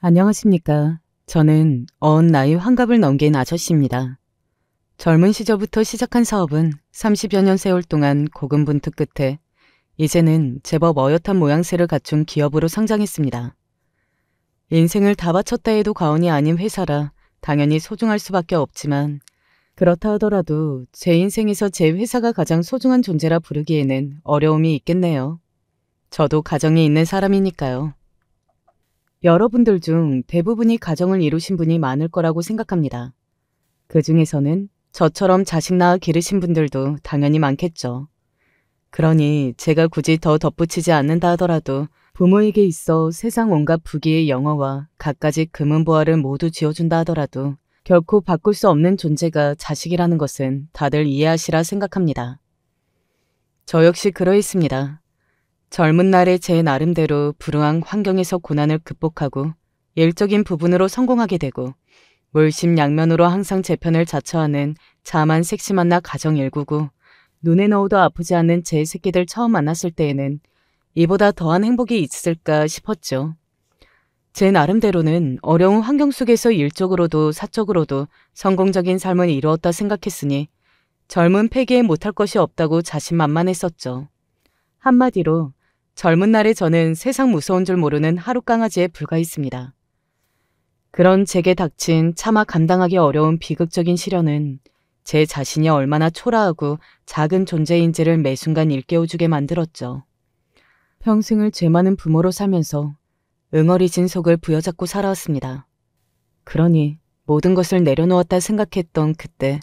안녕하십니까. 저는 나이 환갑을 넘긴 아저씨입니다. 젊은 시절부터 시작한 사업은 30여 년 세월 동안 고군분투 끝에 이제는 제법 어엿한 모양새를 갖춘 기업으로 성장했습니다. 인생을 다 바쳤다 해도 과언이 아닌 회사라 당연히 소중할 수밖에 없지만 그렇다 하더라도 제 인생에서 제 회사가 가장 소중한 존재라 부르기에는 어려움이 있겠네요. 저도 가정이 있는 사람이니까요. 여러분들 중 대부분이 가정을 이루신 분이 많을 거라고 생각합니다. 그 중에서는 저처럼 자식 낳아 기르신 분들도 당연히 많겠죠. 그러니 제가 굳이 더 덧붙이지 않는다 하더라도 부모에게 있어 세상 온갖 부귀의 영어와 갖가지 금은보화를 모두 쥐어준다 하더라도 결코 바꿀 수 없는 존재가 자식이라는 것은 다들 이해하시라 생각합니다. 저 역시 그러했습니다. 젊은 날에 제 나름대로 불우한 환경에서 고난을 극복하고 일적인 부분으로 성공하게 되고 물심양면으로 항상 제 편을 자처하는 자만 섹시 만나 가정 일구고 눈에 넣어도 아프지 않는 제 새끼들 처음 만났을 때에는 이보다 더한 행복이 있을까 싶었죠. 제 나름대로는 어려운 환경 속에서 일적으로도 사적으로도 성공적인 삶을 이루었다 생각했으니 젊은 패기에 못할 것이 없다고 자신만만했었죠. 한마디로 젊은 날의 저는 세상 무서운 줄 모르는 하룻강아지에 불과했습니다. 그런 제게 닥친 차마 감당하기 어려운 비극적인 시련은 제 자신이 얼마나 초라하고 작은 존재인지를 매순간 일깨워주게 만들었죠. 평생을 죄 많은 부모로 살면서 응어리진 속을 부여잡고 살아왔습니다. 그러니 모든 것을 내려놓았다 생각했던 그때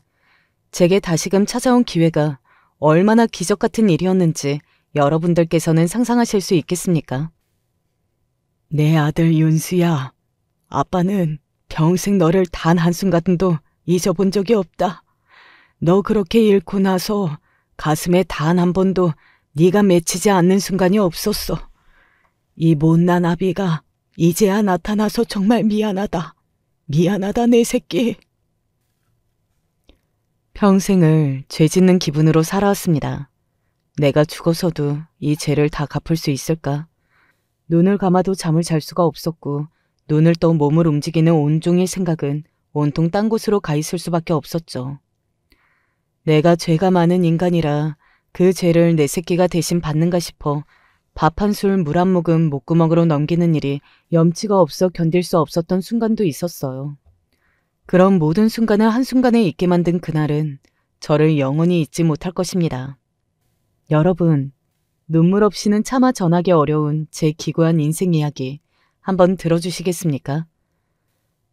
제게 다시금 찾아온 기회가 얼마나 기적 같은 일이었는지 여러분들께서는 상상하실 수 있겠습니까? 내 아들 윤수야, 아빠는 평생 너를 단 한순간도 잊어본 적이 없다. 너 그렇게 잃고 나서 가슴에 단 한 번도 네가 맺히지 않는 순간이 없었어. 이 못난 아비가 이제야 나타나서 정말 미안하다. 미안하다 내 새끼. 평생을 죄 짓는 기분으로 살아왔습니다. 내가 죽어서도 이 죄를 다 갚을 수 있을까? 눈을 감아도 잠을 잘 수가 없었고 눈을 떠 몸을 움직이는 온종일 생각은 온통 딴 곳으로 가 있을 수밖에 없었죠. 내가 죄가 많은 인간이라 그 죄를 내 새끼가 대신 받는가 싶어 밥 한 술 물 한 모금 목구멍으로 넘기는 일이 염치가 없어 견딜 수 없었던 순간도 있었어요. 그런 모든 순간을 한순간에 잊게 만든 그날은 저를 영원히 잊지 못할 것입니다. 여러분, 눈물 없이는 차마 전하기 어려운 제 기구한 인생 이야기 한번 들어주시겠습니까?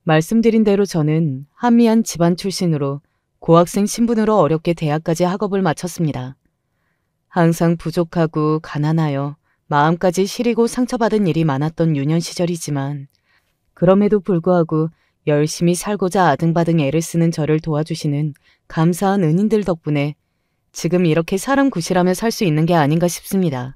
말씀드린 대로 저는 한미한 집안 출신으로 고학생 신분으로 어렵게 대학까지 학업을 마쳤습니다. 항상 부족하고 가난하여 마음까지 시리고 상처받은 일이 많았던 유년 시절이지만 그럼에도 불구하고 열심히 살고자 아등바등 애를 쓰는 저를 도와주시는 감사한 은인들 덕분에 지금 이렇게 사람 구실하며 살 수 있는 게 아닌가 싶습니다.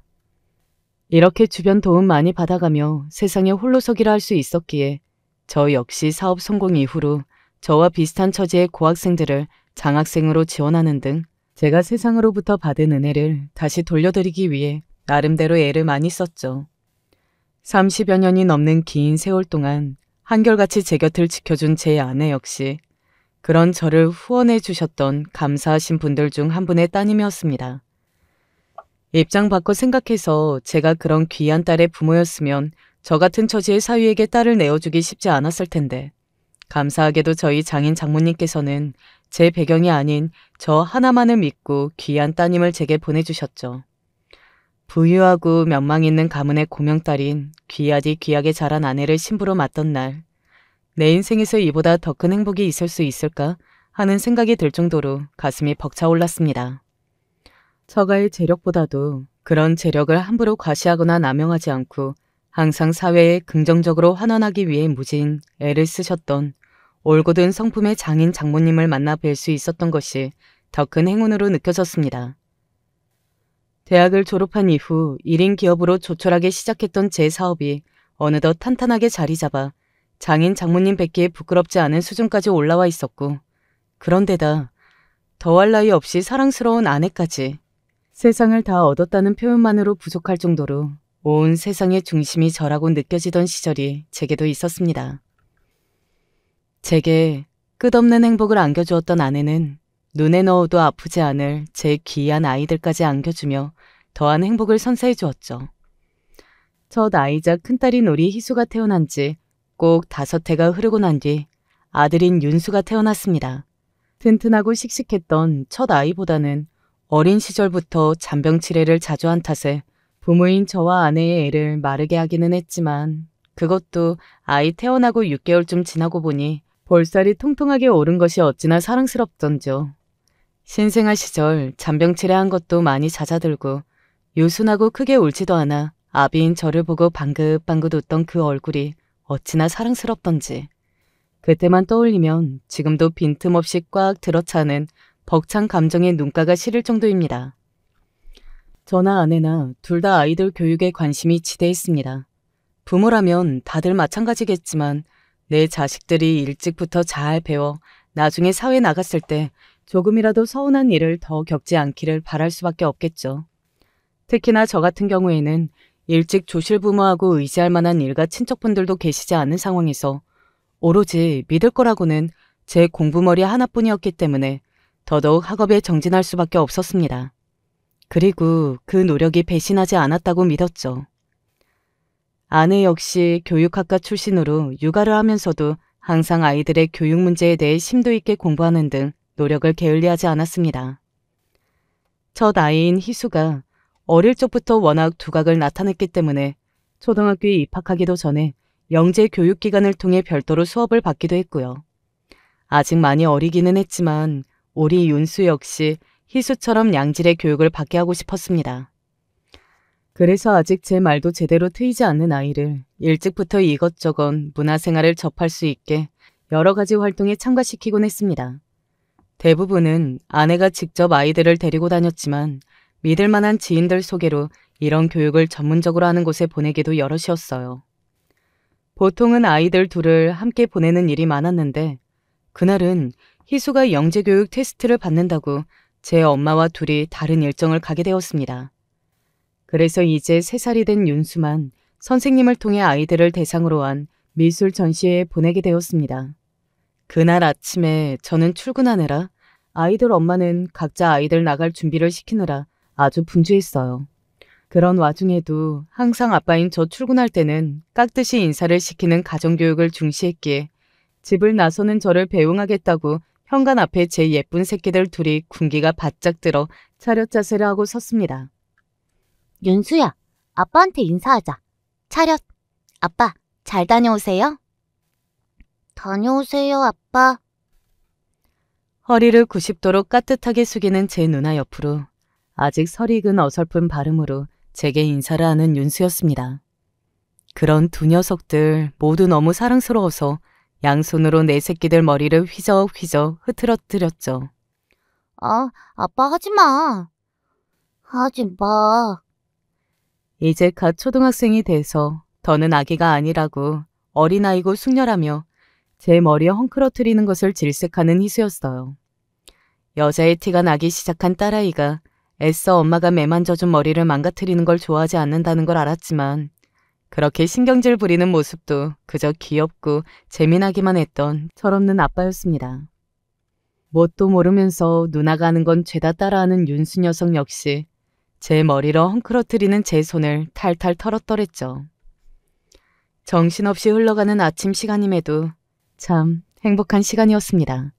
이렇게 주변 도움 많이 받아가며 세상에 홀로서기라 할 수 있었기에 저 역시 사업 성공 이후로 저와 비슷한 처지의 고학생들을 장학생으로 지원하는 등 제가 세상으로부터 받은 은혜를 다시 돌려드리기 위해 나름대로 애를 많이 썼죠. 30여 년이 넘는 긴 세월 동안 한결같이 제 곁을 지켜준 제 아내 역시 그런 저를 후원해 주셨던 감사하신 분들 중 한 분의 따님이었습니다. 입장 바꿔 생각해서 제가 그런 귀한 딸의 부모였으면 저 같은 처지의 사위에게 딸을 내어주기 쉽지 않았을 텐데 감사하게도 저희 장인 장모님께서는 제 배경이 아닌 저 하나만을 믿고 귀한 따님을 제게 보내주셨죠. 부유하고 명망 있는 가문의 고명딸인 귀하디 귀하게 자란 아내를 신부로 맞던 날 내 인생에서 이보다 더 큰 행복이 있을 수 있을까 하는 생각이 들 정도로 가슴이 벅차올랐습니다. 처가의 재력보다도 그런 재력을 함부로 과시하거나 남용하지 않고 항상 사회에 긍정적으로 환원하기 위해 무진 애를 쓰셨던 올곧은 성품의 장인 장모님을 만나 뵐 수 있었던 것이 더 큰 행운으로 느껴졌습니다. 대학을 졸업한 이후 1인 기업으로 조촐하게 시작했던 제 사업이 어느덧 탄탄하게 자리 잡아 장인 장모님 뵙기에 부끄럽지 않은 수준까지 올라와 있었고 그런데다 더할 나위 없이 사랑스러운 아내까지 세상을 다 얻었다는 표현만으로 부족할 정도로 온 세상의 중심이 저라고 느껴지던 시절이 제게도 있었습니다. 제게 끝없는 행복을 안겨주었던 아내는 눈에 넣어도 아프지 않을 제 귀한 아이들까지 안겨주며 더한 행복을 선사해 주었죠. 첫 아이자 큰딸인 우리 희수가 태어난 지 꼭 5해가 흐르고 난 뒤 아들인 윤수가 태어났습니다. 튼튼하고 씩씩했던 첫 아이보다는 어린 시절부터 잔병 치레를 자주 한 탓에 부모인 저와 아내의 애를 마르게 하기는 했지만 그것도 아이 태어나고 6개월쯤 지나고 보니 볼살이 통통하게 오른 것이 어찌나 사랑스럽던죠. 신생아 시절 잔병 치레한 것도 많이 잦아들고 유순하고 크게 울지도 않아 아비인 저를 보고 방긋방긋 웃던 그 얼굴이 어찌나 사랑스럽던지. 그때만 떠올리면 지금도 빈틈없이 꽉 들어차는 벅찬 감정의 눈가가 시릴 정도입니다. 저나 아내나 둘 다 아이들 교육에 관심이 지대했습니다. 부모라면 다들 마찬가지겠지만 내 자식들이 일찍부터 잘 배워 나중에 사회 나갔을 때 조금이라도 서운한 일을 더 겪지 않기를 바랄 수밖에 없겠죠. 특히나 저 같은 경우에는 일찍 조실부모하고 의지할 만한 일가 친척분들도 계시지 않은 상황에서 오로지 믿을 거라고는 제 공부머리 하나뿐이었기 때문에 더더욱 학업에 정진할 수밖에 없었습니다. 그리고 그 노력이 배신하지 않았다고 믿었죠. 아내 역시 교육학과 출신으로 육아를 하면서도 항상 아이들의 교육 문제에 대해 심도 있게 공부하는 등 노력을 게을리하지 않았습니다. 첫 아이인 희수가 어릴 적부터 워낙 두각을 나타냈기 때문에 초등학교에 입학하기도 전에 영재 교육기관을 통해 별도로 수업을 받기도 했고요. 아직 많이 어리기는 했지만 우리 윤수 역시 희수처럼 양질의 교육을 받게 하고 싶었습니다. 그래서 아직 제 말도 제대로 트이지 않는 아이를 일찍부터 이것저것 문화생활을 접할 수 있게 여러 가지 활동에 참가시키곤 했습니다. 대부분은 아내가 직접 아이들을 데리고 다녔지만 믿을 만한 지인들 소개로 이런 교육을 전문적으로 하는 곳에 보내기도 여럿이었어요. 보통은 아이들 둘을 함께 보내는 일이 많았는데 그날은 희수가 영재교육 테스트를 받는다고 제 엄마와 둘이 다른 일정을 가게 되었습니다. 그래서 이제 3살이 된 윤수만 선생님을 통해 아이들을 대상으로 한 미술 전시회에 보내게 되었습니다. 그날 아침에 저는 출근하느라 아이들 엄마는 각자 아이들 나갈 준비를 시키느라 아주 분주했어요. 그런 와중에도 항상 아빠인 저 출근할 때는 깍듯이 인사를 시키는 가정교육을 중시했기에 집을 나서는 저를 배웅하겠다고 현관 앞에 제 예쁜 새끼들 둘이 군기가 바짝 들어 차렷 자세를 하고 섰습니다. 윤수야, 아빠한테 인사하자. 차렷. 아빠, 잘 다녀오세요. 다녀오세요, 아빠. 허리를 90도로 까뜻하게 숙이는 제 누나 옆으로 아직 설익은 어설픈 발음으로 제게 인사를 하는 윤수였습니다. 그런 두 녀석들 모두 너무 사랑스러워서 양손으로 내 새끼들 머리를 휘적휘적 흐트러뜨렸죠. 아빠 하지 마. 하지 마. 이제 갓 초등학생이 돼서 더는 아기가 아니라고 어린아이고 숙녀라며 제 머리에 헝클어뜨리는 것을 질색하는 희수였어요. 여자의 티가 나기 시작한 딸아이가 애써 엄마가 매만져준 머리를 망가뜨리는 걸 좋아하지 않는다는 걸 알았지만 그렇게 신경질 부리는 모습도 그저 귀엽고 재미나기만 했던 철없는 아빠였습니다. 뭣도 모르면서 누나가 하는 건 죄다 따라하는 윤수 녀석 역시 제 머리로 헝클어뜨리는 제 손을 탈탈 털었더랬죠. 정신없이 흘러가는 아침 시간임에도 참 행복한 시간이었습니다.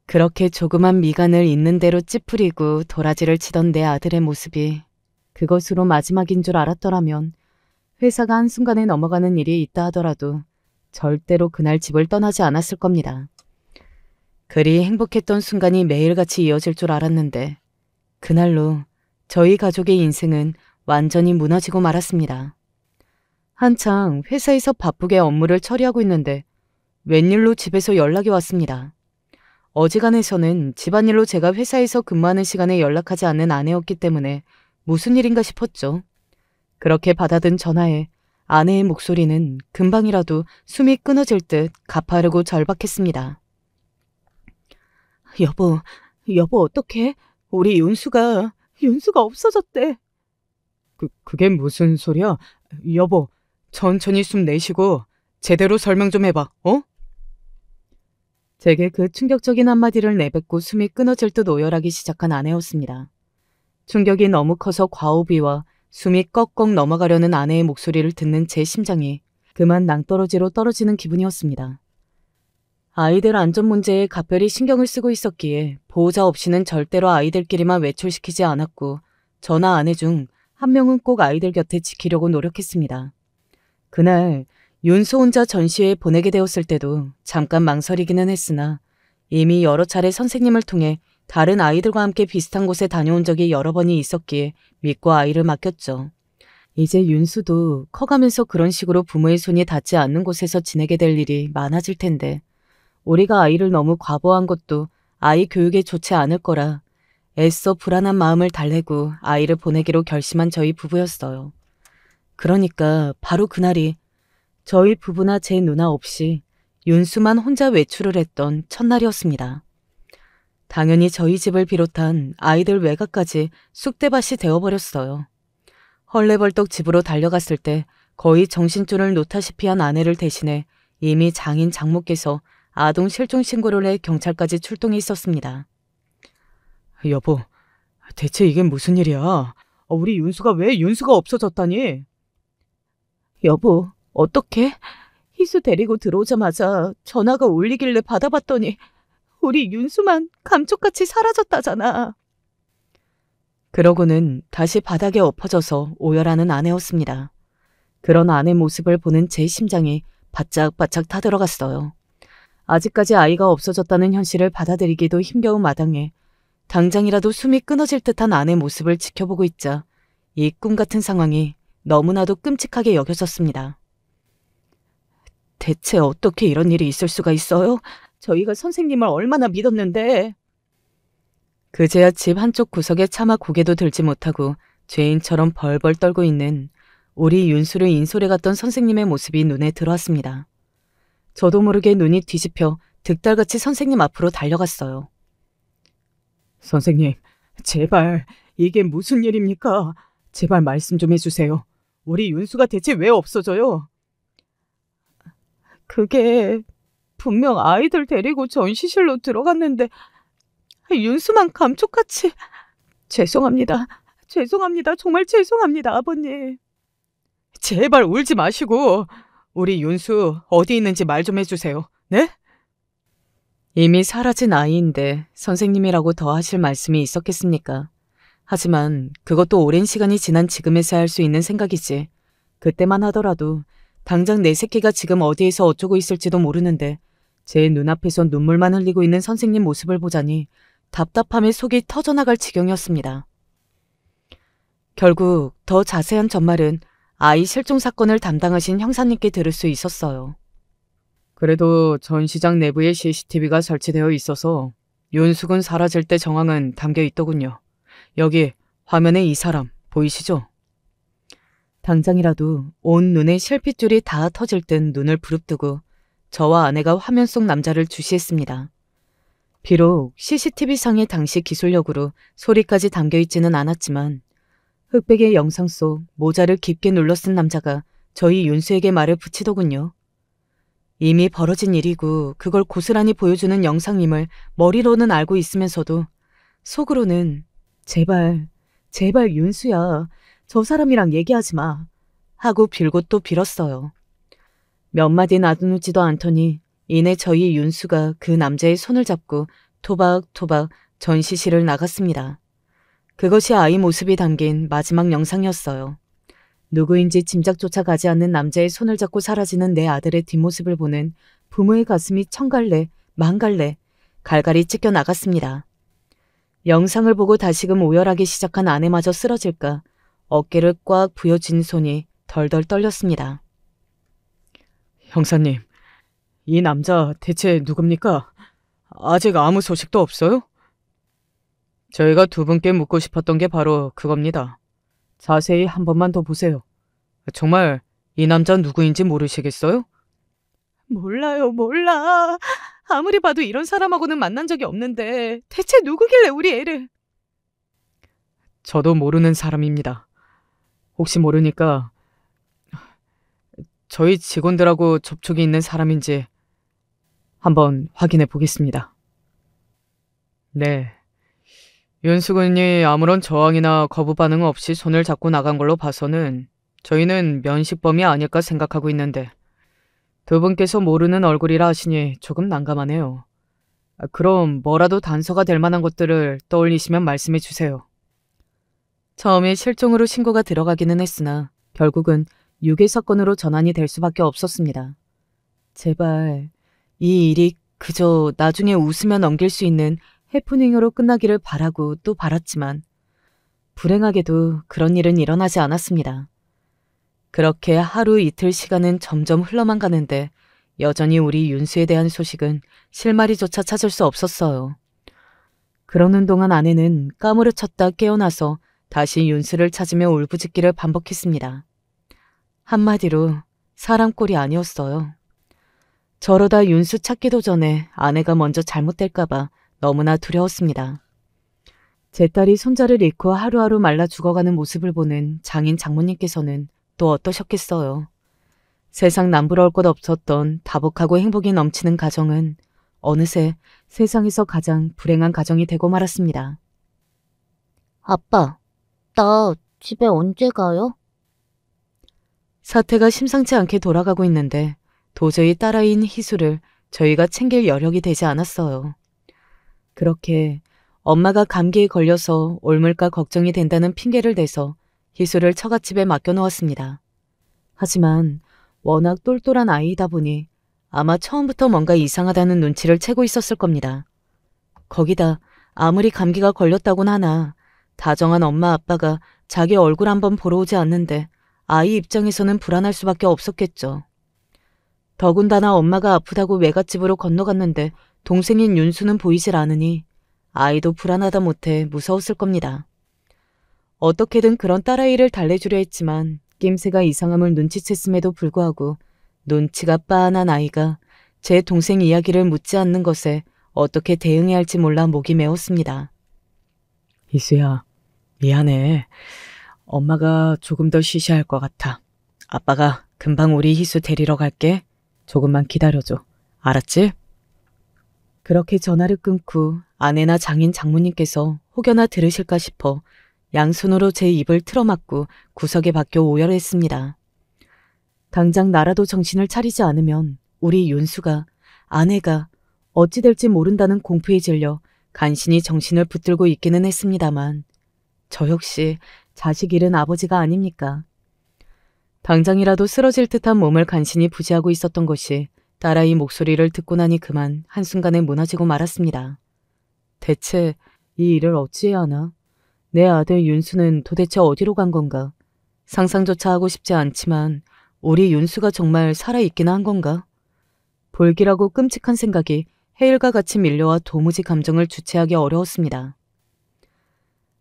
그렇게 조그만 미간을 있는 대로 찌푸리고 도라지를 치던 내 아들의 모습이 그것으로 마지막인 줄 알았더라면 회사가 한순간에 넘어가는 일이 있다 하더라도 절대로 그날 집을 떠나지 않았을 겁니다. 그리 행복했던 순간이 매일같이 이어질 줄 알았는데 그날로 저희 가족의 인생은 완전히 무너지고 말았습니다. 한창 회사에서 바쁘게 업무를 처리하고 있는데 웬일로 집에서 연락이 왔습니다. 어지간해서는 집안일로 제가 회사에서 근무하는 시간에 연락하지 않는 아내였기 때문에 무슨 일인가 싶었죠. 그렇게 받아든 전화에 아내의 목소리는 금방이라도 숨이 끊어질 듯 가파르고 절박했습니다. 여보 어떡해? 우리 윤수가 없어졌대. 그게 무슨 소리야? 여보, 천천히 숨 내쉬고 제대로 설명 좀 해봐, 어? 제게 그 충격적인 한마디를 내뱉고 숨이 끊어질 듯 오열하기 시작한 아내였습니다. 충격이 너무 커서 과호비와 숨이 꺽꺽 넘어가려는 아내의 목소리를 듣는 제 심장이 그만 낭떠러지로 떨어지는 기분이었습니다. 아이들 안전 문제에 각별히 신경을 쓰고 있었기에 보호자 없이는 절대로 아이들끼리만 외출시키지 않았고 저나 아내 중 한 명은 꼭 아이들 곁에 지키려고 노력했습니다. 그날 윤수 혼자 전시회에 보내게 되었을 때도 잠깐 망설이기는 했으나 이미 여러 차례 선생님을 통해 다른 아이들과 함께 비슷한 곳에 다녀온 적이 여러 번이 있었기에 믿고 아이를 맡겼죠. 이제 윤수도 커가면서 그런 식으로 부모의 손이 닿지 않는 곳에서 지내게 될 일이 많아질 텐데 우리가 아이를 너무 과보한 것도 아이 교육에 좋지 않을 거라 애써 불안한 마음을 달래고 아이를 보내기로 결심한 저희 부부였어요. 그러니까 바로 그날이 저희 부부나 제 누나 없이 윤수만 혼자 외출을 했던 첫날이었습니다. 당연히 저희 집을 비롯한 아이들 외가까지 쑥대밭이 되어버렸어요. 헐레벌떡 집으로 달려갔을 때 거의 정신줄을 놓다시피 한 아내를 대신해 이미 장인 장모께서 아동 실종 신고를 해 경찰까지 출동해 있었습니다. 여보, 대체 이게 무슨 일이야? 우리 윤수가 왜 윤수가 없어졌다니? 여보, 어떡해? 희수 데리고 들어오자마자 전화가 울리길래 받아봤더니 우리 윤수만 감쪽같이 사라졌다잖아. 그러고는 다시 바닥에 엎어져서 오열하는 아내였습니다. 그런 아내 모습을 보는 제 심장이 바짝바짝 타들어갔어요. 아직까지 아이가 없어졌다는 현실을 받아들이기도 힘겨운 마당에 당장이라도 숨이 끊어질 듯한 아내 모습을 지켜보고 있자 이 꿈 같은 상황이 너무나도 끔찍하게 여겨졌습니다. 대체 어떻게 이런 일이 있을 수가 있어요? 저희가 선생님을 얼마나 믿었는데. 그제야 집 한쪽 구석에 차마 고개도 들지 못하고 죄인처럼 벌벌 떨고 있는 우리 윤수를 인솔해 갔던 선생님의 모습이 눈에 들어왔습니다. 저도 모르게 눈이 뒤집혀 득달같이 선생님 앞으로 달려갔어요. 선생님, 제발 이게 무슨 일입니까? 제발 말씀 좀 해주세요. 우리 윤수가 대체 왜 없어져요? 그게 분명 아이들 데리고 전시실로 들어갔는데 윤수만 감쪽같이. 죄송합니다. 정말 죄송합니다, 아버님. 제발 울지 마시고 우리 윤수 어디 있는지 말 좀 해주세요. 네? 이미 사라진 아이인데 선생님이라고 더 하실 말씀이 있었겠습니까? 하지만 그것도 오랜 시간이 지난 지금에서야 할 수 있는 생각이지. 그때만 하더라도 당장 내 새끼가 지금 어디에서 어쩌고 있을지도 모르는데 제 눈앞에서 눈물만 흘리고 있는 선생님 모습을 보자니 답답함에 속이 터져나갈 지경이었습니다. 결국 더 자세한 전말은 아이 실종 사건을 담당하신 형사님께 들을 수 있었어요. 그래도 전시장 내부에 CCTV가 설치되어 있어서 윤수군 사라질 때 정황은 담겨 있더군요. 여기 화면에 이 사람 보이시죠? 당장이라도 온 눈에 실핏줄이 다 터질 듯 눈을 부릅뜨고 저와 아내가 화면 속 남자를 주시했습니다. 비록 CCTV상의 당시 기술력으로 소리까지 담겨있지는 않았지만 흑백의 영상 속 모자를 깊게 눌러 쓴 남자가 저희 윤수에게 말을 붙이더군요. 이미 벌어진 일이고 그걸 고스란히 보여주는 영상임을 머리로는 알고 있으면서도 속으로는 제발 윤수야, 저 사람이랑 얘기하지 마 하고 빌고 또 빌었어요. 몇 마디 나누지도 않더니 이내 저희 윤수가 그 남자의 손을 잡고 토박토박 전시실을 나갔습니다. 그것이 아이 모습이 담긴 마지막 영상이었어요. 누구인지 짐작조차 가지 않는 남자의 손을 잡고 사라지는 내 아들의 뒷모습을 보는 부모의 가슴이 천갈래 만갈래 갈갈이 찢겨 나갔습니다. 영상을 보고 다시금 오열하기 시작한 아내마저 쓰러질까 어깨를 꽉 부여쥔 손이 덜덜 떨렸습니다. 형사님, 이 남자 대체 누굽니까? 아직 아무 소식도 없어요? 저희가 두 분께 묻고 싶었던 게 바로 그겁니다. 자세히 한 번만 더 보세요. 정말 이 남자 누구인지 모르시겠어요? 몰라. 아무리 봐도 이런 사람하고는 만난 적이 없는데 대체 누구길래 우리 애를. 저도 모르는 사람입니다. 혹시 모르니까 저희 직원들하고 접촉이 있는 사람인지 한번 확인해 보겠습니다. 네. 윤수근이 아무런 저항이나 거부 반응 없이 손을 잡고 나간 걸로 봐서는 저희는 면식범이 아닐까 생각하고 있는데 두 분께서 모르는 얼굴이라 하시니 조금 난감하네요. 그럼 뭐라도 단서가 될 만한 것들을 떠올리시면 말씀해 주세요. 처음에 실종으로 신고가 들어가기는 했으나 결국은 유괴 사건으로 전환이 될 수밖에 없었습니다. 제발 이 일이 그저 나중에 웃으며 넘길 수 있는 해프닝으로 끝나기를 바라고 또 바랐지만 불행하게도 그런 일은 일어나지 않았습니다. 그렇게 하루 이틀 시간은 점점 흘러만 가는데 여전히 우리 윤수에 대한 소식은 실마리조차 찾을 수 없었어요. 그러는 동안 아내는 까무러쳤다 깨어나서 다시 윤수를 찾으며 울부짖기를 반복했습니다. 한마디로 사람 꼴이 아니었어요. 저러다 윤수 찾기도 전에 아내가 먼저 잘못될까봐 너무나 두려웠습니다. 제 딸이 손자를 잃고 하루하루 말라 죽어가는 모습을 보는 장인 장모님께서는 또 어떠셨겠어요. 세상 남부러울 것 없었던 다복하고 행복이 넘치는 가정은 어느새 세상에서 가장 불행한 가정이 되고 말았습니다. 아빠, 나 집에 언제 가요? 사태가 심상치 않게 돌아가고 있는데 도저히 딸아이인 희수를 저희가 챙길 여력이 되지 않았어요. 그렇게 엄마가 감기에 걸려서 옮을까 걱정이 된다는 핑계를 대서 희수를 처갓집에 맡겨놓았습니다. 하지만 워낙 똘똘한 아이이다 보니 아마 처음부터 뭔가 이상하다는 눈치를 채고 있었을 겁니다. 거기다 아무리 감기가 걸렸다곤 하나 다정한 엄마 아빠가 자기 얼굴 한번 보러 오지 않는데 아이 입장에서는 불안할 수밖에 없었겠죠. 더군다나 엄마가 아프다고 외갓집으로 건너갔는데 동생인 윤수는 보이질 않으니 아이도 불안하다 못해 무서웠을 겁니다. 어떻게든 그런 딸아이를 달래주려 했지만 낌새가 이상함을 눈치챘음에도 불구하고 눈치가 빤한 아이가 제 동생 이야기를 묻지 않는 것에 어떻게 대응해야 할지 몰라 목이 메었습니다. 희수야, 미안해. 엄마가 조금 더 쉬셔야 할 것 같아. 아빠가 금방 우리 희수 데리러 갈게. 조금만 기다려줘. 알았지? 그렇게 전화를 끊고 아내나 장인 장모님께서 혹여나 들으실까 싶어 양손으로 제 입을 틀어막고 구석에 박혀 오열했습니다. 당장 나라도 정신을 차리지 않으면 우리 윤수가, 아내가 어찌 될지 모른다는 공포에 질려 간신히 정신을 붙들고 있기는 했습니다만 저 역시 자식 잃은 아버지가 아닙니까? 당장이라도 쓰러질 듯한 몸을 간신히 부지하고 있었던 것이 딸아이 목소리를 듣고 나니 그만 한순간에 무너지고 말았습니다. 대체 이 일을 어찌해야 하나? 내 아들 윤수는 도대체 어디로 간 건가? 상상조차 하고 싶지 않지만 우리 윤수가 정말 살아있기나 한 건가? 불길하고 끔찍한 생각이 해일과 같이 밀려와 도무지 감정을 주체하기 어려웠습니다.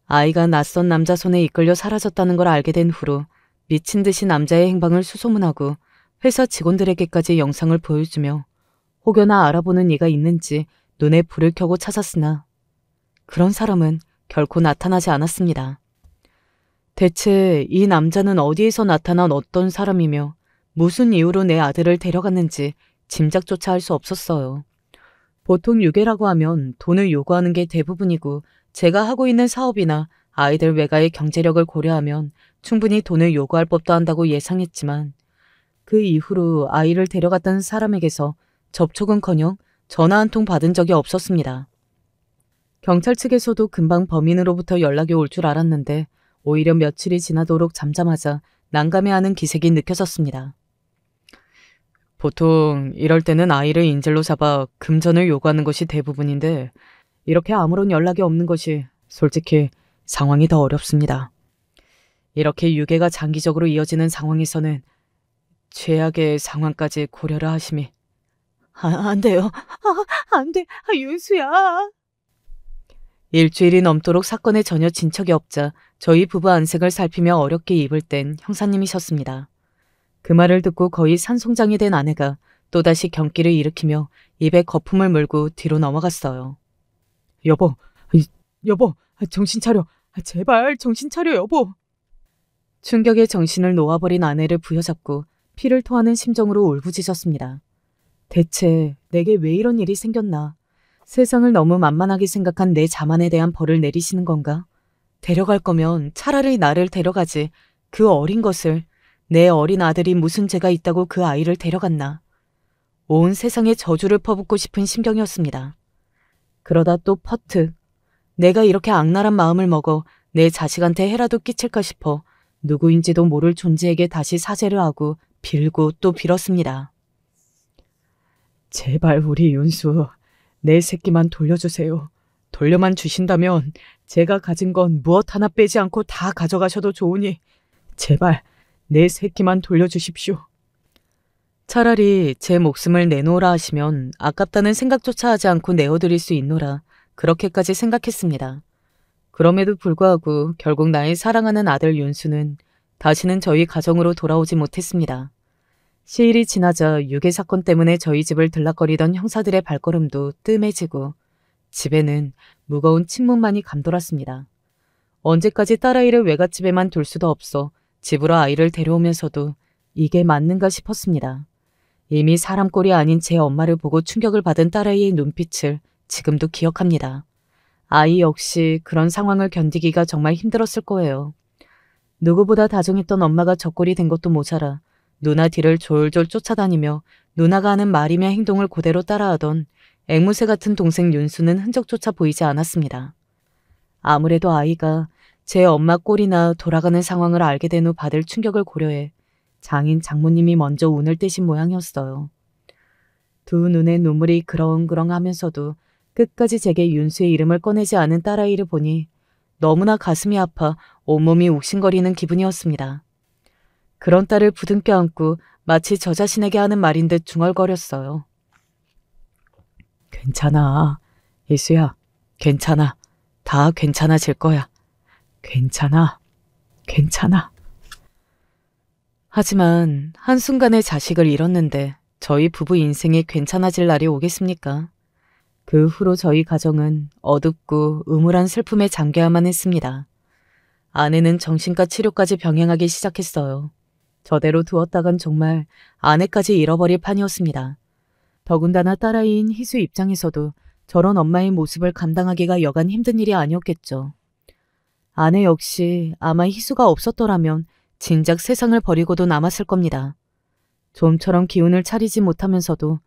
아이가 낯선 남자 손에 이끌려 사라졌다는 걸 알게 된 후로 미친 듯이 남자의 행방을 수소문하고 회사 직원들에게까지 영상을 보여주며 혹여나 알아보는 이가 있는지 눈에 불을 켜고 찾았으나 그런 사람은 결코 나타나지 않았습니다. 대체 이 남자는 어디에서 나타난 어떤 사람이며 무슨 이유로 내 아들을 데려갔는지 짐작조차 할 수 없었어요. 보통 유괴라고 하면 돈을 요구하는 게 대부분이고 제가 하고 있는 사업이나 아이들 외가의 경제력을 고려하면 충분히 돈을 요구할 법도 한다고 예상했지만 그 이후로 아이를 데려갔다는 사람에게서 접촉은커녕 전화 한 통 받은 적이 없었습니다. 경찰 측에서도 금방 범인으로부터 연락이 올 줄 알았는데 오히려 며칠이 지나도록 잠잠하자 난감해하는 기색이 느껴졌습니다. 보통 이럴 때는 아이를 인질로 잡아 금전을 요구하는 것이 대부분인데 이렇게 아무런 연락이 없는 것이 솔직히 상황이 더 어렵습니다. 이렇게 유괴가 장기적으로 이어지는 상황에서는 최악의 상황까지 고려를 하심이 안 돼요. 안 돼. 윤수야. 일주일이 넘도록 사건에 전혀 진척이 없자 저희 부부 안색을 살피며 어렵게 입을 땐 형사님이셨습니다. 그 말을 듣고 거의 산송장이 된 아내가 또다시 경기를 일으키며 입에 거품을 물고 뒤로 넘어갔어요. 여보, 정신 차려. 제발 정신 차려, 여보. 충격에 정신을 놓아버린 아내를 부여잡고 피를 토하는 심정으로 울부짖었습니다. 대체 내게 왜 이런 일이 생겼나? 세상을 너무 만만하게 생각한 내 자만에 대한 벌을 내리시는 건가? 데려갈 거면 차라리 나를 데려가지. 그 어린 것을, 내 어린 아들이 무슨 죄가 있다고 그 아이를 데려갔나? 온 세상에 저주를 퍼붓고 싶은 심경이었습니다. 그러다 또 퍼뜩 내가 이렇게 악랄한 마음을 먹어 내 자식한테 해라도 끼칠까 싶어 누구인지도 모를 존재에게 다시 사죄를 하고 빌고 또 빌었습니다. 제발 우리 윤수, 내 새끼만 돌려주세요. 돌려만 주신다면 제가 가진 건 무엇 하나 빼지 않고 다 가져가셔도 좋으니 제발 내 새끼만 돌려주십시오. 차라리 제 목숨을 내놓으라 하시면 아깝다는 생각조차 하지 않고 내어드릴 수 있노라 그렇게까지 생각했습니다. 그럼에도 불구하고 결국 나의 사랑하는 아들 윤수는 다시는 저희 가정으로 돌아오지 못했습니다. 시일이 지나자 유괴 사건 때문에 저희 집을 들락거리던 형사들의 발걸음도 뜸해지고 집에는 무거운 침묵만이 감돌았습니다. 언제까지 딸아이를 외갓집에만 둘 수도 없어 집으로 아이를 데려오면서도 이게 맞는가 싶었습니다. 이미 사람 꼴이 아닌 제 엄마를 보고 충격을 받은 딸아이의 눈빛을 지금도 기억합니다. 아이 역시 그런 상황을 견디기가 정말 힘들었을 거예요. 누구보다 다정했던 엄마가 저 꼴이 된 것도 모자라 누나 뒤를 졸졸 쫓아다니며 누나가 하는 말이며 행동을 그대로 따라하던 앵무새 같은 동생 윤수는 흔적조차 보이지 않았습니다. 아무래도 아이가 제 엄마 꼴이나 돌아가는 상황을 알게 된 후 받을 충격을 고려해 장인 장모님이 먼저 운을 떼신 모양이었어요. 두 눈에 눈물이 그렁그렁 하면서도 끝까지 제게 윤수의 이름을 꺼내지 않은 딸아이를 보니 너무나 가슴이 아파 온몸이 욱신거리는 기분이었습니다. 그런 딸을 부둥켜 안고 마치 저 자신에게 하는 말인 듯 중얼거렸어요. 괜찮아. 이수야, 괜찮아. 다 괜찮아질 거야. 괜찮아. 괜찮아. 하지만 한순간에 자식을 잃었는데 저희 부부 인생이 괜찮아질 날이 오겠습니까? 그 후로 저희 가정은 어둡고 음울한 슬픔에 잠겨야만 했습니다. 아내는 정신과 치료까지 병행하기 시작했어요. 저대로 두었다간 정말 아내까지 잃어버릴 판이었습니다. 더군다나 딸아이인 희수 입장에서도 저런 엄마의 모습을 감당하기가 여간 힘든 일이 아니었겠죠. 아내 역시 아마 희수가 없었더라면 진작 세상을 버리고도 남았을 겁니다. 좀처럼 기운을 차리지 못하면서도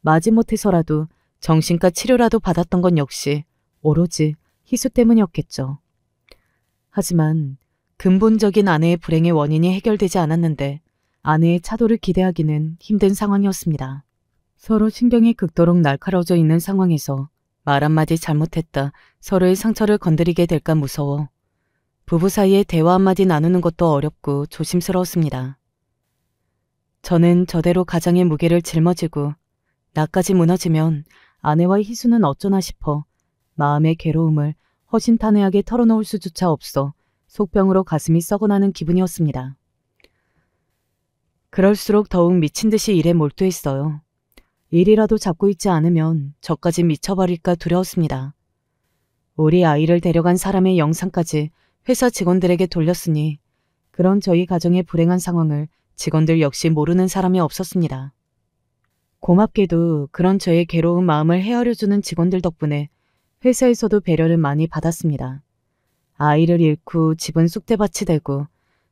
마지못해서라도 정신과 치료라도 받았던 건 역시 오로지 희수 때문이었겠죠. 하지만 근본적인 아내의 불행의 원인이 해결되지 않았는데 아내의 차도를 기대하기는 힘든 상황이었습니다. 서로 신경이 극도록 날카로워져 있는 상황에서 말 한마디 잘못했다 서로의 상처를 건드리게 될까 무서워 부부 사이에 대화 한마디 나누는 것도 어렵고 조심스러웠습니다. 저는 저대로 가장의 무게를 짊어지고 나까지 무너지면 아내와 희수는 어쩌나 싶어 마음의 괴로움을 허심탄회하게 털어놓을 수조차 없어 속병으로 가슴이 썩어나는 기분이었습니다. 그럴수록 더욱 미친 듯이 일에 몰두했어요. 일이라도 잡고 있지 않으면 저까지 미쳐버릴까 두려웠습니다. 우리 아이를 데려간 사람의 영상까지 회사 직원들에게 돌렸으니 그런 저희 가정의 불행한 상황을 직원들 역시 모르는 사람이 없었습니다. 고맙게도 그런 저의 괴로운 마음을 헤아려주는 직원들 덕분에 회사에서도 배려를 많이 받았습니다. 아이를 잃고 집은 쑥대밭이 되고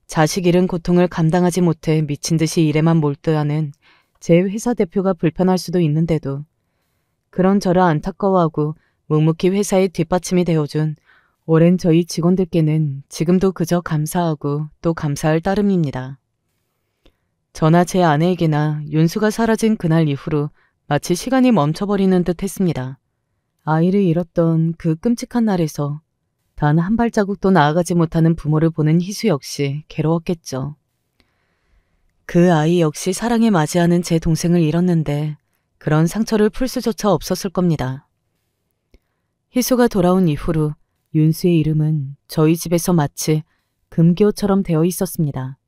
자식 잃은 고통을 감당하지 못해 미친 듯이 일에만 몰두하는 제 회사 대표가 불편할 수도 있는데도 그런 저를 안타까워하고 묵묵히 회사의 뒷받침이 되어준 오랜 저희 직원들께는 지금도 그저 감사하고 또 감사할 따름입니다. 저나 제 아내에게나 윤수가 사라진 그날 이후로 마치 시간이 멈춰버리는 듯 했습니다. 아이를 잃었던 그 끔찍한 날에서 단 한 발자국도 나아가지 못하는 부모를 보는 희수 역시 괴로웠겠죠. 그 아이 역시 사랑에 맞이하는 제 동생을 잃었는데 그런 상처를 풀 수조차 없었을 겁니다. 희수가 돌아온 이후로 윤수의 이름은 저희 집에서 마치 금기호처럼 되어 있었습니다.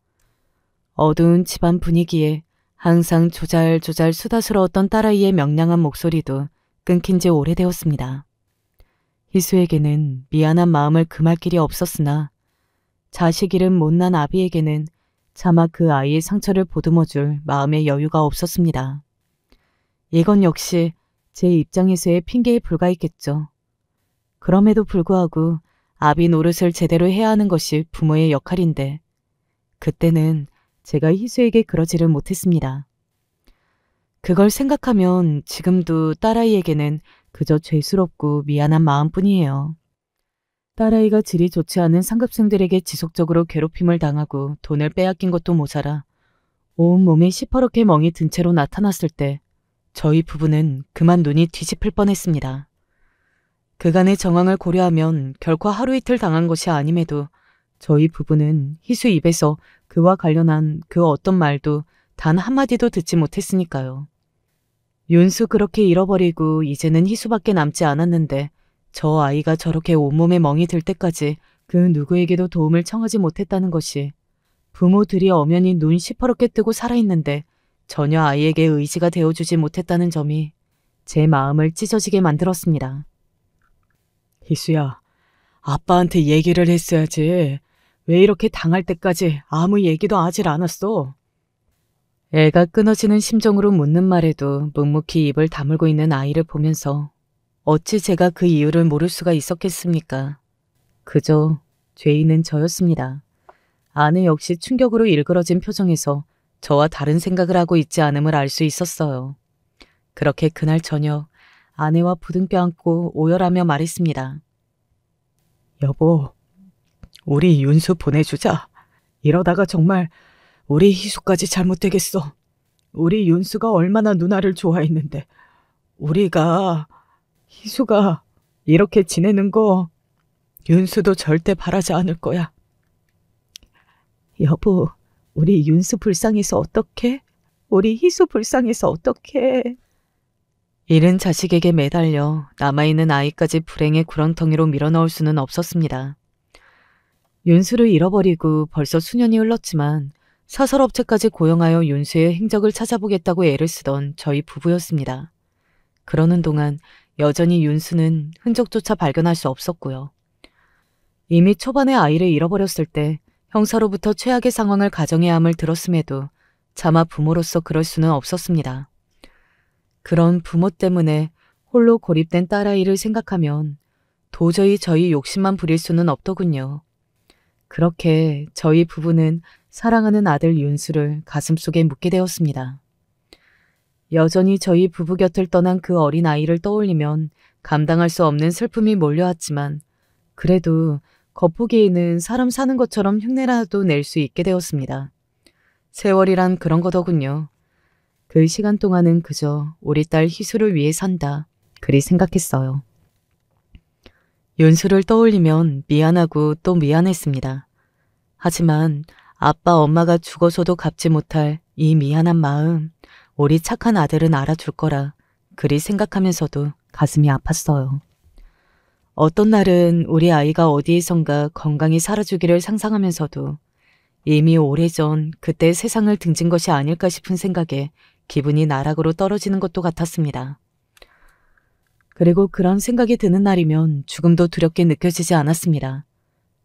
어두운 집안 분위기에 항상 조잘조잘 수다스러웠던 딸아이의 명랑한 목소리도 끊긴 지 오래되었습니다. 희수에게는 미안한 마음을 금할 길이 없었으나 자식 잃은 못난 아비에게는 차마 그 아이의 상처를 보듬어줄 마음의 여유가 없었습니다. 이건 역시 제 입장에서의 핑계에 불과했겠죠. 그럼에도 불구하고 아비 노릇을 제대로 해야 하는 것이 부모의 역할인데 그때는 제가 희수에게 그러지를 못했습니다. 그걸 생각하면 지금도 딸아이에게는 그저 죄스럽고 미안한 마음뿐이에요. 딸아이가 질이 좋지 않은 상급생들에게 지속적으로 괴롭힘을 당하고 돈을 빼앗긴 것도 모자라 온몸이 시퍼렇게 멍이 든 채로 나타났을 때 저희 부부는 그만 눈이 뒤집힐 뻔했습니다. 그간의 정황을 고려하면 결코 하루 이틀 당한 것이 아님에도 저희 부부는 희수 입에서 그와 관련한 그 어떤 말도 단 한마디도 듣지 못했으니까요. 윤수 그렇게 잃어버리고 이제는 희수밖에 남지 않았는데 저 아이가 저렇게 온몸에 멍이 들 때까지 그 누구에게도 도움을 청하지 못했다는 것이 부모들이 엄연히 눈 시퍼렇게 뜨고 살아있는데 전혀 아이에게 의지가 되어주지 못했다는 점이 제 마음을 찢어지게 만들었습니다. 희수야, 아빠한테 얘기를 했어야지. 왜 이렇게 당할 때까지 아무 얘기도 하질 않았어? 애가 끊어지는 심정으로 묻는 말에도 묵묵히 입을 다물고 있는 아이를 보면서 어찌 제가 그 이유를 모를 수가 있었겠습니까? 그저 죄인은 저였습니다. 아내 역시 충격으로 일그러진 표정에서 저와 다른 생각을 하고 있지 않음을 알 수 있었어요. 그렇게 그날 저녁 아내와 부둥켜 안고 오열하며 말했습니다. 여보, 우리 윤수 보내주자. 이러다가 정말 우리 희수까지 잘못되겠어. 우리 윤수가 얼마나 누나를 좋아했는데 우리가 희수가 이렇게 지내는 거 윤수도 절대 바라지 않을 거야. 여보, 우리 윤수 불쌍해서 어떡해? 우리 희수 불쌍해서 어떡해? 잃은 자식에게 매달려 남아있는 아이까지 불행의 구렁텅이로 밀어넣을 수는 없었습니다. 윤수를 잃어버리고 벌써 수년이 흘렀지만 사설업체까지 고용하여 윤수의 행적을 찾아보겠다고 애를 쓰던 저희 부부였습니다. 그러는 동안 여전히 윤수는 흔적조차 발견할 수 없었고요. 이미 초반에 아이를 잃어버렸을 때 형사로부터 최악의 상황을 가정해야 함을 들었음에도 차마 부모로서 그럴 수는 없었습니다. 그런 부모 때문에 홀로 고립된 딸아이를 생각하면 도저히 저희 욕심만 부릴 수는 없더군요. 그렇게 저희 부부는 사랑하는 아들 윤수를 가슴속에 묻게 되었습니다. 여전히 저희 부부 곁을 떠난 그 어린 아이를 떠올리면 감당할 수 없는 슬픔이 몰려왔지만 그래도 겉보기에는 사람 사는 것처럼 흉내라도 낼 수 있게 되었습니다. 세월이란 그런 거더군요. 그 시간 동안은 그저 우리 딸 희수를 위해 산다. 그리 생각했어요. 윤수를 떠올리면 미안하고 또 미안했습니다. 하지만 아빠 엄마가 죽어서도 갚지 못할 이 미안한 마음, 우리 착한 아들은 알아줄 거라 그리 생각하면서도 가슴이 아팠어요. 어떤 날은 우리 아이가 어디에선가 건강히 살아주기를 상상하면서도 이미 오래전 그때 세상을 등진 것이 아닐까 싶은 생각에 기분이 나락으로 떨어지는 것도 같았습니다. 그리고 그런 생각이 드는 날이면 죽음도 두렵게 느껴지지 않았습니다.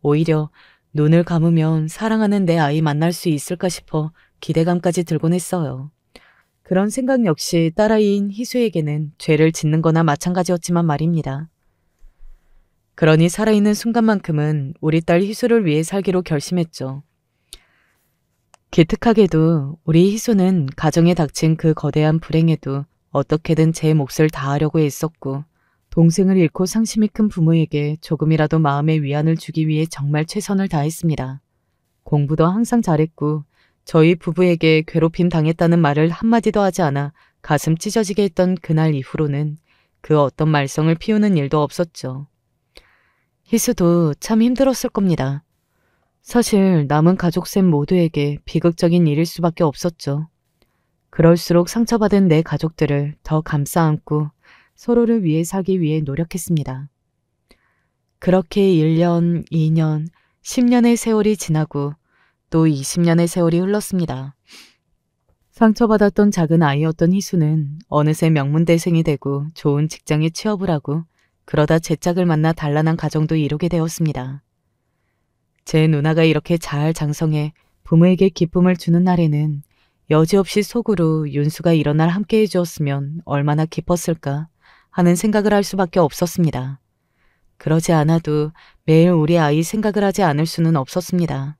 오히려 눈을 감으면 사랑하는 내 아이 만날 수 있을까 싶어 기대감까지 들곤 했어요. 그런 생각 역시 딸아이인 희수에게는 죄를 짓는 거나 마찬가지였지만 말입니다. 그러니 살아있는 순간만큼은 우리 딸 희수를 위해 살기로 결심했죠. 기특하게도 우리 희수는 가정에 닥친 그 거대한 불행에도 어떻게든 제 몫을 다하려고 애썼고 동생을 잃고 상심이 큰 부모에게 조금이라도 마음의 위안을 주기 위해 정말 최선을 다했습니다. 공부도 항상 잘했고 저희 부부에게 괴롭힘 당했다는 말을 한마디도 하지 않아 가슴 찢어지게 했던 그날 이후로는 그 어떤 말썽을 피우는 일도 없었죠. 희수도 참 힘들었을 겁니다. 사실 남은 가족셋 모두에게 비극적인 일일 수밖에 없었죠. 그럴수록 상처받은 내 가족들을 더 감싸 안고 서로를 위해 살기 위해 노력했습니다. 그렇게 1년, 2년, 10년의 세월이 지나고 또 20년의 세월이 흘렀습니다. 상처받았던 작은 아이였던 희수는 어느새 명문대생이 되고 좋은 직장에 취업을 하고 그러다 제 짝을 만나 단란한 가정도 이루게 되었습니다. 제 누나가 이렇게 잘 장성해 부모에게 기쁨을 주는 날에는 여지없이 속으로 윤수가 이런 날 함께 해주었으면 얼마나 기뻤을까 하는 생각을 할 수밖에 없었습니다. 그러지 않아도 매일 우리 아이 생각을 하지 않을 수는 없었습니다.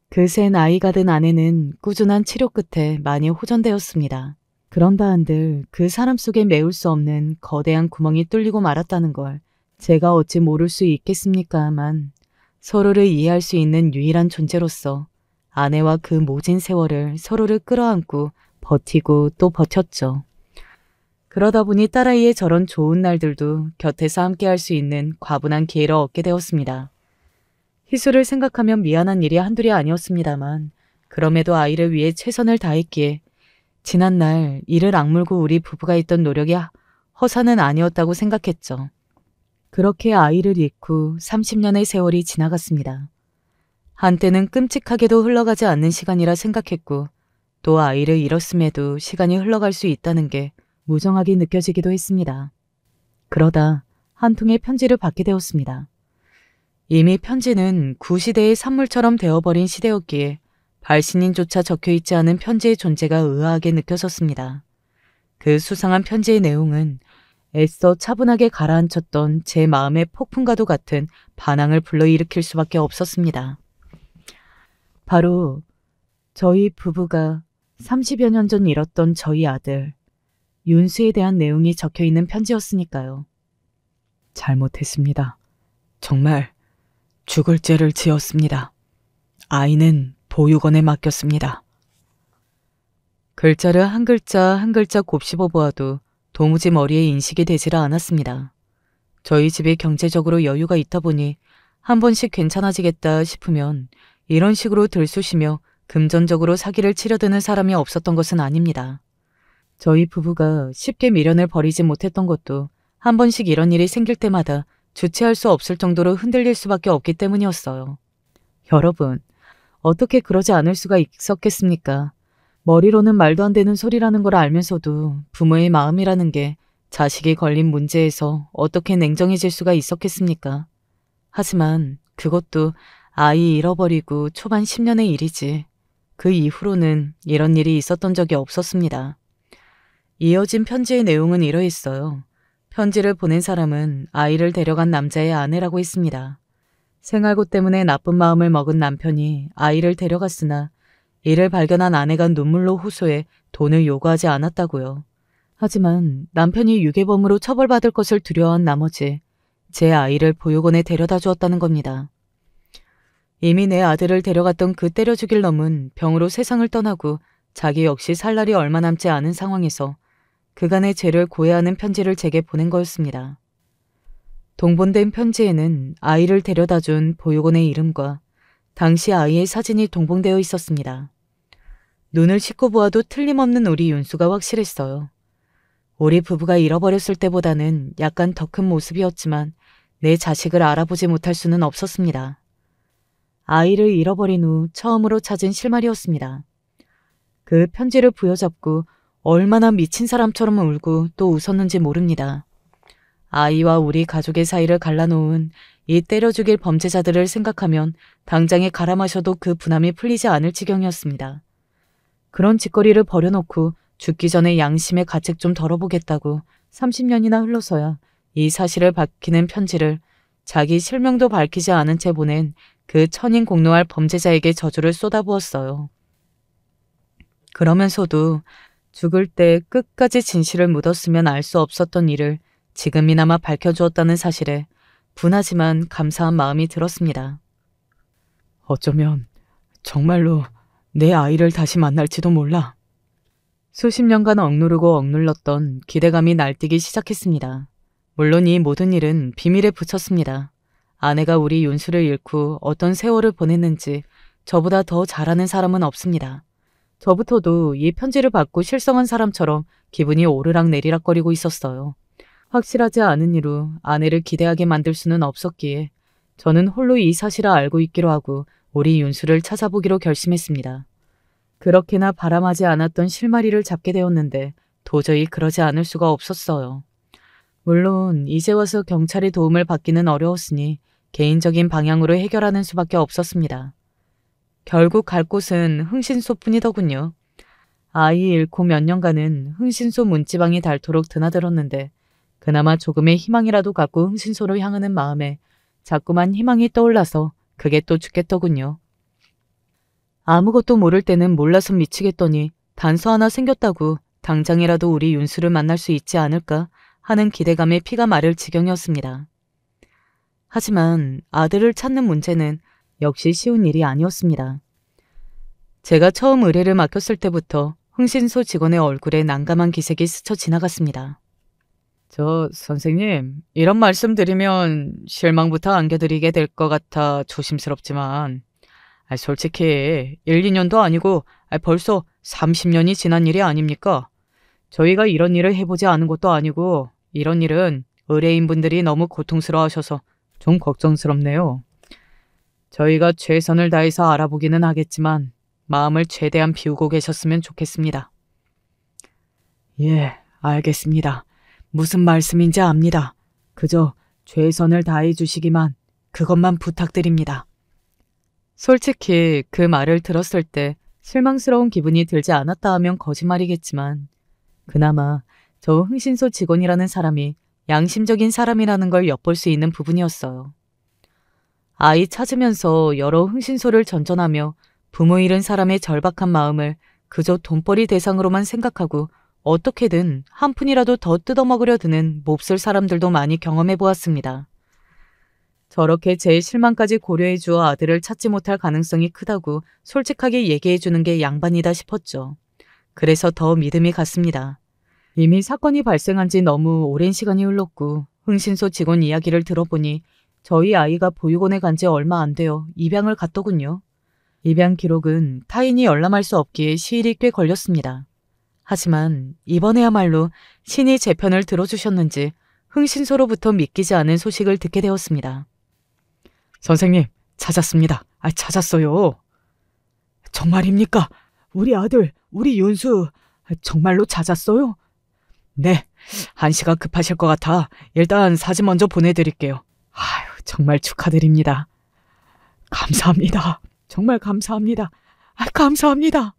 그새 나이가 든 아내는 꾸준한 치료 끝에 많이 호전되었습니다. 그런다 한들 그 사람 속에 메울 수 없는 거대한 구멍이 뚫리고 말았다는 걸 제가 어찌 모를 수 있겠습니까만 서로를 이해할 수 있는 유일한 존재로서 아내와 그 모진 세월을 서로를 끌어안고 버티고 또 버텼죠. 그러다 보니 딸아이의 저런 좋은 날들도 곁에서 함께 할 수 있는 과분한 기회를 얻게 되었습니다. 희수를 생각하면 미안한 일이 한둘이 아니었습니다만 그럼에도 아이를 위해 최선을 다했기에 지난날 이를 악물고 우리 부부가 했던 노력이 허사는 아니었다고 생각했죠. 그렇게 아이를 잃고 30년의 세월이 지나갔습니다. 한때는 끔찍하게도 흘러가지 않는 시간이라 생각했고 또 아이를 잃었음에도 시간이 흘러갈 수 있다는 게 무정하게 느껴지기도 했습니다. 그러다 한 통의 편지를 받게 되었습니다. 이미 편지는 구시대의 산물처럼 되어버린 시대였기에 발신인조차 적혀있지 않은 편지의 존재가 의아하게 느껴졌습니다. 그 수상한 편지의 내용은 애써 차분하게 가라앉혔던 제 마음의 폭풍과도 같은 반항을 불러일으킬 수밖에 없었습니다. 바로 저희 부부가 30여 년 전 잃었던 저희 아들 윤수에 대한 내용이 적혀있는 편지였으니까요. 잘못했습니다. 정말 죽을 죄를 지었습니다. 아이는 보육원에 맡겼습니다. 글자를 한 글자 한 글자 곱씹어 보아도 도무지 머리에 인식이 되지를 않았습니다. 저희 집이 경제적으로 여유가 있다 보니 한 번씩 괜찮아지겠다 싶으면 이런 식으로 들쑤시며 금전적으로 사기를 치려드는 사람이 없었던 것은 아닙니다. 저희 부부가 쉽게 미련을 버리지 못했던 것도 한 번씩 이런 일이 생길 때마다 주체할 수 없을 정도로 흔들릴 수밖에 없기 때문이었어요. 여러분, 어떻게 그러지 않을 수가 있었겠습니까? 머리로는 말도 안 되는 소리라는 걸 알면서도 부모의 마음이라는 게 자식이 걸린 문제에서 어떻게 냉정해질 수가 있었겠습니까? 하지만 그것도 아이 잃어버리고 초반 10년의 일이지. 그 이후로는 이런 일이 있었던 적이 없었습니다. 이어진 편지의 내용은 이러했어요. 편지를 보낸 사람은 아이를 데려간 남자의 아내라고 했습니다. 생활고 때문에 나쁜 마음을 먹은 남편이 아이를 데려갔으나 이를 발견한 아내가 눈물로 호소해 돈을 요구하지 않았다고요. 하지만 남편이 유괴범으로 처벌받을 것을 두려워한 나머지 제 아이를 보육원에 데려다 주었다는 겁니다. 이미 내 아들을 데려갔던 그 때려 죽일 놈은 병으로 세상을 떠나고 자기 역시 살 날이 얼마 남지 않은 상황에서 그간의 죄를 고해하는 편지를 제게 보낸 거였습니다. 동본된 편지에는 아이를 데려다 준 보육원의 이름과 당시 아이의 사진이 동봉되어 있었습니다. 눈을 씻고 보아도 틀림없는 우리 윤수가 확실했어요. 우리 부부가 잃어버렸을 때보다는 약간 더 큰 모습이었지만 내 자식을 알아보지 못할 수는 없었습니다. 아이를 잃어버린 후 처음으로 찾은 실마리였습니다. 그 편지를 부여잡고 얼마나 미친 사람처럼 울고 또 웃었는지 모릅니다. 아이와 우리 가족의 사이를 갈라놓은 이 때려 죽일 범죄자들을 생각하면 당장에 갈아 마셔도 그 분함이 풀리지 않을 지경이었습니다. 그런 짓거리를 버려놓고 죽기 전에 양심의 가책 좀 덜어보겠다고 30년이나 흘러서야 이 사실을 밝히는 편지를 자기 실명도 밝히지 않은 채 보낸 그 천인공노할 범죄자에게 저주를 쏟아부었어요. 그러면서도 죽을 때 끝까지 진실을 묻었으면 알 수 없었던 일을 지금이나마 밝혀주었다는 사실에 분하지만 감사한 마음이 들었습니다. 어쩌면 정말로 내 아이를 다시 만날지도 몰라. 수십 년간 억누르고 억눌렀던 기대감이 날뛰기 시작했습니다. 물론 이 모든 일은 비밀에 붙였습니다. 아내가 우리 윤수를 잃고 어떤 세월을 보냈는지 저보다 더 잘 아는 사람은 없습니다. 저부터도 이 편지를 받고 실성한 사람처럼 기분이 오르락내리락거리고 있었어요. 확실하지 않은 이로 아내를 기대하게 만들 수는 없었기에 저는 홀로 이 사실을 알고 있기로 하고 우리 윤수를 찾아보기로 결심했습니다. 그렇게나 바람하지 않았던 실마리를 잡게 되었는데 도저히 그러지 않을 수가 없었어요. 물론 이제 와서 경찰의 도움을 받기는 어려웠으니 개인적인 방향으로 해결하는 수밖에 없었습니다. 결국 갈 곳은 흥신소뿐이더군요. 아이 잃고 몇 년간은 흥신소 문지방이 닳도록 드나들었는데 그나마 조금의 희망이라도 갖고 흥신소로 향하는 마음에 자꾸만 희망이 떠올라서 그게 또 죽겠더군요. 아무것도 모를 때는 몰라서 미치겠더니 단서 하나 생겼다고 당장이라도 우리 윤수를 만날 수 있지 않을까 하는 기대감에 피가 마를 지경이었습니다. 하지만 아들을 찾는 문제는 역시 쉬운 일이 아니었습니다. 제가 처음 의뢰를 맡겼을 때부터 흥신소 직원의 얼굴에 난감한 기색이 스쳐 지나갔습니다. 저 선생님, 이런 말씀 드리면 실망부터 안겨드리게 될 것 같아 조심스럽지만 솔직히 1, 2년도 아니고 벌써 30년이 지난 일이 아닙니까? 저희가 이런 일을 해보지 않은 것도 아니고 이런 일은 의뢰인분들이 너무 고통스러워하셔서 좀 걱정스럽네요. 저희가 최선을 다해서 알아보기는 하겠지만 마음을 최대한 비우고 계셨으면 좋겠습니다. 예, 알겠습니다. 무슨 말씀인지 압니다. 그저 최선을 다해 주시기만 그것만 부탁드립니다. 솔직히 그 말을 들었을 때 실망스러운 기분이 들지 않았다 하면 거짓말이겠지만 그나마 저 흥신소 직원이라는 사람이 양심적인 사람이라는 걸 엿볼 수 있는 부분이었어요. 아이 찾으면서 여러 흥신소를 전전하며 부모 잃은 사람의 절박한 마음을 그저 돈벌이 대상으로만 생각하고 어떻게든 한 푼이라도 더 뜯어먹으려 드는 몹쓸 사람들도 많이 경험해 보았습니다. 저렇게 제 실망까지 고려해 주어 아들을 찾지 못할 가능성이 크다고 솔직하게 얘기해 주는 게 양반이다 싶었죠. 그래서 더 믿음이 갔습니다. 이미 사건이 발생한 지 너무 오랜 시간이 흘렀고 흥신소 직원 이야기를 들어보니 저희 아이가 보육원에 간 지 얼마 안 되어 입양을 갔더군요. 입양 기록은 타인이 열람할 수 없기에 시일이 꽤 걸렸습니다. 하지만 이번에야말로 신이 제 편을 들어주셨는지 흥신소로부터 믿기지 않은 소식을 듣게 되었습니다. 선생님, 찾았습니다. 찾았어요. 정말입니까? 우리 아들, 우리 윤수 정말로 찾았어요? 네, 한시가 급하실 것 같아 일단 사진 먼저 보내드릴게요. 정말 축하드립니다. 감사합니다. 정말 감사합니다. 감사합니다.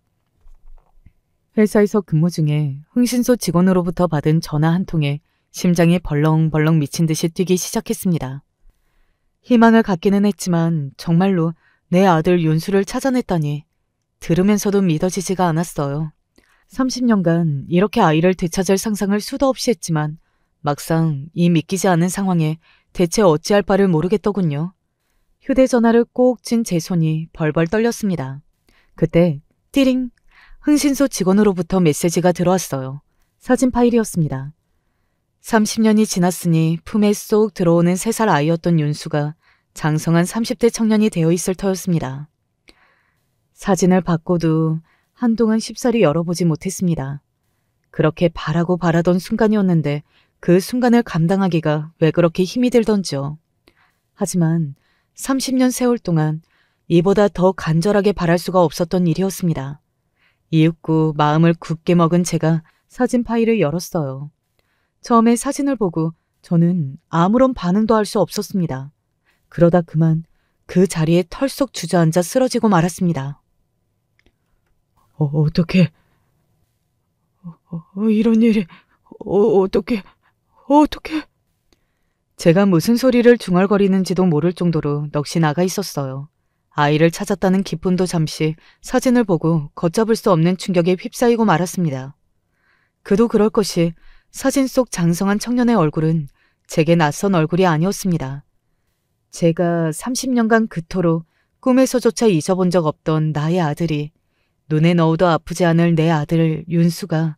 회사에서 근무 중에 흥신소 직원으로부터 받은 전화 한 통에 심장이 벌렁벌렁 미친 듯이 뛰기 시작했습니다. 희망을 갖기는 했지만 정말로 내 아들 윤수를 찾아냈다니 들으면서도 믿어지지가 않았어요. 30년간 이렇게 아이를 되찾을 상상을 수도 없이 했지만 막상 이 믿기지 않은 상황에 대체 어찌할 바를 모르겠더군요. 휴대전화를 꼭 쥔 제 손이 벌벌 떨렸습니다. 그때 띠링! 흥신소 직원으로부터 메시지가 들어왔어요. 사진 파일이었습니다. 30년이 지났으니 품에 쏙 들어오는 3살 아이였던 윤수가 장성한 30대 청년이 되어 있을 터였습니다. 사진을 받고도 한동안 쉽사리 열어보지 못했습니다. 그렇게 바라던 순간이었는데 그 순간을 감당하기가 왜 그렇게 힘이 들던지요. 하지만 30년 세월 동안 이보다 더 간절하게 바랄 수가 없었던 일이었습니다. 이윽고 마음을 굳게 먹은 제가 사진 파일을 열었어요. 처음에 사진을 보고 저는 아무런 반응도 할 수 없었습니다. 그러다 그만 그 자리에 털썩 주저앉아 쓰러지고 말았습니다. 어떻게 이런 일이 어떻게 제가 무슨 소리를 중얼거리는지도 모를 정도로 넋이 나가 있었어요. 아이를 찾았다는 기쁨도 잠시 사진을 보고 걷잡을 수 없는 충격에 휩싸이고 말았습니다. 그도 그럴 것이 사진 속 장성한 청년의 얼굴은 제게 낯선 얼굴이 아니었습니다. 제가 30년간 그토록 꿈에서조차 잊어본 적 없던 나의 아들이 눈에 넣어도 아프지 않을 내 아들 윤수가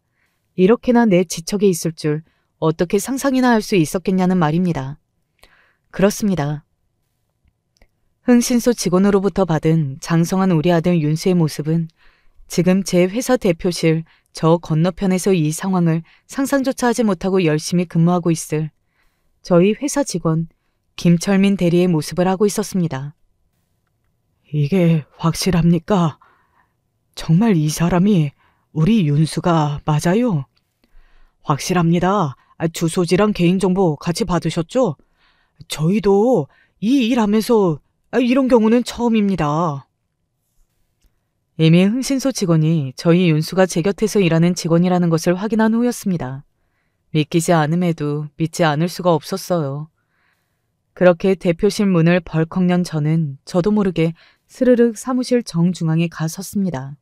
이렇게나 내 지척에 있을 줄 어떻게 상상이나 할 수 있었겠냐는 말입니다. 그렇습니다. 흥신소 직원으로부터 받은 장성한 우리 아들 윤수의 모습은 지금 제 회사 대표실 저 건너편에서 이 상황을 상상조차 하지 못하고 열심히 근무하고 있을 저희 회사 직원 김철민 대리의 모습을 하고 있었습니다. 이게 확실합니까? 정말 이 사람이 우리 윤수가 맞아요? 확실합니다. 주소지랑 개인정보 같이 받으셨죠? 저희도 이 일하면서 이런 경우는 처음입니다. 이미 흥신소 직원이 저희 윤수가 제 곁에서 일하는 직원이라는 것을 확인한 후였습니다. 믿기지 않음에도 믿지 않을 수가 없었어요. 그렇게 대표실 문을 벌컥 연 저는 저도 모르게 스르륵 사무실 정중앙에 가 섰습니다.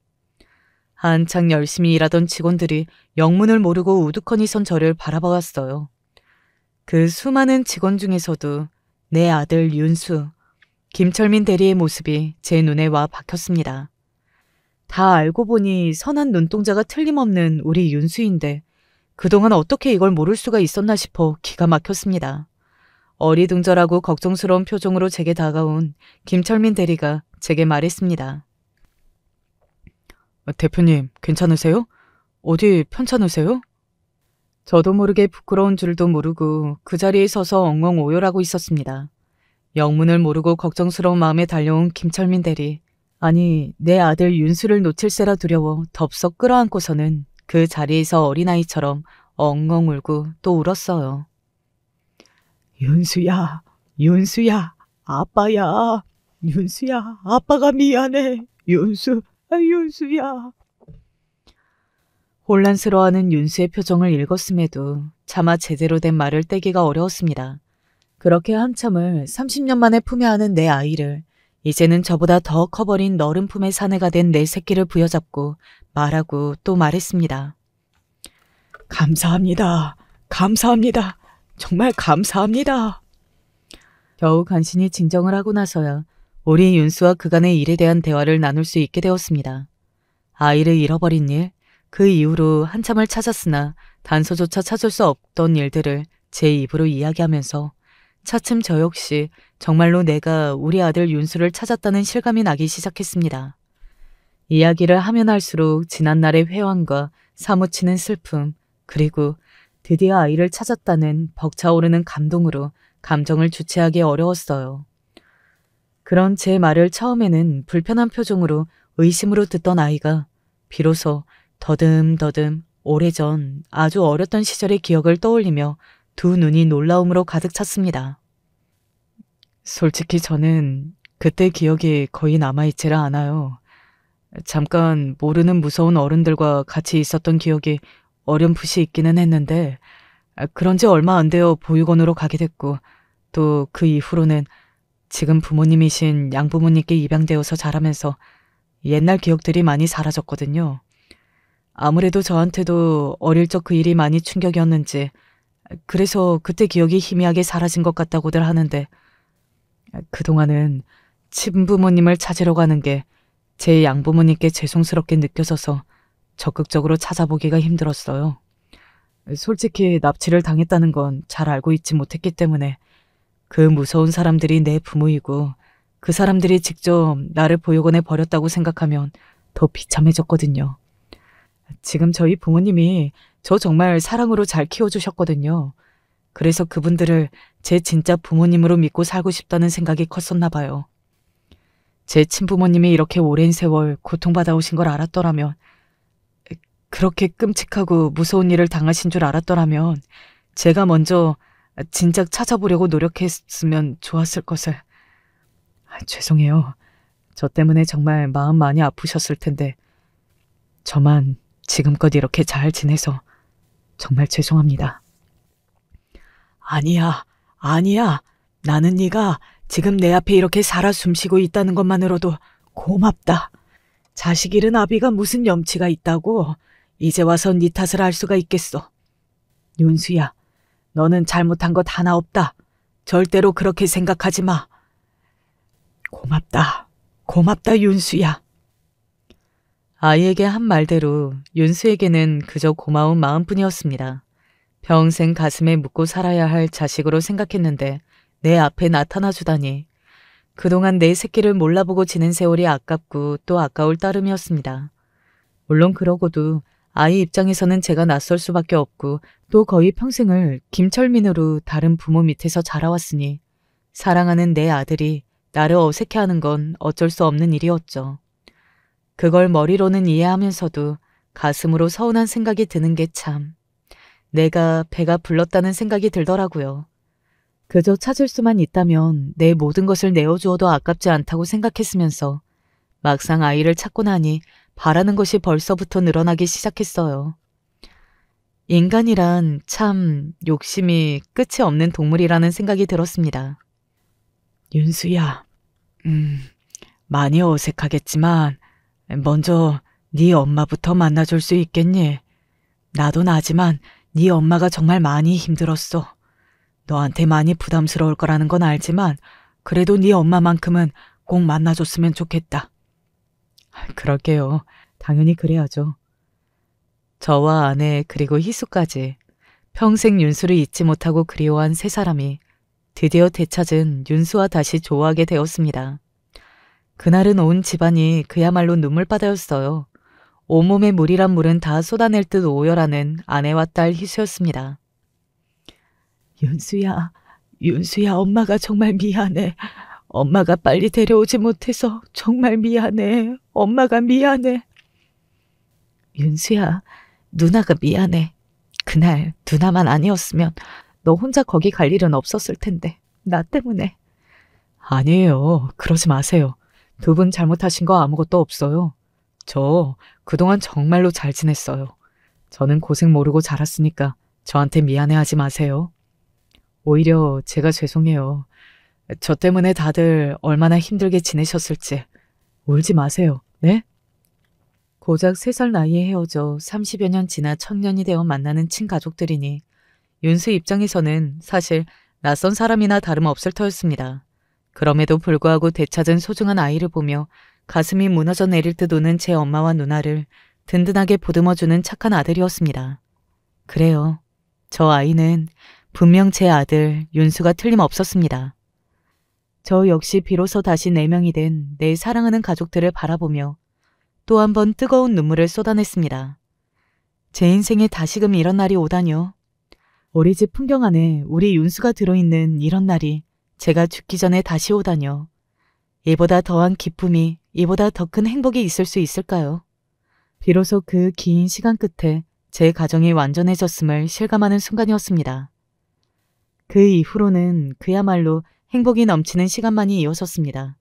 한창 열심히 일하던 직원들이 영문을 모르고 우두커니 선 저를 바라봐왔어요. 그 수많은 직원 중에서도 내 아들 윤수, 김철민 대리의 모습이 제 눈에 와 박혔습니다. 다 알고 보니 선한 눈동자가 틀림없는 우리 윤수인데 그동안 어떻게 이걸 모를 수가 있었나 싶어 기가 막혔습니다. 어리둥절하고 걱정스러운 표정으로 제게 다가온 김철민 대리가 제게 말했습니다. 대표님, 괜찮으세요? 어디 편찮으세요? 저도 모르게 부끄러운 줄도 모르고 그 자리에 서서 엉엉 오열하고 있었습니다. 영문을 모르고 걱정스러운 마음에 달려온 김철민 대리. 아니, 내 아들 윤수를 놓칠세라 두려워 덥석 끌어안고서는 그 자리에서 어린아이처럼 엉엉 울고 또 울었어요. 윤수야, 윤수야, 아빠야. 윤수야, 아빠가 미안해. 윤수야. 혼란스러워하는 윤수의 표정을 읽었음에도 차마 제대로 된 말을 떼기가 어려웠습니다. 그렇게 한참을 30년 만에 품에 안은 내 아이를 이제는 저보다 더 커버린 너른 품의 사내가 된 내 새끼를 부여잡고 말하고 또 말했습니다. 감사합니다. 정말 감사합니다. 겨우 간신히 진정을 하고 나서야 우리 윤수와 그간의 일에 대한 대화를 나눌 수 있게 되었습니다. 아이를 잃어버린 일, 그 이후로 한참을 찾았으나 단서조차 찾을 수 없던 일들을 제 입으로 이야기하면서 차츰 저 역시 정말로 내가 우리 아들 윤수를 찾았다는 실감이 나기 시작했습니다. 이야기를 하면 할수록 지난날의 회환과 사무치는 슬픔, 그리고 드디어 아이를 찾았다는 벅차오르는 감동으로 감정을 주체하기 어려웠어요. 그런 제 말을 처음에는 불편한 표정으로 의심으로 듣던 아이가 비로소 더듬더듬 오래전 아주 어렸던 시절의 기억을 떠올리며 두 눈이 놀라움으로 가득 찼습니다. 솔직히 저는 그때 기억이 거의 남아있지를 않아요. 잠깐 모르는 무서운 어른들과 같이 있었던 기억이 어렴풋이 있기는 했는데 그런 지 얼마 안 되어 보육원으로 가게 됐고 또 그 이후로는 지금 부모님이신 양부모님께 입양되어서 자라면서 옛날 기억들이 많이 사라졌거든요. 아무래도 저한테도 어릴 적 그 일이 많이 충격이었는지 그래서 그때 기억이 희미하게 사라진 것 같다고들 하는데 그동안은 친부모님을 찾으러 가는 게 제 양부모님께 죄송스럽게 느껴져서 적극적으로 찾아보기가 힘들었어요. 솔직히 납치를 당했다는 건 잘 알고 있지 못했기 때문에 그 무서운 사람들이 내 부모이고 그 사람들이 직접 나를 보육원에 버렸다고 생각하면 더 비참해졌거든요. 지금 저희 부모님이 저 정말 사랑으로 잘 키워주셨거든요. 그래서 그분들을 제 진짜 부모님으로 믿고 살고 싶다는 생각이 컸었나 봐요. 제 친부모님이 이렇게 오랜 세월 고통받아오신 걸 알았더라면, 그렇게 끔찍하고 무서운 일을 당하신 줄 알았더라면 제가 먼저 진작 찾아보려고 노력했으면 좋았을 것을. 죄송해요. 저 때문에 정말 마음 많이 아프셨을 텐데 저만 지금껏 이렇게 잘 지내서 정말 죄송합니다. 아니야. 나는 네가 지금 내 앞에 이렇게 살아 숨쉬고 있다는 것만으로도 고맙다. 자식 잃은 아비가 무슨 염치가 있다고 이제 와서 네 탓을 할 수가 있겠어. 윤수야, 너는 잘못한 것 하나 없다. 절대로 그렇게 생각하지 마. 고맙다 윤수야. 아이에게 한 말대로 윤수에게는 그저 고마운 마음뿐이었습니다. 평생 가슴에 묻고 살아야 할 자식으로 생각했는데 내 앞에 나타나 주다니. 그동안 내 새끼를 몰라보고 지낸 세월이 아깝고 또 아까울 따름이었습니다. 물론 그러고도 아이 입장에서는 제가 낯설 수밖에 없고 또 거의 평생을 김철민으로 다른 부모 밑에서 자라왔으니 사랑하는 내 아들이 나를 어색해하는 건 어쩔 수 없는 일이었죠. 그걸 머리로는 이해하면서도 가슴으로 서운한 생각이 드는 게 참 내가 배가 불렀다는 생각이 들더라고요. 그저 찾을 수만 있다면 내 모든 것을 내어주어도 아깝지 않다고 생각했으면서 막상 아이를 찾고 나니 바라는 것이 벌써부터 늘어나기 시작했어요. 인간이란 참 욕심이 끝이 없는 동물이라는 생각이 들었습니다. 윤수야, 많이 어색하겠지만 먼저 네 엄마부터 만나줄 수 있겠니? 나도 나지만 네 엄마가 정말 많이 힘들었어. 너한테 많이 부담스러울 거라는 건 알지만 그래도 네 엄마만큼은 꼭 만나줬으면 좋겠다. 그럴게요. 당연히 그래야죠. 저와 아내 그리고 희수까지 평생 윤수를 잊지 못하고 그리워한 세 사람이 드디어 되찾은 윤수와 다시 좋아하게 되었습니다. 그날은 온 집안이 그야말로 눈물바다였어요. 온몸에 물이란 물은 다 쏟아낼 듯 오열하는 아내와 딸 희수였습니다. 윤수야, 엄마가 정말 미안해. 엄마가 빨리 데려오지 못해서 정말 미안해. 엄마가 미안해. 윤수야, 누나가 미안해. 그날 누나만 아니었으면 너 혼자 거기 갈 일은 없었을 텐데. 나 때문에. 아니에요. 그러지 마세요. 두 분 잘못하신 거 아무것도 없어요. 저 그동안 정말로 잘 지냈어요. 저는 고생 모르고 자랐으니까 저한테 미안해하지 마세요. 오히려 제가 죄송해요. 저 때문에 다들 얼마나 힘들게 지내셨을지. 울지 마세요. 네? 고작 3살 나이에 헤어져 30여 년 지나 청년이 되어 만나는 친가족들이니 윤수 입장에서는 사실 낯선 사람이나 다름없을 터였습니다. 그럼에도 불구하고 되찾은 소중한 아이를 보며 가슴이 무너져 내릴 듯 우는 제 엄마와 누나를 든든하게 보듬어주는 착한 아들이었습니다. 그래요. 저 아이는 분명 제 아들 윤수가 틀림없었습니다. 저 역시 비로소 다시 4명이 된 내 사랑하는 가족들을 바라보며 또 한 번 뜨거운 눈물을 쏟아냈습니다. 제 인생에 다시금 이런 날이 오다뇨. 우리 집 풍경 안에 우리 윤수가 들어있는 이런 날이 제가 죽기 전에 다시 오다뇨. 이보다 더한 기쁨이, 이보다 더 큰 행복이 있을 수 있을까요? 비로소 그 긴 시간 끝에 제 가정이 완전해졌음을 실감하는 순간이었습니다. 그 이후로는 그야말로 행복이 넘치는 시간만이 이어졌습니다.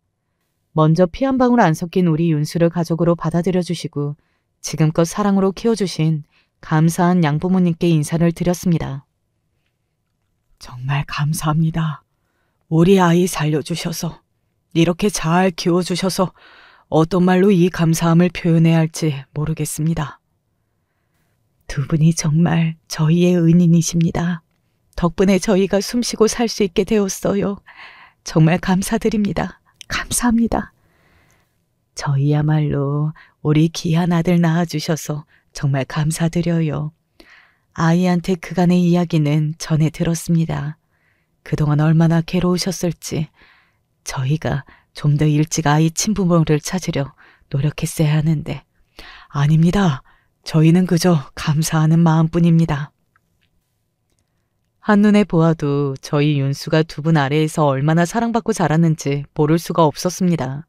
먼저 피 한 방울 안 섞인 우리 윤수를 가족으로 받아들여 주시고 지금껏 사랑으로 키워주신 감사한 양부모님께 인사를 드렸습니다. 정말 감사합니다. 우리 아이 살려주셔서, 이렇게 잘 키워주셔서 어떤 말로 이 감사함을 표현해야 할지 모르겠습니다. 두 분이 정말 저희의 은인이십니다. 덕분에 저희가 숨쉬고 살 수 있게 되었어요. 정말 감사드립니다. 감사합니다. 저희야말로 우리 귀한 아들 낳아주셔서 정말 감사드려요. 아이한테 그간의 이야기는 전해 들었습니다. 그동안 얼마나 괴로우셨을지 저희가 좀 더 일찍 아이 친부모를 찾으려 노력했어야 하는데 아닙니다. 저희는 그저 감사하는 마음뿐입니다. 한눈에 보아도 저희 윤수가 두 분 아래에서 얼마나 사랑받고 자랐는지 모를 수가 없었습니다.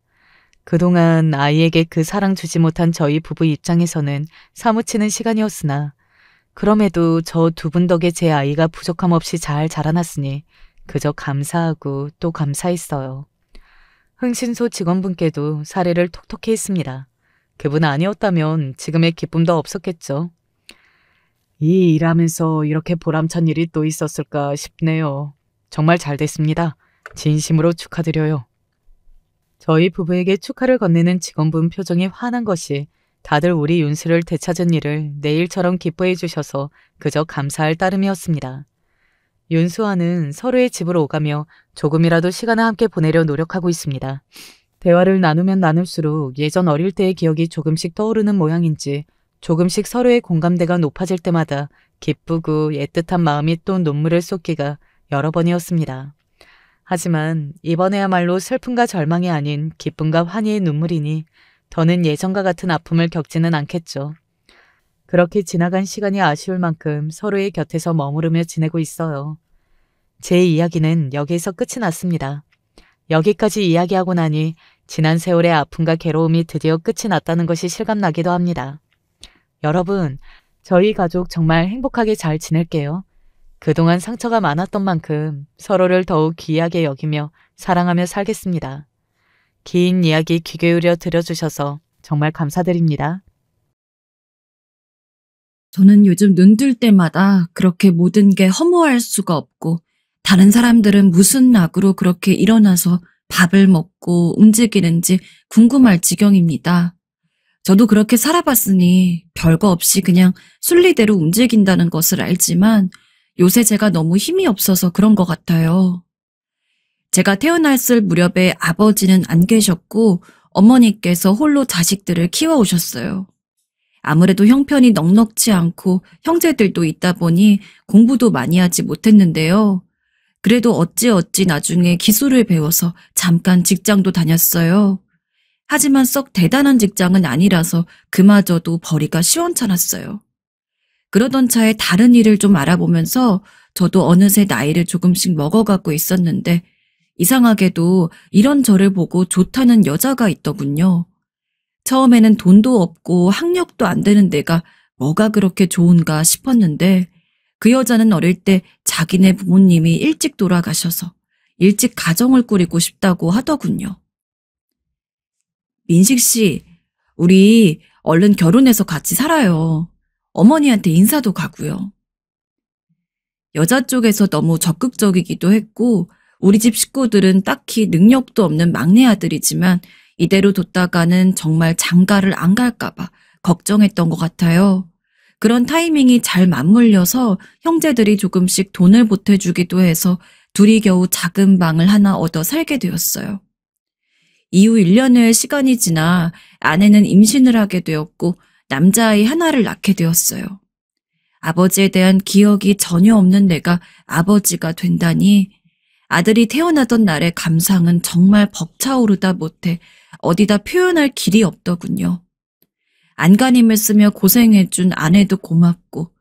그동안 아이에게 그 사랑 주지 못한 저희 부부 입장에서는 사무치는 시간이었으나 그럼에도 저 두 분 덕에 제 아이가 부족함 없이 잘 자라났으니 그저 감사하고 또 감사했어요. 흥신소 직원분께도 사례를 톡톡히 했습니다. 그분 아니었다면 지금의 기쁨도 없었겠죠. 이 일하면서 이렇게 보람찬 일이 또 있었을까 싶네요. 정말 잘 됐습니다. 진심으로 축하드려요. 저희 부부에게 축하를 건네는 직원분 표정이 환한 것이 다들 우리 윤수를 되찾은 일을 내일처럼 기뻐해 주셔서 그저 감사할 따름이었습니다. 윤수와는 서로의 집으로 오가며 조금이라도 시간을 함께 보내려 노력하고 있습니다. 대화를 나누면 나눌수록 예전 어릴 때의 기억이 조금씩 떠오르는 모양인지 조금씩 서로의 공감대가 높아질 때마다 기쁘고 애틋한 마음이 또 눈물을 쏟기가 여러 번이었습니다. 하지만 이번에야말로 슬픔과 절망이 아닌 기쁨과 환희의 눈물이니 더는 예전과 같은 아픔을 겪지는 않겠죠. 그렇게 지나간 시간이 아쉬울 만큼 서로의 곁에서 머무르며 지내고 있어요. 제 이야기는 여기에서 끝이 났습니다. 여기까지 이야기하고 나니 지난 세월의 아픔과 괴로움이 드디어 끝이 났다는 것이 실감나기도 합니다. 여러분, 저희 가족 정말 행복하게 잘 지낼게요. 그동안 상처가 많았던 만큼 서로를 더욱 귀하게 여기며 사랑하며 살겠습니다. 긴 이야기 귀 기울여 들어주셔서 정말 감사드립니다. 저는 요즘 눈 뜰 때마다 그렇게 모든 게 허무할 수가 없고 다른 사람들은 무슨 낙으로 그렇게 일어나서 밥을 먹고 움직이는지 궁금할 지경입니다. 저도 그렇게 살아봤으니 별거 없이 그냥 순리대로 움직인다는 것을 알지만 요새 제가 너무 힘이 없어서 그런 것 같아요. 제가 태어났을 무렵에 아버지는 안 계셨고 어머니께서 홀로 자식들을 키워오셨어요. 아무래도 형편이 넉넉지 않고 형제들도 있다 보니 공부도 많이 하지 못했는데요. 그래도 어찌어찌 나중에 기술을 배워서 잠깐 직장도 다녔어요. 하지만 썩 대단한 직장은 아니라서 그마저도 벌이가 시원찮았어요. 그러던 차에 다른 일을 좀 알아보면서 저도 어느새 나이를 조금씩 먹어가고 있었는데 이상하게도 이런 저를 보고 좋다는 여자가 있더군요. 처음에는 돈도 없고 학력도 안 되는 내가 뭐가 그렇게 좋은가 싶었는데 그 여자는 어릴 때 자기네 부모님이 일찍 돌아가셔서 일찍 가정을 꾸리고 싶다고 하더군요. 민식 씨, 우리 얼른 결혼해서 같이 살아요. 어머니한테 인사도 가고요. 여자 쪽에서 너무 적극적이기도 했고 우리 집 식구들은 딱히 능력도 없는 막내 아들이지만 이대로 뒀다가는 정말 장가를 안 갈까봐 걱정했던 것 같아요. 그런 타이밍이 잘 맞물려서 형제들이 조금씩 돈을 보태주기도 해서 둘이 겨우 작은 방을 하나 얻어 살게 되었어요. 이후 1년의 시간이 지나 아내는 임신을 하게 되었고 남자아이 하나를 낳게 되었어요. 아버지에 대한 기억이 전혀 없는 내가 아버지가 된다니 아들이 태어나던 날의 감상은 정말 벅차오르다 못해 어디다 표현할 길이 없더군요. 안간힘을 쓰며 고생해준 아내도 고맙고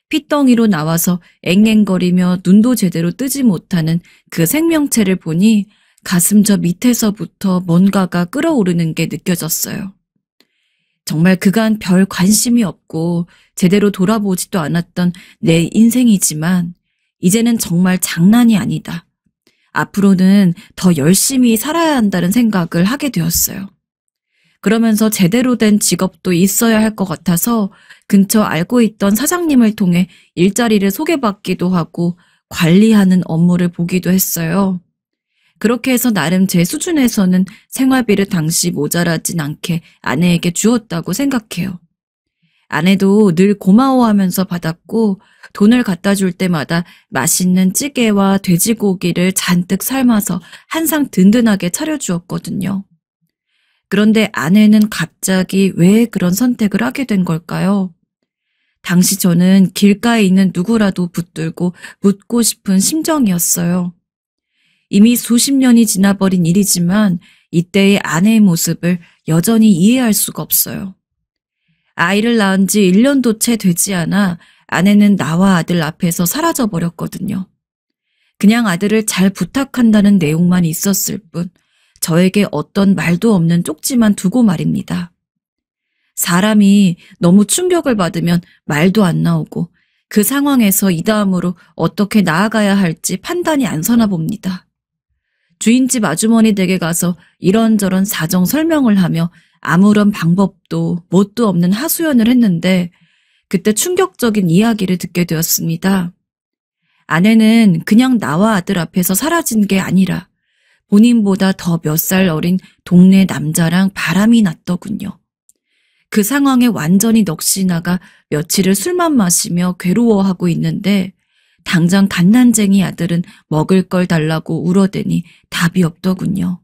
핏덩이로 나와서 앵앵거리며 눈도 제대로 뜨지 못하는 그 생명체를 보니 가슴 저 밑에서부터 뭔가가 끓어오르는 게 느껴졌어요. 정말 그간 별 관심이 없고 제대로 돌아보지도 않았던 내 인생이지만 이제는 정말 장난이 아니다. 앞으로는 더 열심히 살아야 한다는 생각을 하게 되었어요. 그러면서 제대로 된 직업도 있어야 할 것 같아서 근처 알고 있던 사장님을 통해 일자리를 소개받기도 하고 관리하는 업무를 보기도 했어요. 그렇게 해서 나름 제 수준에서는 생활비를 당시 모자라진 않게 아내에게 주었다고 생각해요. 아내도 늘 고마워하면서 받았고 돈을 갖다 줄 때마다 맛있는 찌개와 돼지고기를 잔뜩 삶아서 항상 든든하게 차려주었거든요. 그런데 아내는 갑자기 왜 그런 선택을 하게 된 걸까요? 당시 저는 길가에 있는 누구라도 붙들고 묻고 싶은 심정이었어요. 이미 수십 년이 지나버린 일이지만 이때의 아내의 모습을 여전히 이해할 수가 없어요. 아이를 낳은 지 1년도 채 되지 않아 아내는 나와 아들 앞에서 사라져버렸거든요. 그냥 아들을 잘 부탁한다는 내용만 있었을 뿐 저에게 어떤 말도 없는 쪽지만 두고 말입니다. 사람이 너무 충격을 받으면 말도 안 나오고 그 상황에서 이 다음으로 어떻게 나아가야 할지 판단이 안 서나 봅니다. 주인집 아주머니 댁에 가서 이런저런 사정 설명을 하며 아무런 방법도 뭣도 없는 하소연을 했는데 그때 충격적인 이야기를 듣게 되었습니다. 아내는 그냥 나와 아들 앞에서 사라진 게 아니라 본인보다 더 몇 살 어린 동네 남자랑 바람이 났더군요. 그 상황에 완전히 넋이 나가 며칠을 술만 마시며 괴로워하고 있는데 당장 갓난쟁이 아들은 먹을 걸 달라고 울어대니 답이 없더군요.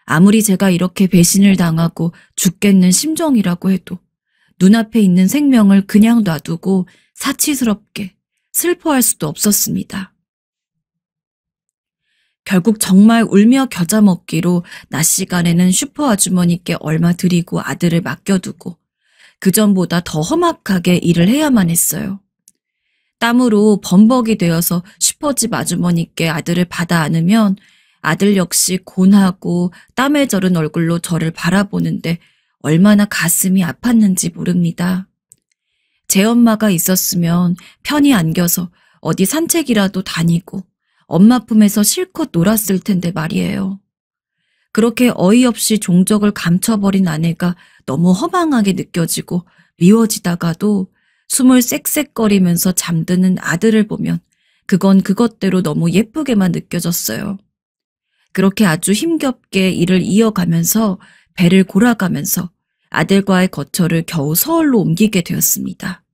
아무리 제가 이렇게 배신을 당하고 죽겠는 심정이라고 해도 눈앞에 있는 생명을 그냥 놔두고 사치스럽게 슬퍼할 수도 없었습니다. 결국 정말 울며 겨자 먹기로 낮 시간에는 슈퍼 아주머니께 얼마 드리고 아들을 맡겨두고 그전보다 더 험악하게 일을 해야만 했어요. 땀으로 범벅이 되어서 슈퍼집 아주머니께 아들을 받아 안으면 아들 역시 곤하고 땀에 절은 얼굴로 저를 바라보는데 얼마나 가슴이 아팠는지 모릅니다. 제 엄마가 있었으면 편히 안겨서 어디 산책이라도 다니고 엄마 품에서 실컷 놀았을 텐데 말이에요. 그렇게 어이없이 종적을 감춰버린 아내가 너무 허망하게 느껴지고 미워지다가도 숨을 쌕쌕거리면서 잠드는 아들을 보면 그건 그것대로 너무 예쁘게만 느껴졌어요. 그렇게 아주 힘겹게 일을 이어가면서 배를 골아가면서 아들과의 거처를 겨우 서울로 옮기게 되었습니다.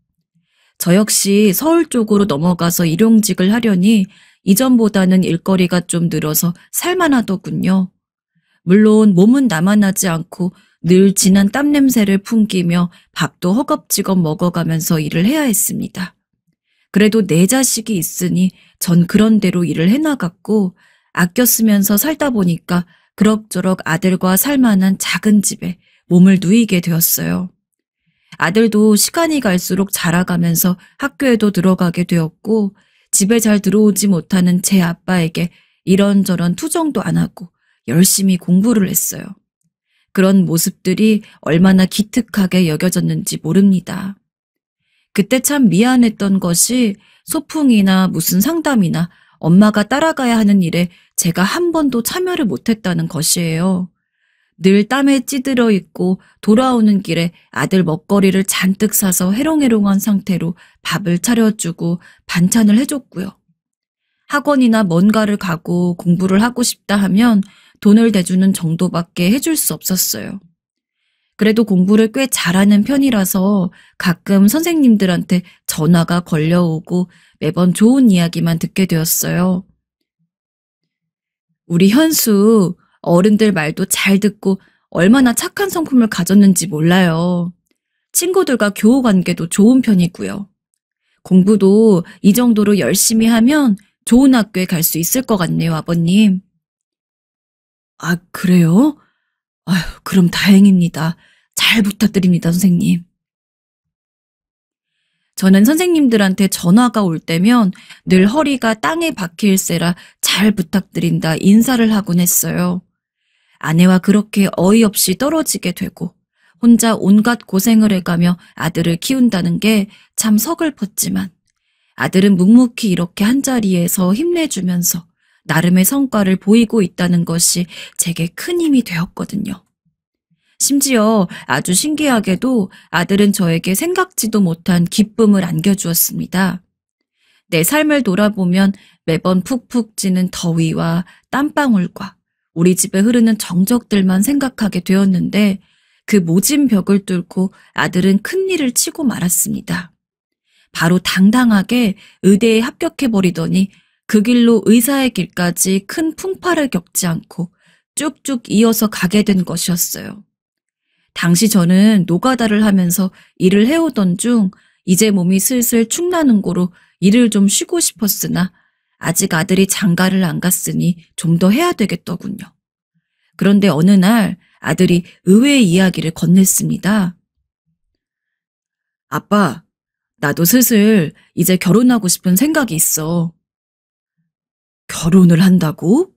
저 역시 서울 쪽으로 넘어가서 일용직을 하려니 이전보다는 일거리가 좀 늘어서 살만하더군요. 물론 몸은 남아나지 않고 늘 진한 땀 냄새를 풍기며 밥도 허겁지겁 먹어가면서 일을 해야 했습니다. 그래도 내 자식이 있으니 전 그런 대로 일을 해나갔고 아껴 쓰면서 살다 보니까 그럭저럭 아들과 살만한 작은 집에 몸을 누이게 되었어요. 아들도 시간이 갈수록 자라가면서 학교에도 들어가게 되었고 집에 잘 들어오지 못하는 제 아빠에게 이런저런 투정도 안 하고 열심히 공부를 했어요. 그런 모습들이 얼마나 기특하게 여겨졌는지 모릅니다. 그때 참 미안했던 것이 소풍이나 무슨 상담이나 엄마가 따라가야 하는 일에 제가 한 번도 참여를 못했다는 것이에요. 늘 땀에 찌들어 있고 돌아오는 길에 아들 먹거리를 잔뜩 사서 해롱해롱한 상태로 밥을 차려주고 반찬을 해줬고요. 학원이나 뭔가를 가고 공부를 하고 싶다 하면 돈을 대주는 정도밖에 해줄 수 없었어요. 그래도 공부를 꽤 잘하는 편이라서 가끔 선생님들한테 전화가 걸려오고 매번 좋은 이야기만 듣게 되었어요. 우리 현수 어른들 말도 잘 듣고 얼마나 착한 성품을 가졌는지 몰라요. 친구들과 교우 관계도 좋은 편이고요. 공부도 이 정도로 열심히 하면 좋은 학교에 갈 수 있을 것 같네요, 아버님. 아, 그래요? 아휴, 그럼 다행입니다. 잘 부탁드립니다, 선생님. 저는 선생님들한테 전화가 올 때면 늘 허리가 땅에 박힐세라 잘 부탁드린다 인사를 하곤 했어요. 아내와 그렇게 어이없이 떨어지게 되고 혼자 온갖 고생을 해가며 아들을 키운다는 게 참 서글펐지만 아들은 묵묵히 이렇게 한자리에서 힘내주면서 나름의 성과를 보이고 있다는 것이 제게 큰 힘이 되었거든요. 심지어 아주 신기하게도 아들은 저에게 생각지도 못한 기쁨을 안겨주었습니다. 내 삶을 돌아보면 매번 푹푹 찌는 더위와 땀방울과 우리 집에 흐르는 정적들만 생각하게 되었는데 그 모진 벽을 뚫고 아들은 큰일을 치고 말았습니다. 바로 당당하게 의대에 합격해버리더니 그 길로 의사의 길까지 큰 풍파를 겪지 않고 쭉쭉 이어서 가게 된 것이었어요. 당시 저는 노가다를 하면서 일을 해오던 중 이제 몸이 슬슬 축나는 고로 일을 좀 쉬고 싶었으나 아직 아들이 장가를 안 갔으니 좀 더 해야 되겠더군요. 그런데 어느 날 아들이 의외의 이야기를 건넸습니다. 아빠, 나도 슬슬 이제 결혼하고 싶은 생각이 있어. 결혼을 한다고?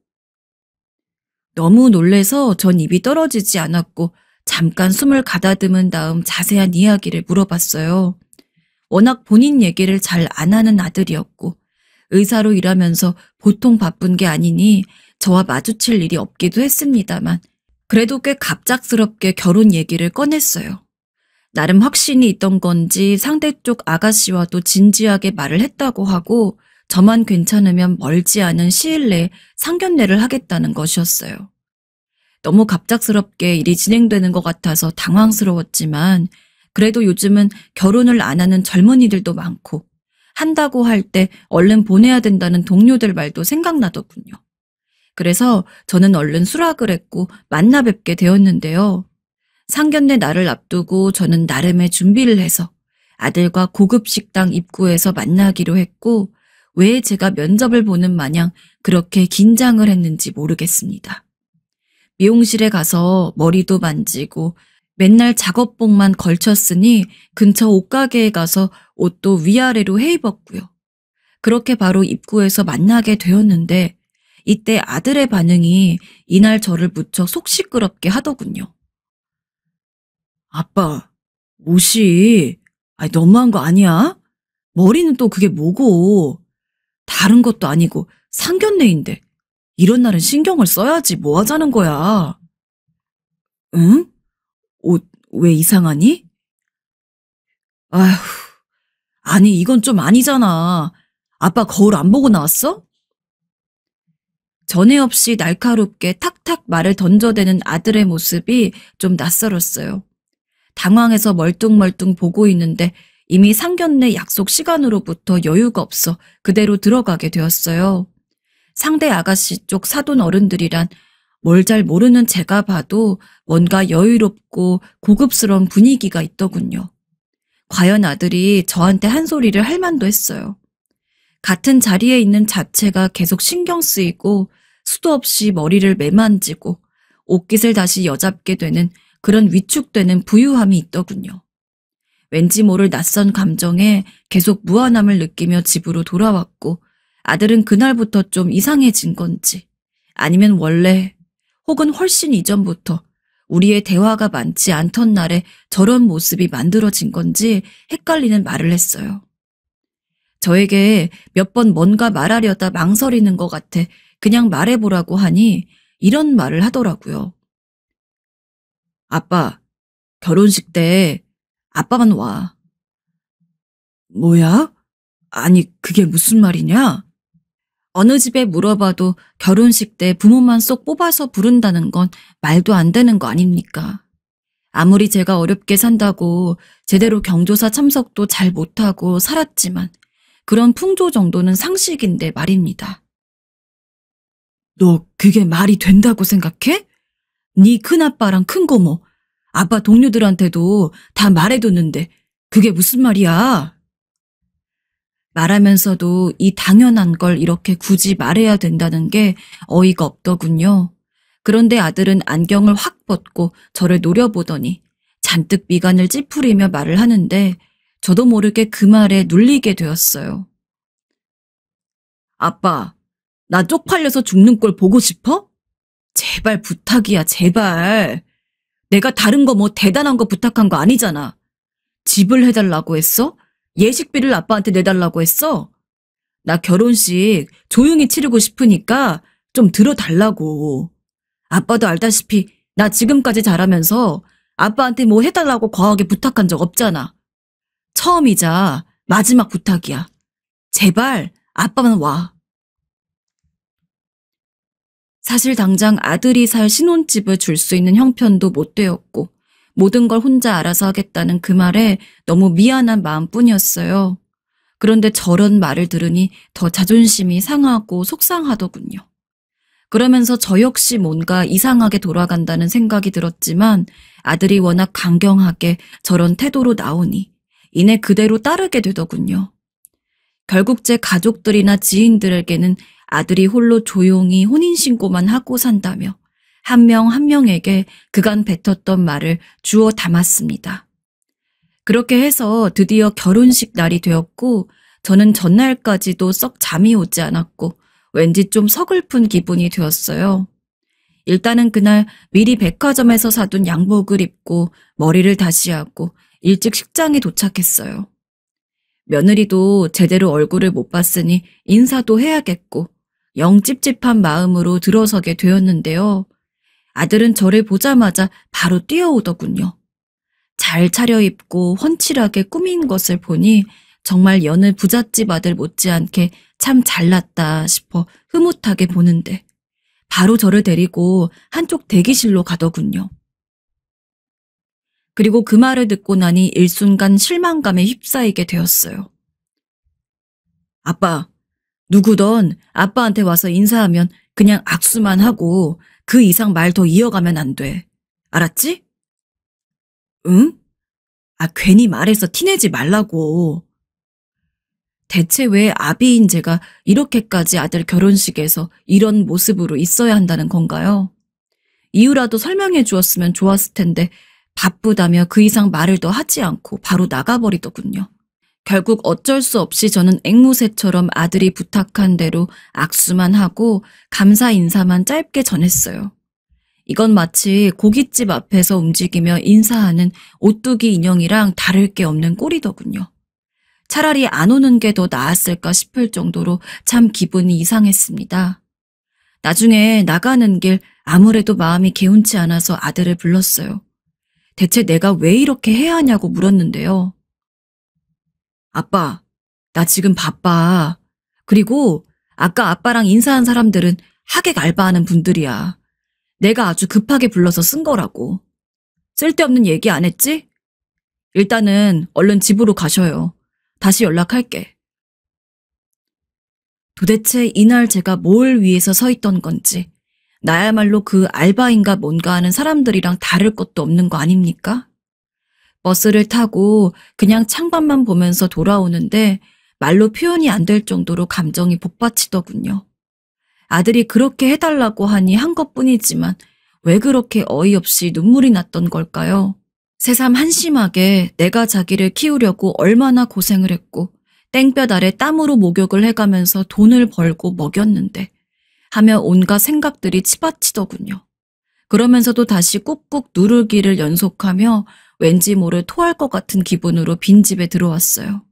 너무 놀래서 전 입이 떨어지지 않았고 잠깐 숨을 가다듬은 다음 자세한 이야기를 물어봤어요. 워낙 본인 얘기를 잘 안 하는 아들이었고 의사로 일하면서 보통 바쁜 게 아니니 저와 마주칠 일이 없기도 했습니다만 그래도 꽤 갑작스럽게 결혼 얘기를 꺼냈어요. 나름 확신이 있던 건지 상대 쪽 아가씨와도 진지하게 말을 했다고 하고 저만 괜찮으면 멀지 않은 시일 내에 상견례를 하겠다는 것이었어요. 너무 갑작스럽게 일이 진행되는 것 같아서 당황스러웠지만 그래도 요즘은 결혼을 안 하는 젊은이들도 많고 한다고 할 때 얼른 보내야 된다는 동료들 말도 생각나더군요. 그래서 저는 얼른 수락을 했고 만나 뵙게 되었는데요. 상견례 날을 앞두고 저는 나름의 준비를 해서 아들과 고급 식당 입구에서 만나기로 했고 왜 제가 면접을 보는 마냥 그렇게 긴장을 했는지 모르겠습니다. 미용실에 가서 머리도 만지고 맨날 작업복만 걸쳤으니 근처 옷가게에 가서 옷도 위아래로 해입었고요. 그렇게 바로 입구에서 만나게 되었는데 이때 아들의 반응이 이날 저를 무척 속 시끄럽게 하더군요. 아빠, 옷이 너무한 거 아니야? 머리는 또 그게 뭐고? 다른 것도 아니고 상견례인데 이런 날은 신경을 써야지 뭐 하자는 거야. 응? 옷 왜 이상하니? 아휴, 아니 이건 좀 아니잖아. 아빠 거울 안 보고 나왔어? 전에 없이 날카롭게 탁탁 말을 던져대는 아들의 모습이 좀 낯설었어요. 당황해서 멀뚱멀뚱 보고 있는데 이미 상견례 약속 시간으로부터 여유가 없어 그대로 들어가게 되었어요. 상대 아가씨 쪽 사돈 어른들이란 뭘 잘 모르는 제가 봐도 뭔가 여유롭고 고급스러운 분위기가 있더군요. 과연 아들이 저한테 한 소리를 할 만도 했어요. 같은 자리에 있는 자체가 계속 신경 쓰이고 수도 없이 머리를 매만지고 옷깃을 다시 여잡게 되는 그런 위축되는 부유함이 있더군요. 왠지 모를 낯선 감정에 계속 무안함을 느끼며 집으로 돌아왔고 아들은 그날부터 좀 이상해진 건지 아니면 원래 혹은 훨씬 이전부터 우리의 대화가 많지 않던 날에 저런 모습이 만들어진 건지 헷갈리는 말을 했어요. 저에게 몇 번 뭔가 말하려다 망설이는 것 같아 그냥 말해보라고 하니 이런 말을 하더라고요. 아빠, 결혼식 때 아빠만 와. 뭐야? 아니, 그게 무슨 말이냐? 어느 집에 물어봐도 결혼식 때 부모만 쏙 뽑아서 부른다는 건 말도 안 되는 거 아닙니까? 아무리 제가 어렵게 산다고 제대로 경조사 참석도 잘 못하고 살았지만 그런 풍조 정도는 상식인데 말입니다. 너 그게 말이 된다고 생각해? 네 큰아빠랑 큰고모, 아빠 동료들한테도 다 말해뒀는데 그게 무슨 말이야? 말하면서도 이 당연한 걸 이렇게 굳이 말해야 된다는 게 어이가 없더군요. 그런데 아들은 안경을 확 벗고 저를 노려보더니 잔뜩 미간을 찌푸리며 말을 하는데 저도 모르게 그 말에 눌리게 되었어요. 아빠, 나 쪽팔려서 죽는 꼴 보고 싶어? 제발 부탁이야, 제발. 내가 다른 거 뭐 대단한 거 부탁한 거 아니잖아. 집을 해달라고 했어? 예식비를 아빠한테 내달라고 했어? 나 결혼식 조용히 치르고 싶으니까 좀 들어달라고. 아빠도 알다시피 나 지금까지 잘하면서 아빠한테 뭐 해달라고 과하게 부탁한 적 없잖아. 처음이자 마지막 부탁이야. 제발 아빠만 와. 사실 당장 아들이 살 신혼집을 줄 수 있는 형편도 못 되었고 모든 걸 혼자 알아서 하겠다는 그 말에 너무 미안한 마음뿐이었어요. 그런데 저런 말을 들으니 더 자존심이 상하고 속상하더군요. 그러면서 저 역시 뭔가 이상하게 돌아간다는 생각이 들었지만 아들이 워낙 강경하게 저런 태도로 나오니 이내 그대로 따르게 되더군요. 결국 제 가족들이나 지인들에게는 아들이 홀로 조용히 혼인신고만 하고 산다며 한 명 한 명에게 그간 뱉었던 말을 주워 담았습니다. 그렇게 해서 드디어 결혼식 날이 되었고 저는 전날까지도 썩 잠이 오지 않았고 왠지 좀 서글픈 기분이 되었어요. 일단은 그날 미리 백화점에서 사둔 양복을 입고 머리를 다시 하고 일찍 식장에 도착했어요. 며느리도 제대로 얼굴을 못 봤으니 인사도 해야겠고 영 찝찝한 마음으로 들어서게 되었는데요. 아들은 저를 보자마자 바로 뛰어오더군요. 잘 차려입고 훤칠하게 꾸민 것을 보니 정말 여느 부잣집 아들 못지않게 참 잘났다 싶어 흐뭇하게 보는데 바로 저를 데리고 한쪽 대기실로 가더군요. 그리고 그 말을 듣고 나니 일순간 실망감에 휩싸이게 되었어요. 아빠, 누구든 아빠한테 와서 인사하면 그냥 악수만 하고 그 이상 말 더 이어가면 안 돼. 알았지? 응? 괜히 말해서 티내지 말라고. 대체 왜 아비인 제가 이렇게까지 아들 결혼식에서 이런 모습으로 있어야 한다는 건가요? 이유라도 설명해 주었으면 좋았을 텐데 바쁘다며 그 이상 말을 더 하지 않고 바로 나가버리더군요. 결국 어쩔 수 없이 저는 앵무새처럼 아들이 부탁한 대로 악수만 하고 감사 인사만 짧게 전했어요. 이건 마치 고깃집 앞에서 움직이며 인사하는 오뚜기 인형이랑 다를 게 없는 꼴이더군요. 차라리 안 오는 게 더 나았을까 싶을 정도로 참 기분이 이상했습니다. 나중에 나가는 길 아무래도 마음이 개운치 않아서 아들을 불렀어요. 대체 내가 왜 이렇게 해야 하냐고 물었는데요. 아빠, 나 지금 바빠. 그리고 아까 아빠랑 인사한 사람들은 하객 알바하는 분들이야. 내가 아주 급하게 불러서 쓴 거라고. 쓸데없는 얘기 안 했지? 일단은 얼른 집으로 가셔요. 다시 연락할게. 도대체 이날 제가 뭘 위해서 서 있던 건지, 나야말로 그 알바인가 뭔가 하는 사람들이랑 다를 것도 없는 거 아닙니까? 버스를 타고 그냥 창밖만 보면서 돌아오는데 말로 표현이 안 될 정도로 감정이 복받치더군요. 아들이 그렇게 해달라고 하니 한 것뿐이지만 왜 그렇게 어이없이 눈물이 났던 걸까요? 새삼 한심하게 내가 자기를 키우려고 얼마나 고생을 했고 땡볕 아래 땀으로 목욕을 해가면서 돈을 벌고 먹였는데 하며 온갖 생각들이 치받치더군요. 그러면서도 다시 꾹꾹 누르기를 연속하며 왠지 모를 토할 것 같은 기분으로 빈집에 들어왔어요.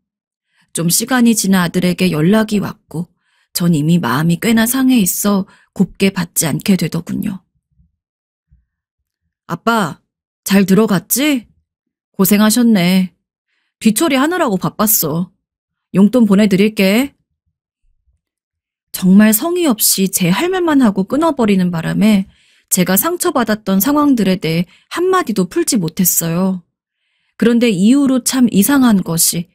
좀 시간이 지나 아들에게 연락이 왔고 전 이미 마음이 꽤나 상해 있어 곱게 받지 않게 되더군요. 아빠, 잘 들어갔지? 고생하셨네. 뒤처리 하느라고 바빴어. 용돈 보내드릴게. 정말 성의 없이 제 할 말만 하고 끊어버리는 바람에 제가 상처받았던 상황들에 대해 한마디도 풀지 못했어요. 그런데 이후로 참 이상한 것이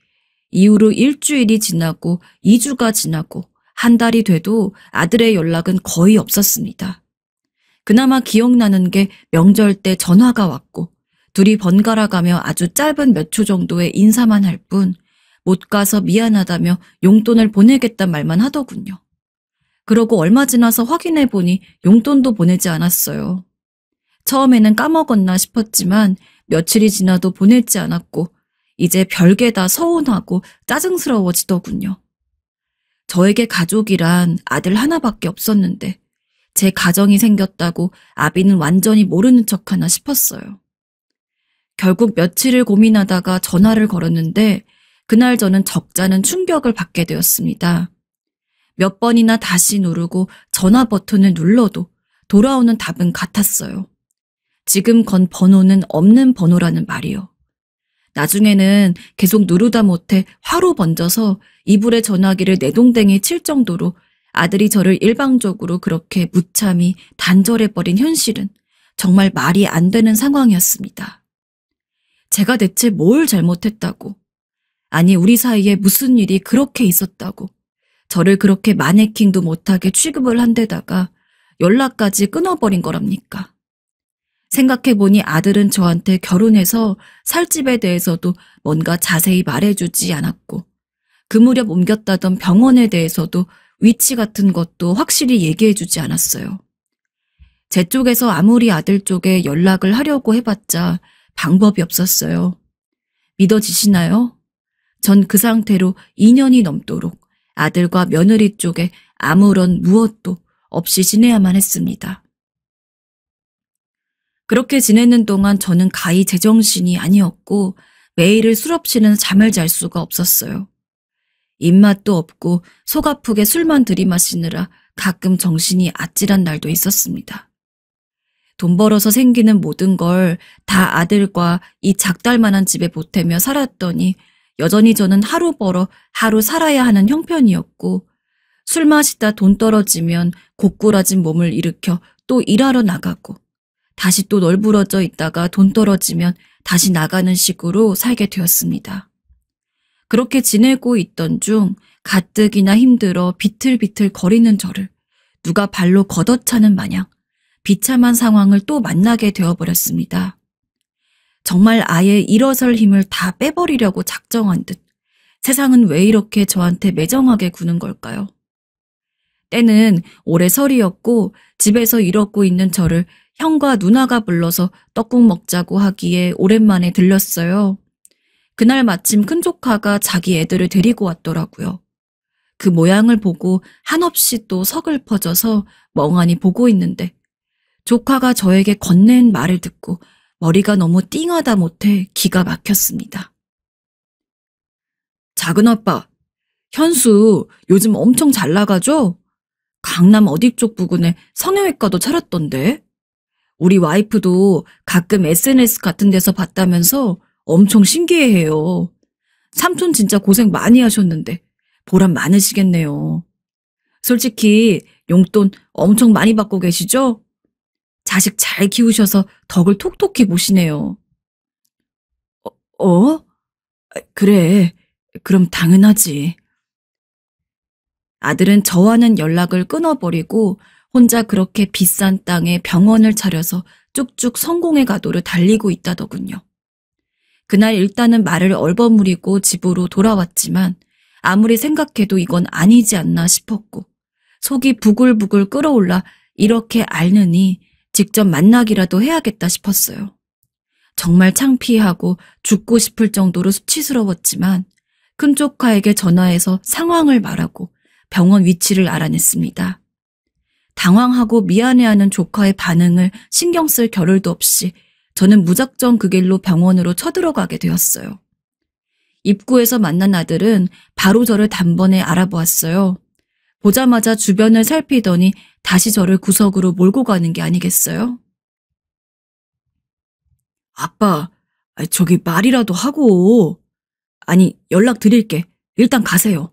이후로 일주일이 지나고 2주가 지나고 한 달이 돼도 아들의 연락은 거의 없었습니다. 그나마 기억나는 게 명절 때 전화가 왔고 둘이 번갈아 가며 아주 짧은 몇 초 정도의 인사만 할 뿐 못 가서 미안하다며 용돈을 보내겠단 말만 하더군요. 그러고 얼마 지나서 확인해 보니 용돈도 보내지 않았어요. 처음에는 까먹었나 싶었지만 며칠이 지나도 보내지 않았고 이제 별게 다 서운하고 짜증스러워지더군요. 저에게 가족이란 아들 하나밖에 없었는데 제 가정이 생겼다고 아비는 완전히 모르는 척하나 싶었어요. 결국 며칠을 고민하다가 전화를 걸었는데 그날 저는 적잖은 충격을 받게 되었습니다. 몇 번이나 다시 누르고 전화 버튼을 눌러도 돌아오는 답은 같았어요. 지금 건 번호는 없는 번호라는 말이요. 나중에는 계속 누르다 못해 화로 번져서 이불에 전화기를 내동댕이 칠 정도로 아들이 저를 일방적으로 그렇게 무참히 단절해버린 현실은 정말 말이 안 되는 상황이었습니다. 제가 대체 뭘 잘못했다고, 아니 우리 사이에 무슨 일이 그렇게 있었다고 저를 그렇게 마네킹도 못하게 취급을 한 데다가 연락까지 끊어버린 거랍니까? 생각해보니 아들은 저한테 결혼해서 살 집에 대해서도 뭔가 자세히 말해주지 않았고 그 무렵 옮겼다던 병원에 대해서도 위치 같은 것도 확실히 얘기해주지 않았어요. 제 쪽에서 아무리 아들 쪽에 연락을 하려고 해봤자 방법이 없었어요. 믿어지시나요? 전 그 상태로 2년이 넘도록 아들과 며느리 쪽에 아무런 무엇도 없이 지내야만 했습니다. 그렇게 지내는 동안 저는 가히 제정신이 아니었고 매일을 술 없이는 잠을 잘 수가 없었어요. 입맛도 없고 속 아프게 술만 들이마시느라 가끔 정신이 아찔한 날도 있었습니다. 돈 벌어서 생기는 모든 걸 다 아들과 이 작달만한 집에 보태며 살았더니 여전히 저는 하루 벌어 하루 살아야 하는 형편이었고 술 마시다 돈 떨어지면 고꾸라진 몸을 일으켜 또 일하러 나가고 다시 또 널브러져 있다가 돈 떨어지면 다시 나가는 식으로 살게 되었습니다. 그렇게 지내고 있던 중 가뜩이나 힘들어 비틀비틀 거리는 저를 누가 발로 걷어차는 마냥 비참한 상황을 또 만나게 되어버렸습니다. 정말 아예 일어설 힘을 다 빼버리려고 작정한 듯 세상은 왜 이렇게 저한테 매정하게 구는 걸까요? 때는 올해 설이었고 집에서 이러고 있는 저를 형과 누나가 불러서 떡국 먹자고 하기에 오랜만에 들렸어요. 그날 마침 큰 조카가 자기 애들을 데리고 왔더라고요. 그 모양을 보고 한없이 또 서글퍼져서 멍하니 보고 있는데 조카가 저에게 건넨 말을 듣고 머리가 너무 띵하다 못해 기가 막혔습니다. 작은아빠, 현수 요즘 엄청 잘 나가죠? 강남 어디 쪽 부근에 성형외과도 차렸던데? 우리 와이프도 가끔 SNS 같은 데서 봤다면서 엄청 신기해해요. 삼촌 진짜 고생 많이 하셨는데 보람 많으시겠네요. 솔직히 용돈 엄청 많이 받고 계시죠? 자식 잘 키우셔서 덕을 톡톡히 보시네요. 어? 그래. 그럼 당연하지. 아들은 저와는 연락을 끊어버리고 혼자 그렇게 비싼 땅에 병원을 차려서 쭉쭉 성공의 가도를 달리고 있다더군요. 그날 일단은 말을 얼버무리고 집으로 돌아왔지만 아무리 생각해도 이건 아니지 않나 싶었고 속이 부글부글 끓어올라 이렇게 앓느니 직접 만나기라도 해야겠다 싶었어요. 정말 창피하고 죽고 싶을 정도로 수치스러웠지만 큰 조카에게 전화해서 상황을 말하고 병원 위치를 알아냈습니다. 당황하고 미안해하는 조카의 반응을 신경 쓸 겨를도 없이 저는 무작정 그 길로 병원으로 쳐들어가게 되었어요. 입구에서 만난 아들은 바로 저를 단번에 알아보았어요. 보자마자 주변을 살피더니 다시 저를 구석으로 몰고 가는 게 아니겠어요? 아빠, 저기 말이라도 하고. 아니, 연락 드릴게. 일단 가세요.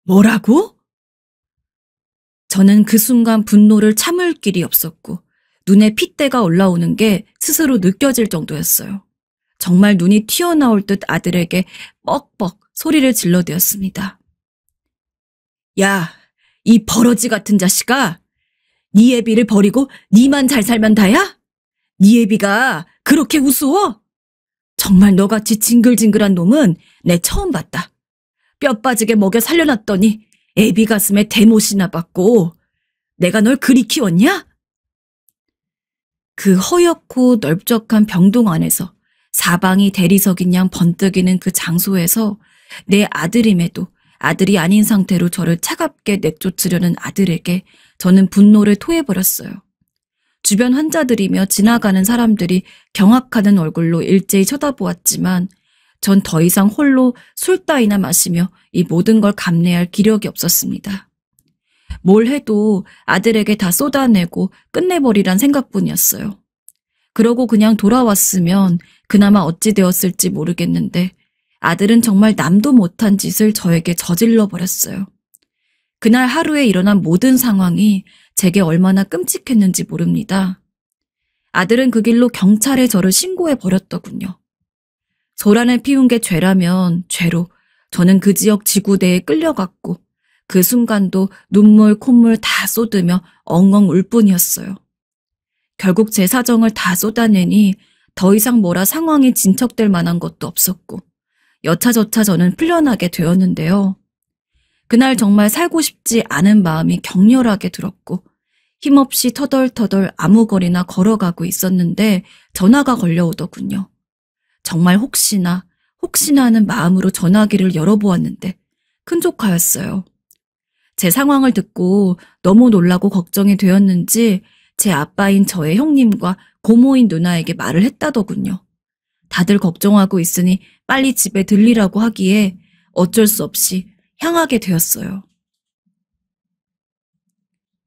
뭐라고? 저는 그 순간 분노를 참을 길이 없었고 눈에 핏대가 올라오는 게 스스로 느껴질 정도였어요. 정말 눈이 튀어나올 듯 아들에게 뻑뻑 소리를 질러대었습니다. 야, 이 버러지 같은 자식아! 네 애비를 버리고 네만 잘 살면 다야? 네 애비가 그렇게 우스워? 정말 너같이 징글징글한 놈은 내 처음 봤다. 뼈 빠지게 먹여 살려놨더니 애비 가슴에 대못이나 받고 내가 널 그리 키웠냐? 그 허옇고 넓적한 병동 안에서 사방이 대리석인 양 번뜩이는 그 장소에서 내 아들임에도 아들이 아닌 상태로 저를 차갑게 내쫓으려는 아들에게 저는 분노를 토해버렸어요. 주변 환자들이며 지나가는 사람들이 경악하는 얼굴로 일제히 쳐다보았지만 전 더 이상 홀로 술 따위나 마시며 이 모든 걸 감내할 기력이 없었습니다. 뭘 해도 아들에게 다 쏟아내고 끝내버리란 생각뿐이었어요. 그러고 그냥 돌아왔으면 그나마 어찌 되었을지 모르겠는데 아들은 정말 남도 못한 짓을 저에게 저질러 버렸어요. 그날 하루에 일어난 모든 상황이 제게 얼마나 끔찍했는지 모릅니다. 아들은 그 길로 경찰에 저를 신고해 버렸더군요. 소란을 피운 게 죄라면 죄로 저는 그 지역 지구대에 끌려갔고 그 순간도 눈물 콧물 다 쏟으며 엉엉 울 뿐이었어요. 결국 제 사정을 다 쏟아내니 더 이상 뭐라 상황이 진척될 만한 것도 없었고 여차저차 저는 풀려나게 되었는데요. 그날 정말 살고 싶지 않은 마음이 격렬하게 들었고 힘없이 터덜터덜 아무 거리나 걸어가고 있었는데 전화가 걸려오더군요. 정말 혹시나 하는 마음으로 전화기를 열어보았는데 큰조카였어요. 제 상황을 듣고 너무 놀라고 걱정이 되었는지 제 아빠인 저의 형님과 고모인 누나에게 말을 했다더군요. 다들 걱정하고 있으니 빨리 집에 들리라고 하기에 어쩔 수 없이 향하게 되었어요.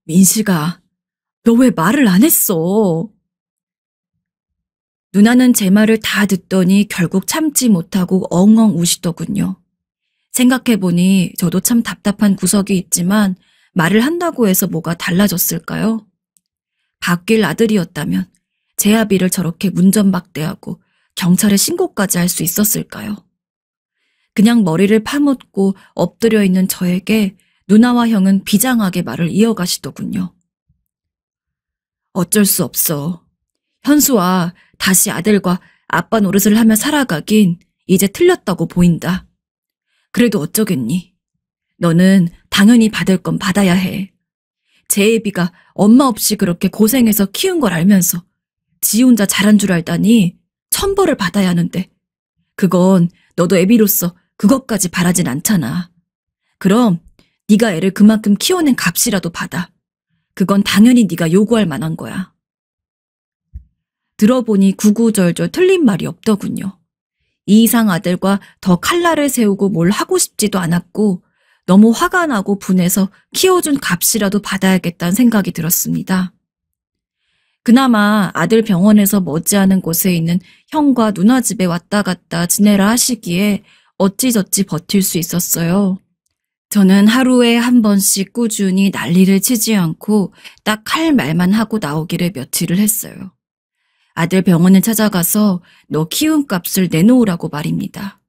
민식아, 너 왜 말을 안 했어? 누나는 제 말을 다 듣더니 결국 참지 못하고 엉엉 우시더군요. 생각해보니 저도 참 답답한 구석이 있지만 말을 한다고 해서 뭐가 달라졌을까요? 바뀔 아들이었다면 제 아비를 저렇게 문전박대하고 경찰에 신고까지 할 수 있었을까요? 그냥 머리를 파묻고 엎드려 있는 저에게 누나와 형은 비장하게 말을 이어가시더군요. 어쩔 수 없어. 현수와 다시 아들과 아빠 노릇을 하며 살아가긴 이제 틀렸다고 보인다. 그래도 어쩌겠니? 너는 당연히 받을 건 받아야 해. 제 애비가 엄마 없이 그렇게 고생해서 키운 걸 알면서 지 혼자 잘한 줄 알다니 천벌을 받아야 하는데 그건 너도 애비로서 그것까지 바라진 않잖아. 그럼 네가 애를 그만큼 키워낸 값이라도 받아. 그건 당연히 네가 요구할 만한 거야. 들어보니 구구절절 틀린 말이 없더군요. 이 이상 아들과 더 칼날을 세우고 뭘 하고 싶지도 않았고 너무 화가 나고 분해서 키워준 값이라도 받아야겠다는 생각이 들었습니다. 그나마 아들 병원에서 머지않은 곳에 있는 형과 누나 집에 왔다 갔다 지내라 하시기에 어찌저찌 버틸 수 있었어요. 저는 하루에 한 번씩 꾸준히 난리를 치지 않고 딱 할 말만 하고 나오기를 며칠을 했어요. 아들 병원에 찾아가서 너 키운 값을 내놓으라고 말입니다.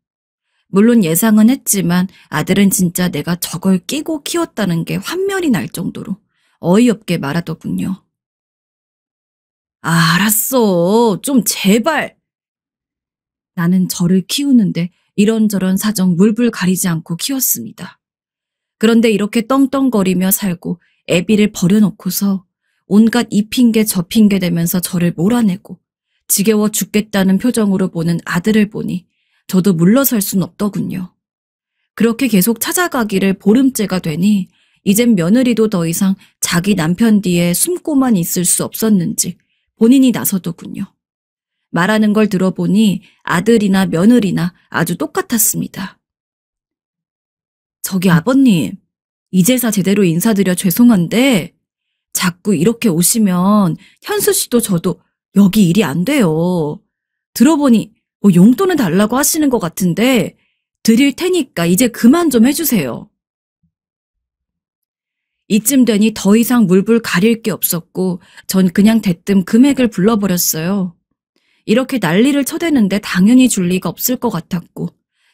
물론 예상은 했지만 아들은 진짜 내가 저걸 끼고 키웠다는 게 환멸이 날 정도로 어이없게 말하더군요. 알았어. 좀 제발. 나는 저를 키우는데 이런저런 사정 물불 가리지 않고 키웠습니다. 그런데 이렇게 떵떵거리며 살고 애비를 버려놓고서 온갖 이 핑계 저 핑계 대면서 저를 몰아내고 지겨워 죽겠다는 표정으로 보는 아들을 보니 저도 물러설 순 없더군요. 그렇게 계속 찾아가기를 보름째가 되니 이젠 며느리도 더 이상 자기 남편 뒤에 숨고만 있을 수 없었는지 본인이 나서더군요. 말하는 걸 들어보니 아들이나 며느리나 아주 똑같았습니다. 저기 아버님, 이제사 제대로 인사드려 죄송한데 자꾸 이렇게 오시면 현수 씨도 저도 여기 일이 안 돼요. 들어보니 뭐 용돈을 달라고 하시는 것 같은데 드릴 테니까 이제 그만 좀 해주세요. 이쯤 되니 더 이상 물불 가릴 게 없었고 전 그냥 대뜸 금액을 불러버렸어요. 이렇게 난리를 쳐대는데 당연히 줄 리가 없을 것 같았고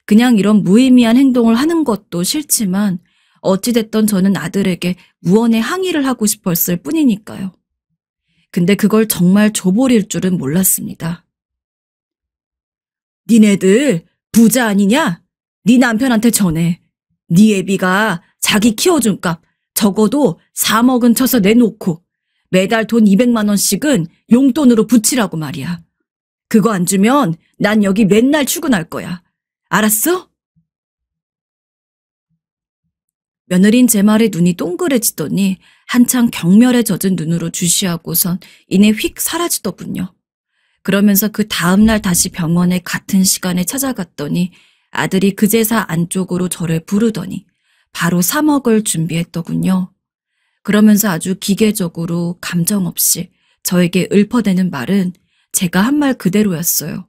그냥 이런 무의미한 행동을 하는 것도 싫지만 어찌됐던 저는 아들에게 무언의 항의를 하고 싶었을 뿐이니까요. 근데 그걸 정말 줘버릴 줄은 몰랐습니다. 니네들 부자 아니냐? 네 남편한테 전해. 네 애비가 자기 키워준 값 적어도 3억은 쳐서 내놓고 매달 돈 200만 원씩은 용돈으로 붙이라고 말이야. 그거 안 주면 난 여기 맨날 출근할 거야. 알았어? 며느린 제 말에 눈이 동그래지더니 한창 경멸에 젖은 눈으로 주시하고선 이내 휙 사라지더군요. 그러면서 그 다음날 다시 병원에 같은 시간에 찾아갔더니 아들이 그 제사 안쪽으로 저를 부르더니 바로 3억을 준비했더군요. 그러면서 아주 기계적으로 감정 없이 저에게 읊어대는 말은 제가 한 말 그대로였어요.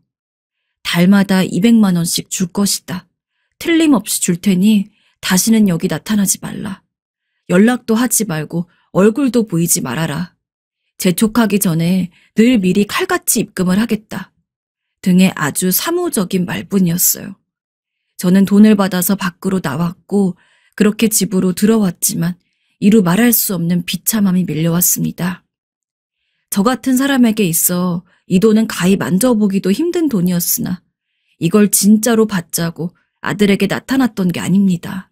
달마다 200만 원씩 줄 것이다. 틀림없이 줄 테니 다시는 여기 나타나지 말라. 연락도 하지 말고 얼굴도 보이지 말아라. 재촉하기 전에 늘 미리 칼같이 입금을 하겠다. 등의 아주 사무적인 말뿐이었어요. 저는 돈을 받아서 밖으로 나왔고 그렇게 집으로 들어왔지만 이루 말할 수 없는 비참함이 밀려왔습니다. 저 같은 사람에게 있어 이 돈은 가히 만져보기도 힘든 돈이었으나 이걸 진짜로 받자고 아들에게 나타났던 게 아닙니다.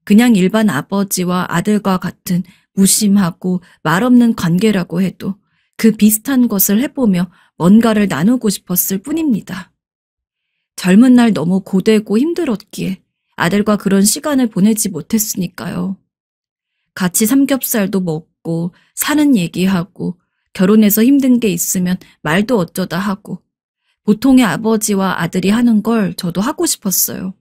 그냥 일반 아버지와 아들과 같은 무심하고 말없는 관계라고 해도 그 비슷한 것을 해보며 뭔가를 나누고 싶었을 뿐입니다. 젊은 날 너무 고되고 힘들었기에 아들과 그런 시간을 보내지 못했으니까요. 같이 삼겹살도 먹고 사는 얘기하고 결혼해서 힘든 게 있으면 말도 어쩌다 하고 보통의 아버지와 아들이 하는 걸 저도 하고 싶었어요.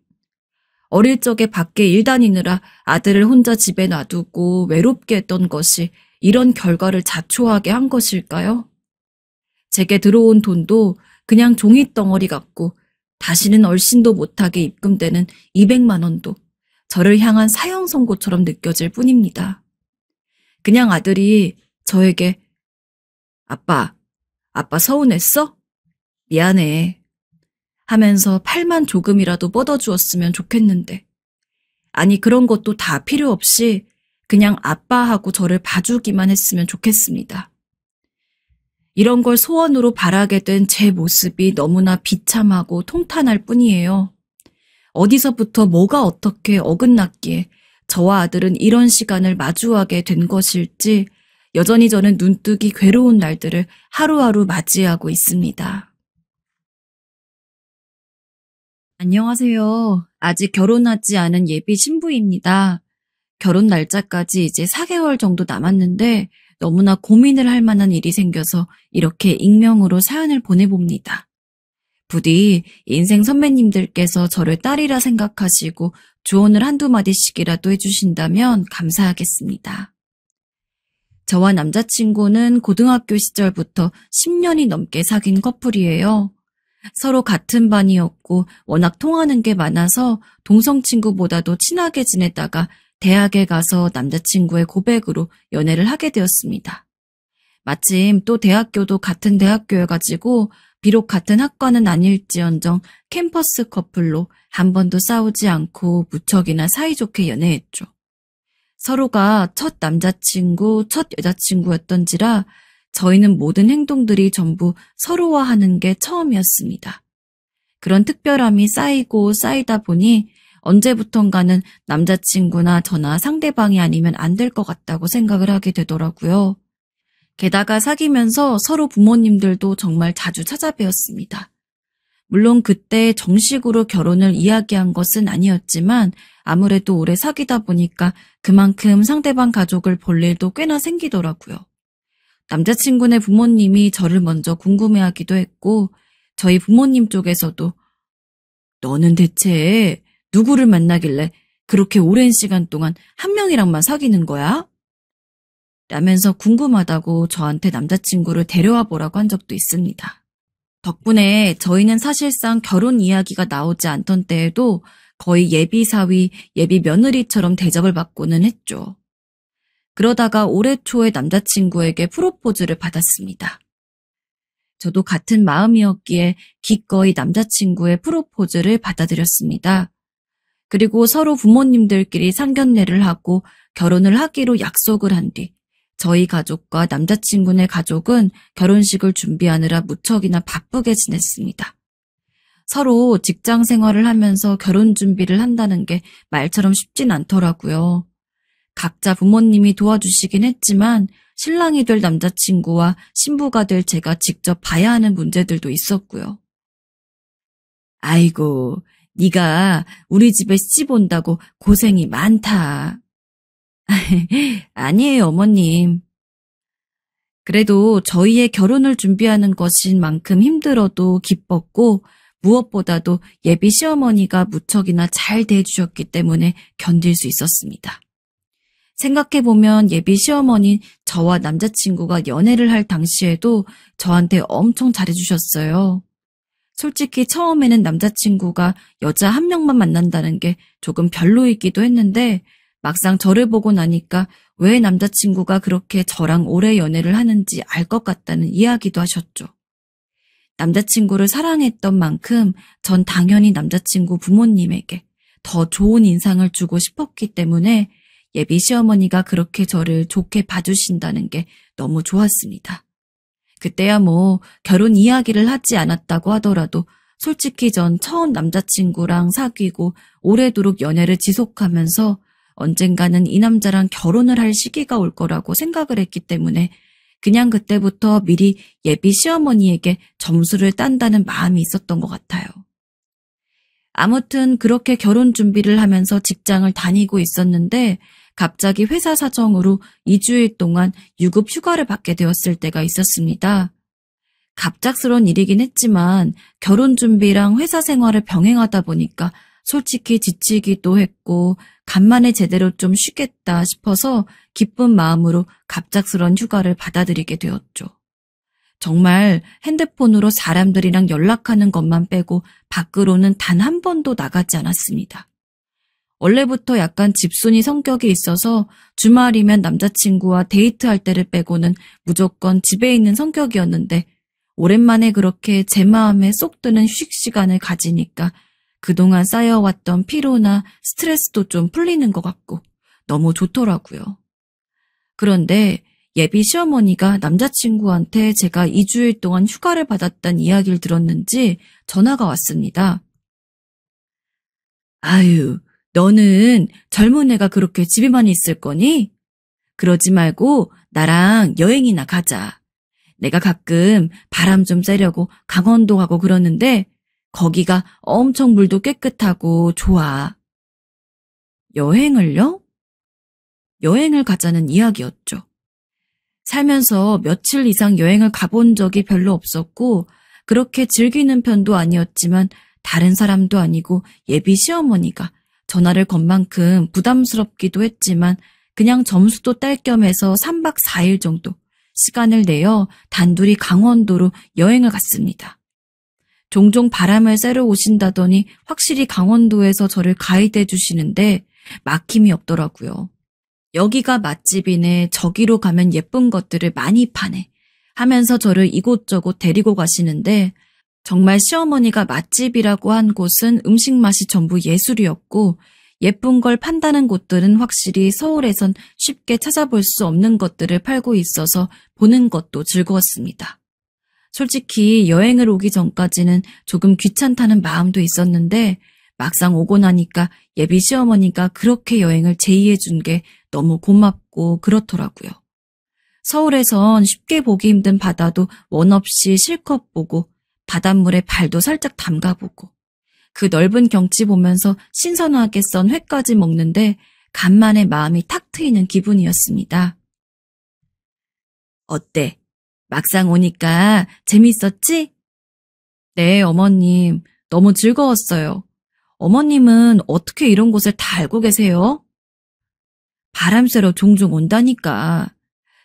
어릴 적에 밖에 일 다니느라 아들을 혼자 집에 놔두고 외롭게 했던 것이 이런 결과를 자초하게 한 것일까요? 제게 들어온 돈도 그냥 종이덩어리 같고 다시는 얼씬도 못하게 입금되는 200만 원도 저를 향한 사형 선고처럼 느껴질 뿐입니다. 그냥 아들이 저에게 아빠 서운했어? 미안해. 하면서 팔만 조금이라도 뻗어주었으면 좋겠는데. 아니 그런 것도 다 필요 없이 그냥 아빠하고 저를 봐주기만 했으면 좋겠습니다. 이런 걸 소원으로 바라게 된 제 모습이 너무나 비참하고 통탄할 뿐이에요. 어디서부터 뭐가 어떻게 어긋났기에 저와 아들은 이런 시간을 마주하게 된 것일지 여전히 저는 눈뜨기 괴로운 날들을 하루하루 맞이하고 있습니다. 안녕하세요. 아직 결혼하지 않은 예비 신부입니다. 결혼 날짜까지 이제 4개월 정도 남았는데 너무나 고민을 할 만한 일이 생겨서 이렇게 익명으로 사연을 보내봅니다. 부디 인생 선배님들께서 저를 딸이라 생각하시고 조언을 한두 마디씩이라도 해주신다면 감사하겠습니다. 저와 남자친구는 고등학교 시절부터 10년이 넘게 사귄 커플이에요. 서로 같은 반이었고 워낙 통하는 게 많아서 동성 친구보다도 친하게 지내다가 대학에 가서 남자친구의 고백으로 연애를 하게 되었습니다. 마침 또 대학교도 같은 대학교여가지고 비록 같은 학과는 아닐지언정 캠퍼스 커플로 한 번도 싸우지 않고 무척이나 사이좋게 연애했죠. 서로가 첫 남자친구, 첫 여자친구였던지라 저희는 모든 행동들이 전부 서로와 하는 게 처음이었습니다. 그런 특별함이 쌓이고 쌓이다 보니 언제부턴가는 남자친구나 저나 상대방이 아니면 안 될 것 같다고 생각을 하게 되더라고요. 게다가 사귀면서 서로 부모님들도 정말 자주 찾아뵈었습니다. 물론 그때 정식으로 결혼을 이야기한 것은 아니었지만 아무래도 오래 사귀다 보니까 그만큼 상대방 가족을 볼 일도 꽤나 생기더라고요. 남자친구네 부모님이 저를 먼저 궁금해하기도 했고 저희 부모님 쪽에서도 너는 대체 누구를 만나길래 그렇게 오랜 시간 동안 한 명이랑만 사귀는 거야? 라면서 궁금하다고 저한테 남자친구를 데려와 보라고 한 적도 있습니다. 덕분에 저희는 사실상 결혼 이야기가 나오지 않던 때에도 거의 예비 사위, 예비 며느리처럼 대접을 받고는 했죠. 그러다가 올해 초에 남자친구에게 프로포즈를 받았습니다. 저도 같은 마음이었기에 기꺼이 남자친구의 프로포즈를 받아들였습니다. 그리고 서로 부모님들끼리 상견례를 하고 결혼을 하기로 약속을 한 뒤 저희 가족과 남자친구네 가족은 결혼식을 준비하느라 무척이나 바쁘게 지냈습니다. 서로 직장 생활을 하면서 결혼 준비를 한다는 게 말처럼 쉽진 않더라고요. 각자 부모님이 도와주시긴 했지만 신랑이 될 남자친구와 신부가 될 제가 직접 봐야 하는 문제들도 있었고요. 아이고, 네가 우리 집에 시집 온다고 고생이 많다. 아니에요, 어머님. 그래도 저희의 결혼을 준비하는 것인 만큼 힘들어도 기뻤고 무엇보다도 예비 시어머니가 무척이나 잘 대해주셨기 때문에 견딜 수 있었습니다. 생각해보면 예비 시어머니 저와 남자친구가 연애를 할 당시에도 저한테 엄청 잘해주셨어요. 솔직히 처음에는 남자친구가 여자 한 명만 만난다는 게 조금 별로이기도 했는데 막상 저를 보고 나니까 왜 남자친구가 그렇게 저랑 오래 연애를 하는지 알 것 같다는 이야기도 하셨죠. 남자친구를 사랑했던 만큼 전 당연히 남자친구 부모님에게 더 좋은 인상을 주고 싶었기 때문에 예비 시어머니가 그렇게 저를 좋게 봐주신다는 게 너무 좋았습니다. 그때야 뭐 결혼 이야기를 하지 않았다고 하더라도 솔직히 전 처음 남자친구랑 사귀고 오래도록 연애를 지속하면서 언젠가는 이 남자랑 결혼을 할 시기가 올 거라고 생각을 했기 때문에 그냥 그때부터 미리 예비 시어머니에게 점수를 딴다는 마음이 있었던 것 같아요. 아무튼 그렇게 결혼 준비를 하면서 직장을 다니고 있었는데 갑자기 회사 사정으로 2주일 동안 유급 휴가를 받게 되었을 때가 있었습니다. 갑작스러운 일이긴 했지만 결혼 준비랑 회사 생활을 병행하다 보니까 솔직히 지치기도 했고 간만에 제대로 좀 쉬겠다 싶어서 기쁜 마음으로 갑작스러운 휴가를 받아들이게 되었죠. 정말 핸드폰으로 사람들이랑 연락하는 것만 빼고 밖으로는 단 한 번도 나가지 않았습니다. 원래부터 약간 집순이 성격이 있어서 주말이면 남자친구와 데이트할 때를 빼고는 무조건 집에 있는 성격이었는데 오랜만에 그렇게 제 마음에 쏙 드는 휴식 시간을 가지니까 그동안 쌓여왔던 피로나 스트레스도 좀 풀리는 것 같고 너무 좋더라고요. 그런데 예비 시어머니가 남자친구한테 제가 2주일 동안 휴가를 받았다는 이야기를 들었는지 전화가 왔습니다. 아유, 너는 젊은 애가 그렇게 집에만 있을 거니? 그러지 말고 나랑 여행이나 가자. 내가 가끔 바람 좀 쐬려고 강원도 가고 그러는데 거기가 엄청 물도 깨끗하고 좋아. 여행을요? 여행을 가자는 이야기였죠. 살면서 며칠 이상 여행을 가본 적이 별로 없었고 그렇게 즐기는 편도 아니었지만 다른 사람도 아니고 예비 시어머니가 전화를 건 만큼 부담스럽기도 했지만 그냥 점수도 딸 겸해서 3박 4일 정도 시간을 내어 단둘이 강원도로 여행을 갔습니다. 종종 바람을 쐬러 오신다더니 확실히 강원도에서 저를 가이드해 주시는데 막힘이 없더라고요. 여기가 맛집이네, 저기로 가면 예쁜 것들을 많이 파네 하면서 저를 이곳저곳 데리고 가시는데 정말 시어머니가 맛집이라고 한 곳은 음식 맛이 전부 예술이었고 예쁜 걸 판다는 곳들은 확실히 서울에선 쉽게 찾아볼 수 없는 것들을 팔고 있어서 보는 것도 즐거웠습니다. 솔직히 여행을 오기 전까지는 조금 귀찮다는 마음도 있었는데 막상 오고 나니까 예비 시어머니가 그렇게 여행을 제의해 준 게 너무 고맙고 그렇더라고요. 서울에선 쉽게 보기 힘든 바다도 원 없이 실컷 보고 바닷물에 발도 살짝 담가보고 그 넓은 경치 보면서 신선하게 썬 회까지 먹는데 간만에 마음이 탁 트이는 기분이었습니다. 어때? 막상 오니까 재밌었지? 네, 어머님. 너무 즐거웠어요. 어머님은 어떻게 이런 곳을 다 알고 계세요? 바람 쐬러 종종 온다니까.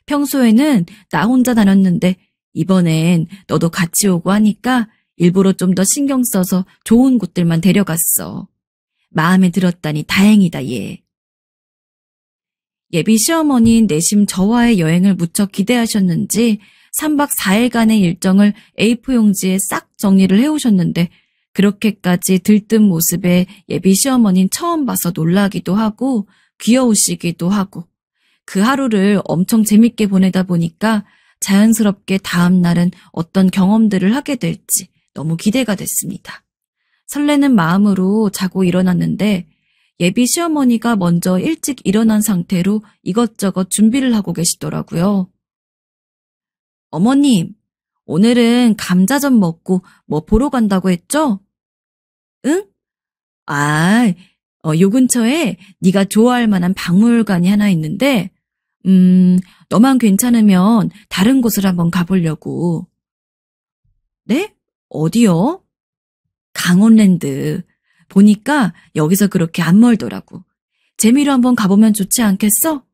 평소에는 나 혼자 다녔는데 이번엔 너도 같이 오고 하니까 일부러 좀 더 신경 써서 좋은 곳들만 데려갔어. 마음에 들었다니 다행이다, 얘. 예비 시어머니인 내심 저와의 여행을 무척 기대하셨는지 3박 4일간의 일정을 A4 용지에 싹 정리를 해오셨는데 그렇게까지 들뜬 모습에 예비 시어머니는 처음 봐서 놀라기도 하고 귀여우시기도 하고 그 하루를 엄청 재밌게 보내다 보니까 자연스럽게 다음 날은 어떤 경험들을 하게 될지 너무 기대가 됐습니다. 설레는 마음으로 자고 일어났는데 예비 시어머니가 먼저 일찍 일어난 상태로 이것저것 준비를 하고 계시더라고요. 어머님, 오늘은 감자전 먹고 뭐 보러 간다고 했죠? 응? 요 근처에 네가 좋아할 만한 박물관이 하나 있는데 너만 괜찮으면 다른 곳을 한번 가보려고. 네? 어디요? 강원랜드. 보니까 여기서 그렇게 안 멀더라고. 재미로 한번 가보면 좋지 않겠어?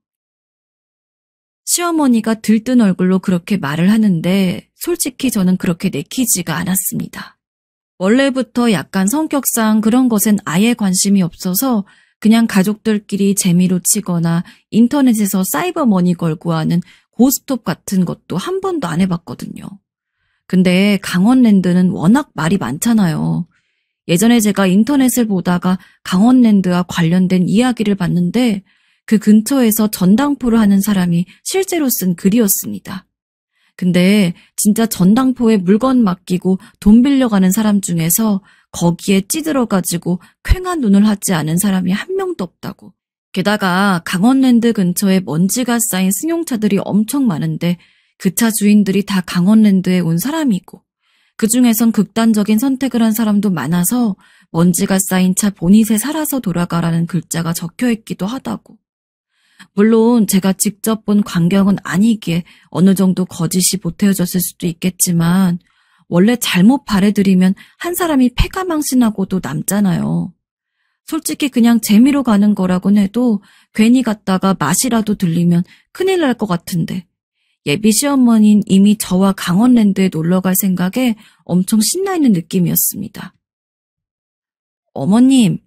시어머니가 들뜬 얼굴로 그렇게 말을 하는데 솔직히 저는 그렇게 내키지가 않았습니다. 원래부터 약간 성격상 그런 것엔 아예 관심이 없어서 그냥 가족들끼리 재미로 치거나 인터넷에서 사이버 머니 걸고 하는 고스톱 같은 것도 한 번도 안 해봤거든요. 근데 강원랜드는 워낙 말이 많잖아요. 예전에 제가 인터넷을 보다가 강원랜드와 관련된 이야기를 봤는데 그 근처에서 전당포를 하는 사람이 실제로 쓴 글이었습니다. 근데 진짜 전당포에 물건 맡기고 돈 빌려가는 사람 중에서 거기에 찌들어가지고 퀭한 눈을 하지 않은 사람이 한 명도 없다고. 게다가 강원랜드 근처에 먼지가 쌓인 승용차들이 엄청 많은데 그 차 주인들이 다 강원랜드에 온 사람이고 그중에선 극단적인 선택을 한 사람도 많아서 먼지가 쌓인 차 보닛에 살아서 돌아가라는 글자가 적혀있기도 하다고. 물론 제가 직접 본 광경은 아니기에 어느 정도 거짓이 보태어졌을 수도 있겠지만 원래 잘못 발해들이면 한 사람이 패가망신하고도 남잖아요. 솔직히 그냥 재미로 가는 거라곤 해도 괜히 갔다가 맛이라도 들리면 큰일 날 것 같은데 예비 시어머니는 이미 저와 강원랜드에 놀러갈 생각에 엄청 신나있는 느낌이었습니다. 어머님,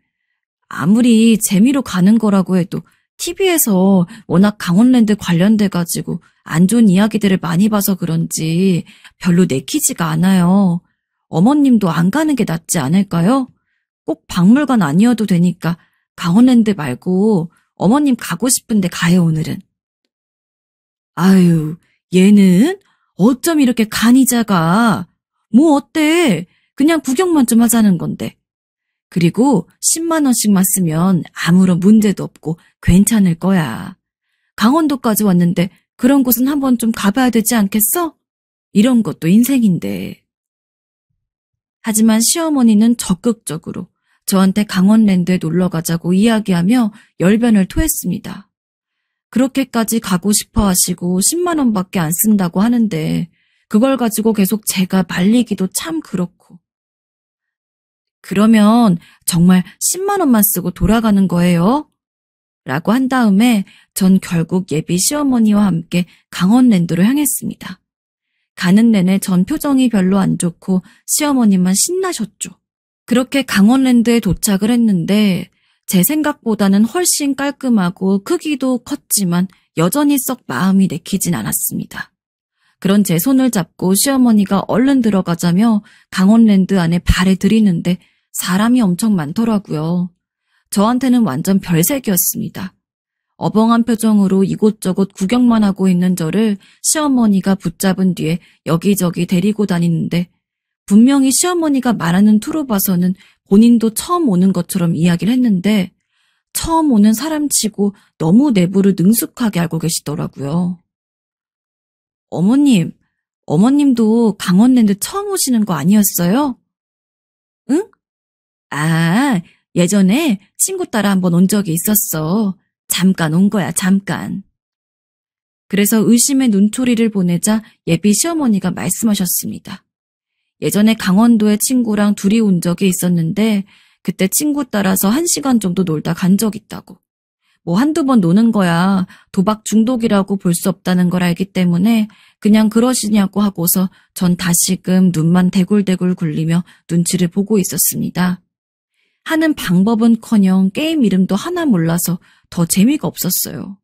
아무리 재미로 가는 거라고 해도 TV에서 워낙 강원랜드 관련돼가지고 안 좋은 이야기들을 많이 봐서 그런지 별로 내키지가 않아요. 어머님도 안 가는 게 낫지 않을까요? 꼭 박물관 아니어도 되니까 강원랜드 말고 어머님 가고 싶은데 가요, 오늘은. 아유, 얘는 어쩜 이렇게 간이 작아. 뭐 어때? 그냥 구경만 좀 하자는 건데. 그리고 10만 원씩만 쓰면 아무런 문제도 없고 괜찮을 거야. 강원도까지 왔는데 그런 곳은 한번 좀 가봐야 되지 않겠어? 이런 것도 인생인데. 하지만 시어머니는 적극적으로 저한테 강원랜드에 놀러 가자고 이야기하며 열변을 토했습니다. 그렇게까지 가고 싶어 하시고 10만 원밖에 안 쓴다고 하는데 그걸 가지고 계속 제가 말리기도 참 그렇고. 그러면 정말 10만 원만 쓰고 돌아가는 거예요? 라고 한 다음에 전 결국 예비 시어머니와 함께 강원랜드로 향했습니다. 가는 내내 전 표정이 별로 안 좋고 시어머니만 신나셨죠. 그렇게 강원랜드에 도착을 했는데 제 생각보다는 훨씬 깔끔하고 크기도 컸지만 여전히 썩 마음이 내키진 않았습니다. 그런 제 손을 잡고 시어머니가 얼른 들어가자며 강원랜드 안에 발에 들이는데 사람이 엄청 많더라고요. 저한테는 완전 별세계였습니다. 어벙한 표정으로 이곳저곳 구경만 하고 있는 저를 시어머니가 붙잡은 뒤에 여기저기 데리고 다니는데 분명히 시어머니가 말하는 투로 봐서는 본인도 처음 오는 것처럼 이야기를 했는데 처음 오는 사람치고 너무 내부를 능숙하게 알고 계시더라고요. 어머님도 강원랜드 처음 오시는 거 아니었어요? 응? 아, 예전에 친구 따라 한번 온 적이 있었어. 잠깐 온 거야, 잠깐. 그래서 의심의 눈초리를 보내자 예비 시어머니가 말씀하셨습니다. 예전에 강원도에 친구랑 둘이 온 적이 있었는데 그때 친구 따라서 1시간 정도 놀다 간 적 있다고. 뭐 한두 번 노는 거야 도박 중독이라고 볼 수 없다는 걸 알기 때문에 그냥 그러시냐고 하고서 전 다시금 눈만 대굴대굴 굴리며 눈치를 보고 있었습니다. 하는 방법은커녕 게임 이름도 하나 몰라서 더 재미가 없었어요.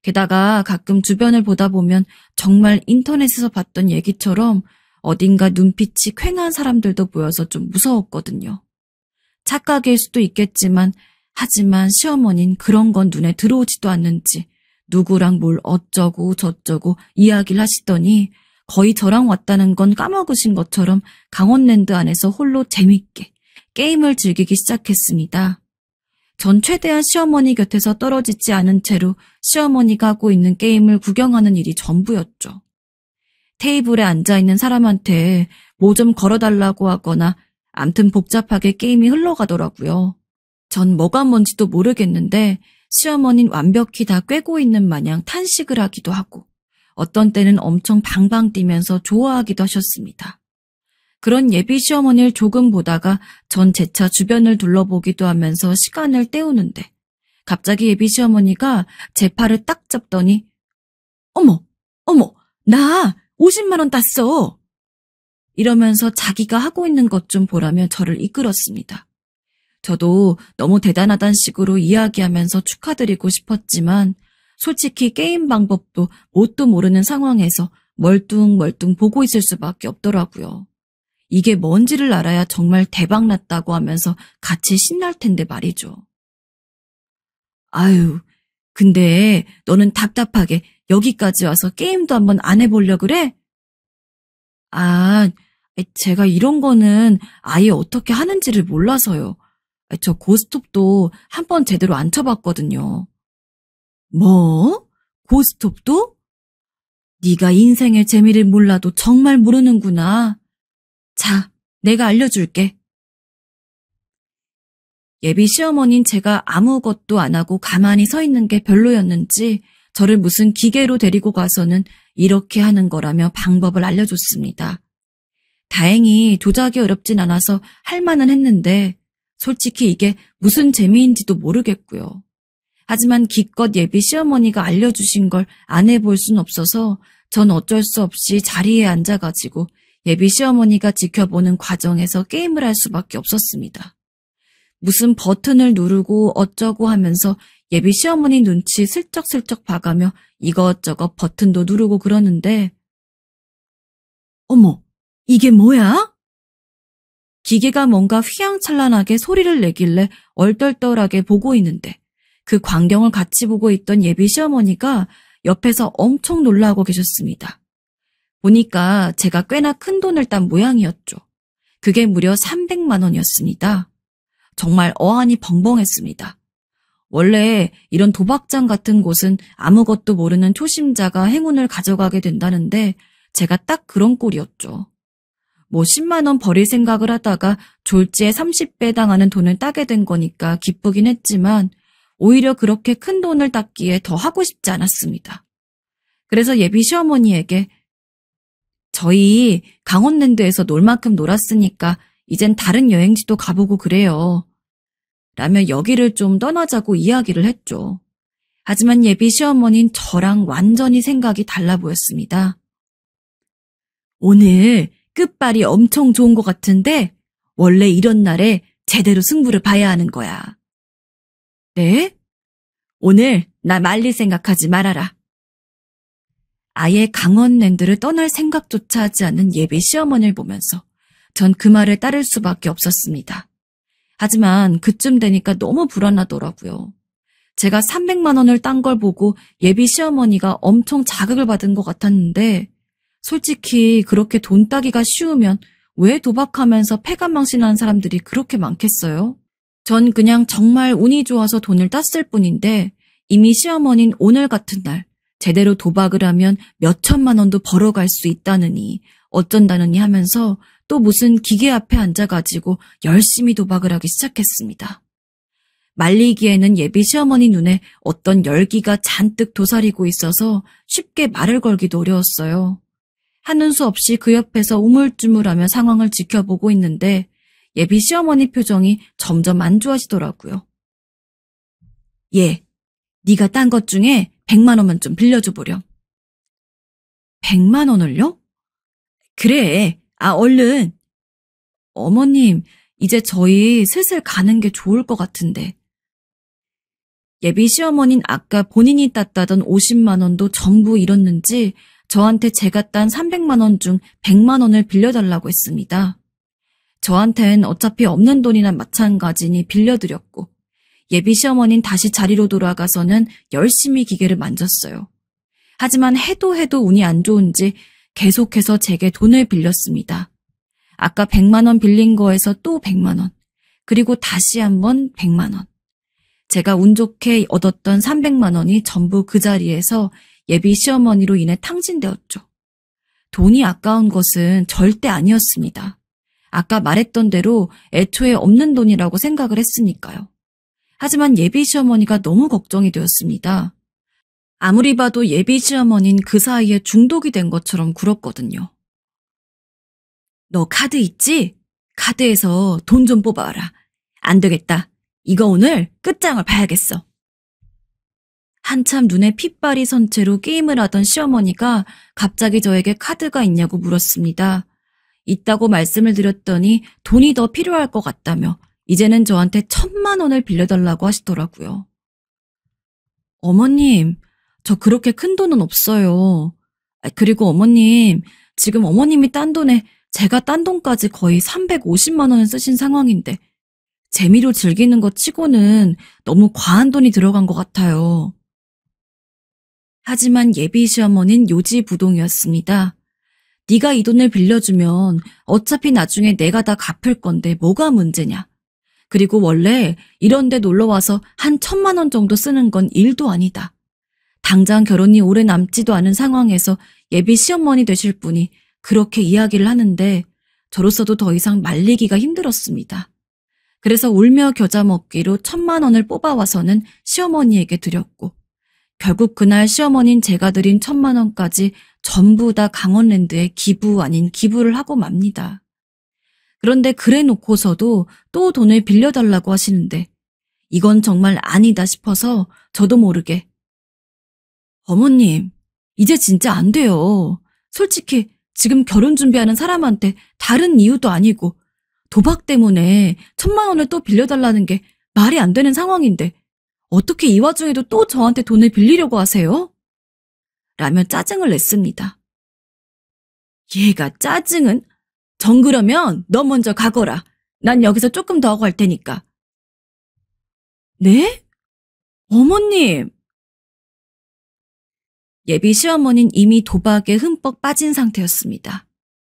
게다가 가끔 주변을 보다 보면 정말 인터넷에서 봤던 얘기처럼 어딘가 눈빛이 퀭한 사람들도 보여서 좀 무서웠거든요. 착각일 수도 있겠지만 하지만 시어머니는 그런 건 눈에 들어오지도 않는지 누구랑 뭘 어쩌고 저쩌고 이야기를 하시더니 거의 저랑 왔다는 건 까먹으신 것처럼 강원랜드 안에서 홀로 재밌게 게임을 즐기기 시작했습니다. 전 최대한 시어머니 곁에서 떨어지지 않은 채로 시어머니가 하고 있는 게임을 구경하는 일이 전부였죠. 테이블에 앉아있는 사람한테 뭐 좀 걸어달라고 하거나 암튼 복잡하게 게임이 흘러가더라고요. 전 뭐가 뭔지도 모르겠는데 시어머니는 완벽히 다 꿰고 있는 마냥 탄식을 하기도 하고 어떤 때는 엄청 방방 뛰면서 좋아하기도 하셨습니다. 그런 예비 시어머니를 조금 보다가 전 재차 주변을 둘러보기도 하면서 시간을 때우는데 갑자기 예비 시어머니가 제 팔을 딱 잡더니 어머, 나 50만 원 땄어. 이러면서 자기가 하고 있는 것 좀 보라며 저를 이끌었습니다. 저도 너무 대단하단 식으로 이야기하면서 축하드리고 싶었지만 솔직히 게임 방법도 뭣도 모르는 상황에서 멀뚱멀뚱 보고 있을 수밖에 없더라고요. 이게 뭔지를 알아야 정말 대박났다고 하면서 같이 신날 텐데 말이죠. 아유, 근데 너는 답답하게 여기까지 와서 게임도 한번 안 해보려 그래? 아, 제가 이런 거는 아예 어떻게 하는지를 몰라서요. 저 고스톱도 한 번 제대로 안 쳐봤거든요. 뭐? 고스톱도? 네가 인생의 재미를 몰라도 정말 모르는구나. 자, 내가 알려줄게. 예비 시어머니는 제가 아무것도 안 하고 가만히 서 있는 게 별로였는지 저를 무슨 기계로 데리고 가서는 이렇게 하는 거라며 방법을 알려줬습니다. 다행히 조작이 어렵진 않아서 할 만은 했는데 솔직히 이게 무슨 재미인지도 모르겠고요. 하지만 기껏 예비 시어머니가 알려주신 걸 안 해볼 순 없어서 전 어쩔 수 없이 자리에 앉아가지고 예비 시어머니가 지켜보는 과정에서 게임을 할 수밖에 없었습니다. 무슨 버튼을 누르고 어쩌고 하면서 예비 시어머니 눈치 슬쩍슬쩍 봐가며 이것저것 버튼도 누르고 그러는데 어머, 이게 뭐야? 기계가 뭔가 휘황찬란하게 소리를 내길래 얼떨떨하게 보고 있는데 그 광경을 같이 보고 있던 예비 시어머니가 옆에서 엄청 놀라고 계셨습니다. 보니까 제가 꽤나 큰 돈을 딴 모양이었죠. 그게 무려 300만 원이었습니다. 정말 어안이 벙벙했습니다. 원래 이런 도박장 같은 곳은 아무것도 모르는 초심자가 행운을 가져가게 된다는데 제가 딱 그런 꼴이었죠. 뭐 10만 원 버릴 생각을 하다가 졸지에 30배 당하는 돈을 따게 된 거니까 기쁘긴 했지만 오히려 그렇게 큰 돈을 땄기에 더 하고 싶지 않았습니다. 그래서 예비 시어머니에게 저희 강원랜드에서 놀 만큼 놀았으니까 이젠 다른 여행지도 가보고 그래요. 라며 여기를 좀 떠나자고 이야기를 했죠. 하지만 예비 시어머니는 저랑 완전히 생각이 달라 보였습니다. 오늘 끝발이 엄청 좋은 것 같은데 원래 이런 날에 제대로 승부를 봐야 하는 거야. 네? 오늘 나 말릴 생각하지 말아라. 아예 강원랜드를 떠날 생각조차 하지 않는 예비 시어머니를 보면서 전 그 말을 따를 수밖에 없었습니다. 하지만 그쯤 되니까 너무 불안하더라고요. 제가 300만 원을 딴 걸 보고 예비 시어머니가 엄청 자극을 받은 것 같았는데 솔직히 그렇게 돈 따기가 쉬우면 왜 도박하면서 패간망신하는 사람들이 그렇게 많겠어요? 전 그냥 정말 운이 좋아서 돈을 땄을 뿐인데 이미 시어머니는 오늘 같은 날 제대로 도박을 하면 몇 천만 원도 벌어갈 수 있다느니 어쩐다느니 하면서 또 무슨 기계 앞에 앉아가지고 열심히 도박을 하기 시작했습니다. 말리기에는 예비 시어머니 눈에 어떤 열기가 잔뜩 도사리고 있어서 쉽게 말을 걸기도 어려웠어요. 하는 수 없이 그 옆에서 우물쭈물하며 상황을 지켜보고 있는데 예비 시어머니 표정이 점점 안 좋아지더라고요. 네가 딴 것 중에 100만 원만 좀 빌려줘 보렴. 100만 원을요? 그래, 얼른. 어머님, 이제 저희 슬슬 가는 게 좋을 것 같은데. 예비 시어머니는 아까 본인이 땄다던 50만 원도 전부 잃었는지 저한테 제가 딴 300만 원 중 100만 원을 빌려달라고 했습니다. 저한텐 어차피 없는 돈이나 마찬가지니 빌려드렸고 예비 시어머니는 다시 자리로 돌아가서는 열심히 기계를 만졌어요. 하지만 해도 운이 안 좋은지 계속해서 제게 돈을 빌렸습니다. 아까 100만 원 빌린 거에서 또 100만 원, 그리고 다시 한번 100만 원. 제가 운 좋게 얻었던 300만 원이 전부 그 자리에서 예비 시어머니로 인해 탕진되었죠. 돈이 아까운 것은 절대 아니었습니다. 아까 말했던 대로 애초에 없는 돈이라고 생각을 했으니까요. 하지만 예비 시어머니가 너무 걱정이 되었습니다. 아무리 봐도 예비 시어머니는 그 사이에 중독이 된 것처럼 굴었거든요. 너 카드 있지? 카드에서 돈 좀 뽑아와라. 안 되겠다. 이거 오늘 끝장을 봐야겠어. 한참 눈에 핏발이 선 채로 게임을 하던 시어머니가 갑자기 저에게 카드가 있냐고 물었습니다. 있다고 말씀을 드렸더니 돈이 더 필요할 것 같다며 이제는 저한테 1,000만 원을 빌려달라고 하시더라고요. 어머님, 저 그렇게 큰 돈은 없어요. 그리고 어머님, 지금 어머님이 딴 돈에 제가 딴 돈까지 거의 350만 원을 쓰신 상황인데 재미로 즐기는 것 치고는 너무 과한 돈이 들어간 것 같아요. 하지만 예비 시어머니는 요지부동이었습니다. 네가 이 돈을 빌려주면 어차피 나중에 내가 다 갚을 건데 뭐가 문제냐. 그리고 원래 이런 데 놀러와서 한 1,000만 원 정도 쓰는 건 일도 아니다. 당장 결혼이 오래 남지도 않은 상황에서 예비 시어머니 되실 분이 그렇게 이야기를 하는데 저로서도 더 이상 말리기가 힘들었습니다. 그래서 울며 겨자 먹기로 1,000만 원을 뽑아와서는 시어머니에게 드렸고 결국 그날 시어머니는 제가 드린 1,000만 원까지 전부 다 강원랜드에 기부 아닌 기부를 하고 맙니다. 그런데 그래 놓고서도 또 돈을 빌려달라고 하시는데 이건 정말 아니다 싶어서 저도 모르게 어머님, 이제 진짜 안 돼요. 솔직히 지금 결혼 준비하는 사람한테 다른 이유도 아니고 도박 때문에 1,000만 원을 또 빌려달라는 게 말이 안 되는 상황인데 어떻게 이 와중에도 또 저한테 돈을 빌리려고 하세요? 라며 짜증을 냈습니다. 얘가 짜증은? 정 그러면 너 먼저 가거라. 난 여기서 조금 더 하고 할 테니까. 네? 어머님! 예비 시어머니는 이미 도박에 흠뻑 빠진 상태였습니다.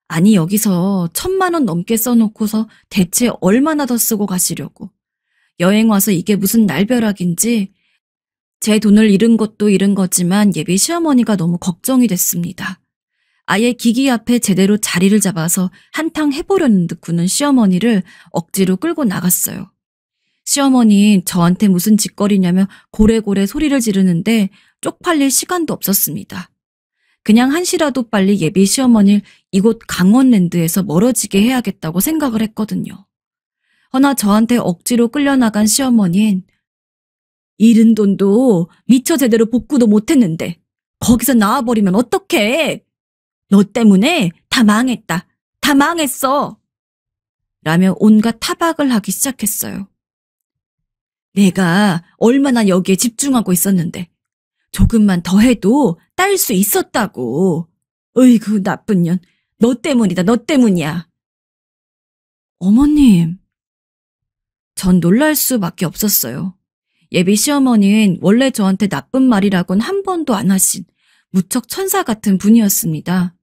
아니 여기서 1,000만 원 넘게 써놓고서 대체 얼마나 더 쓰고 가시려고. 여행 와서 이게 무슨 날벼락인지 제 돈을 잃은 것도 잃은 거지만 예비 시어머니가 너무 걱정이 됐습니다. 아예 기기 앞에 제대로 자리를 잡아서 한탕 해보려는 듯 구는 시어머니를 억지로 끌고 나갔어요. 시어머니 저한테 무슨 짓거리냐며 고래고래 소리를 지르는데 쪽팔릴 시간도 없었습니다. 그냥 한시라도 빨리 예비 시어머니를 이곳 강원랜드에서 멀어지게 해야겠다고 생각을 했거든요. 허나 저한테 억지로 끌려나간 시어머니는 잃은 돈도 미처 제대로 복구도 못했는데 거기서 나와버리면 어떡해? 너 때문에 다 망했다. 다 망했어. 라며 온갖 타박을 하기 시작했어요. 내가 얼마나 여기에 집중하고 있었는데 조금만 더 해도 딸 수 있었다고. 으이구 나쁜 년. 너 때문이다. 너 때문이야. 어머님. 전 놀랄 수밖에 없었어요. 예비 시어머니는 원래 저한테 나쁜 말이라곤 한 번도 안 하신 무척 천사 같은 분이었습니다.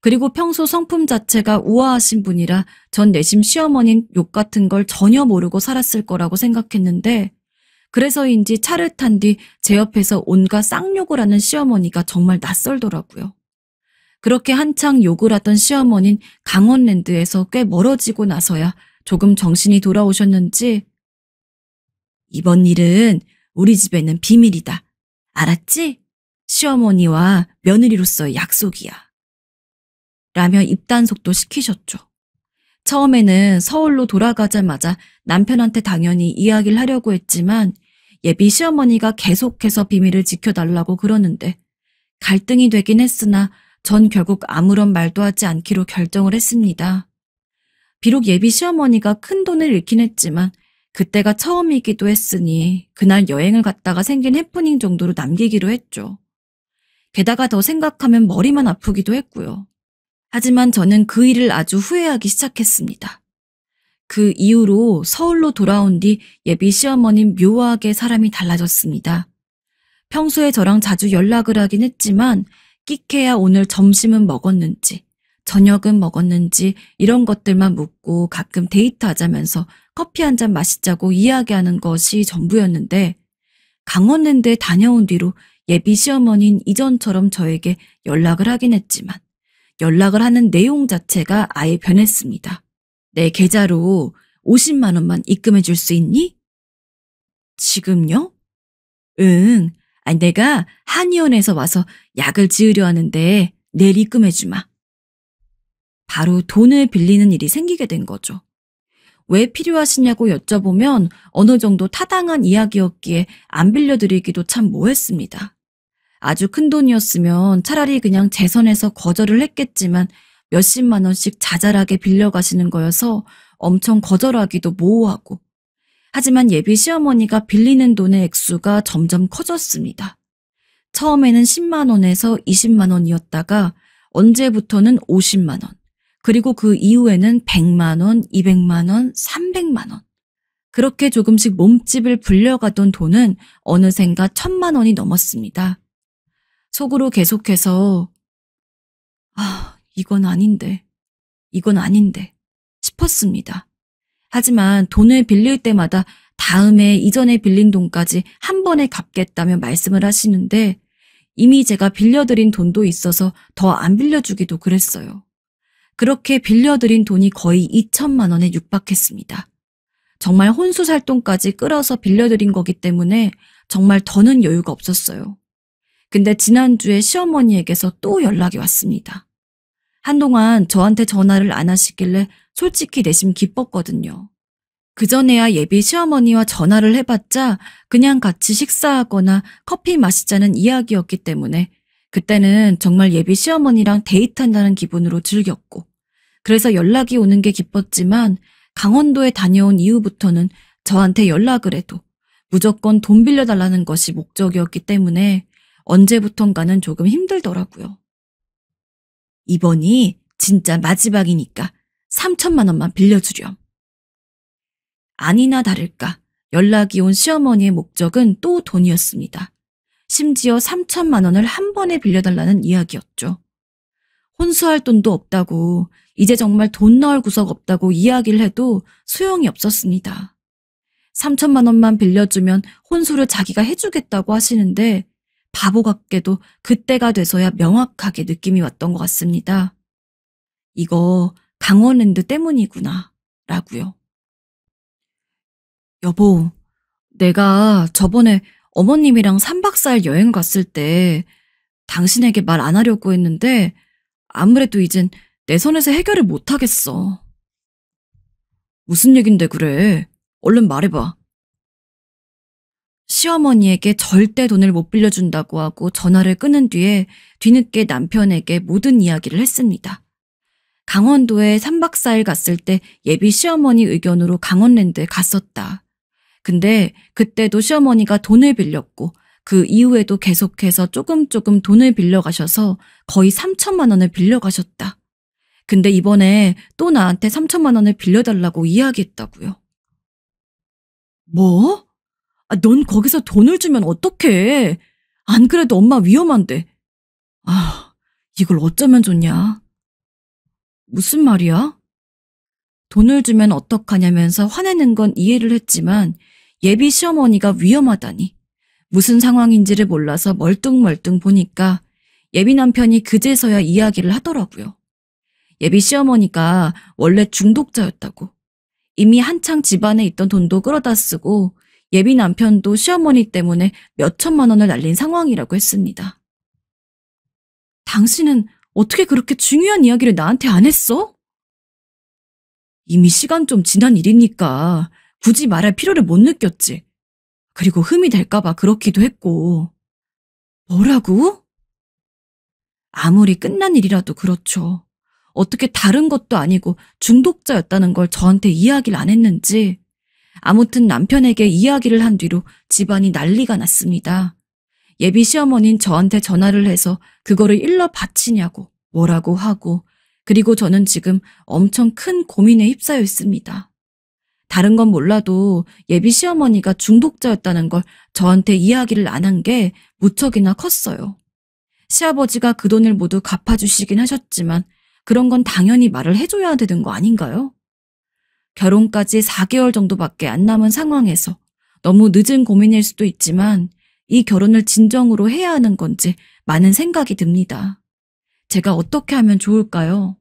그리고 평소 성품 자체가 우아하신 분이라 전 내심 시어머니는 욕 같은 걸 전혀 모르고 살았을 거라고 생각했는데 그래서인지 차를 탄 뒤 제 옆에서 온갖 쌍욕을 하는 시어머니가 정말 낯설더라고요. 그렇게 한창 욕을 하던 시어머니는 강원랜드에서 꽤 멀어지고 나서야 조금 정신이 돌아오셨는지 이번 일은 우리 집에는 비밀이다. 알았지? 시어머니와 며느리로서의 약속이야. 라며 입단속도 시키셨죠. 처음에는 서울로 돌아가자마자 남편한테 당연히 이야기를 하려고 했지만 예비 시어머니가 계속해서 비밀을 지켜달라고 그러는데 갈등이 되긴 했으나 전 결국 아무런 말도 하지 않기로 결정을 했습니다. 비록 예비 시어머니가 큰 돈을 잃긴 했지만 그때가 처음이기도 했으니 그날 여행을 갔다가 생긴 해프닝 정도로 남기기로 했죠. 게다가 더 생각하면 머리만 아프기도 했고요. 하지만 저는 그 일을 아주 후회하기 시작했습니다. 그 이후로 서울로 돌아온 뒤 예비 시어머님 묘하게 사람이 달라졌습니다. 평소에 저랑 자주 연락을 하긴 했지만 끼케야 오늘 점심은 먹었는지 저녁은 먹었는지 이런 것들만 묻고 가끔 데이트하자면서 커피 한 잔 마시자고 이야기하는 것이 전부였는데 강원랜드에 다녀온 뒤로 예비 시어머니는 이전처럼 저에게 연락을 하긴 했지만 연락을 하는 내용 자체가 아예 변했습니다. 내 계좌로 50만 원만 입금해 줄 수 있니? 지금요? 응. 아니, 내가 한의원에서 와서 약을 지으려 하는데 내일 입금해 주마. 바로 돈을 빌리는 일이 생기게 된 거죠. 왜 필요하시냐고 여쭤보면 어느 정도 타당한 이야기였기에 안 빌려드리기도 참 뭐했습니다. 아주 큰 돈이었으면 차라리 그냥 제 선에서 거절을 했겠지만 몇십만 원씩 자잘하게 빌려가시는 거여서 엄청 거절하기도 모호하고 하지만 예비 시어머니가 빌리는 돈의 액수가 점점 커졌습니다. 처음에는 10만 원에서 20만 원이었다가 언제부터는 50만 원, 그리고 그 이후에는 100만 원, 200만 원, 300만 원. 그렇게 조금씩 몸집을 불려가던 돈은 어느샌가 1000만 원이 넘었습니다. 속으로 계속해서 이건 아닌데 싶었습니다. 하지만 돈을 빌릴 때마다 다음에 이전에 빌린 돈까지 한 번에 갚겠다며 말씀을 하시는데 이미 제가 빌려드린 돈도 있어서 더 안 빌려주기도 그랬어요. 그렇게 빌려드린 돈이 거의 2천만 원에 육박했습니다. 정말 혼수살돈까지 끌어서 빌려드린 거기 때문에 정말 더는 여유가 없었어요. 근데 지난주에 시어머니에게서 또 연락이 왔습니다. 한동안 저한테 전화를 안 하시길래 솔직히 내심 기뻤거든요. 그전에야 예비 시어머니와 전화를 해봤자 그냥 같이 식사하거나 커피 마시자는 이야기였기 때문에 그때는 정말 예비 시어머니랑 데이트한다는 기분으로 즐겼고 그래서 연락이 오는 게 기뻤지만 강원도에 다녀온 이후부터는 저한테 연락을 해도 무조건 돈 빌려달라는 것이 목적이었기 때문에 언제부턴가는 조금 힘들더라고요. 이번이 진짜 마지막이니까 3천만 원만 빌려주렴. 아니나 다를까 연락이 온 시어머니의 목적은 또 돈이었습니다. 심지어 3천만 원을 한 번에 빌려달라는 이야기였죠. 혼수할 돈도 없다고 이제 정말 돈 넣을 구석 없다고 이야기를 해도 소용이 없었습니다. 3천만 원만 빌려주면 혼수를 자기가 해주겠다고 하시는데 바보 같게도 그때가 돼서야 명확하게 느낌이 왔던 것 같습니다. 이거 강원랜드 때문이구나 라고요. 여보, 내가 저번에 어머님이랑 3박 4일 여행 갔을 때 당신에게 말 안 하려고 했는데 아무래도 이젠 내 선에서 해결을 못 하겠어. 무슨 얘긴데 그래? 얼른 말해봐. 시어머니에게 절대 돈을 못 빌려준다고 하고 전화를 끊은 뒤에 뒤늦게 남편에게 모든 이야기를 했습니다. 강원도에 3박 4일 갔을 때 예비 시어머니 의견으로 강원랜드에 갔었다. 근데 그때도 시어머니가 돈을 빌렸고 그 이후에도 계속해서 조금 돈을 빌려가셔서 거의 3천만 원을 빌려가셨다. 근데 이번에 또 나한테 3천만 원을 빌려달라고 이야기했다고요. 뭐? 넌 거기서 돈을 주면 어떡해? 안 그래도 엄마 위험한데. 이걸 어쩌면 좋냐? 무슨 말이야? 돈을 주면 어떡하냐면서 화내는 건 이해를 했지만 예비 시어머니가 위험하다니. 무슨 상황인지를 몰라서 멀뚱멀뚱 보니까 예비 남편이 그제서야 이야기를 하더라고요. 예비 시어머니가 원래 중독자였다고. 이미 한창 집안에 있던 돈도 끌어다 쓰고 예비 남편도 시어머니 때문에 몇 천만 원을 날린 상황이라고 했습니다. 당신은 어떻게 그렇게 중요한 이야기를 나한테 안 했어? 이미 시간 좀 지난 일이니까 굳이 말할 필요를 못 느꼈지. 그리고 흠이 될까봐 그렇기도 했고. 뭐라고? 아무리 끝난 일이라도 그렇죠. 어떻게 다른 것도 아니고 중독자였다는 걸 저한테 이야기를 안 했는지. 아무튼 남편에게 이야기를 한 뒤로 집안이 난리가 났습니다. 예비 시어머니는 저한테 전화를 해서 그거를 일러 바치냐고 뭐라고 하고, 그리고 저는 지금 엄청 큰 고민에 휩싸여 있습니다. 다른 건 몰라도 예비 시어머니가 중독자였다는 걸 저한테 이야기를 안 한 게 무척이나 컸어요. 시아버지가 그 돈을 모두 갚아주시긴 하셨지만 그런 건 당연히 말을 해줘야 되는 거 아닌가요? 결혼까지 4개월 정도밖에 안 남은 상황에서 너무 늦은 고민일 수도 있지만 이 결혼을 진정으로 해야 하는 건지 많은 생각이 듭니다. 제가 어떻게 하면 좋을까요?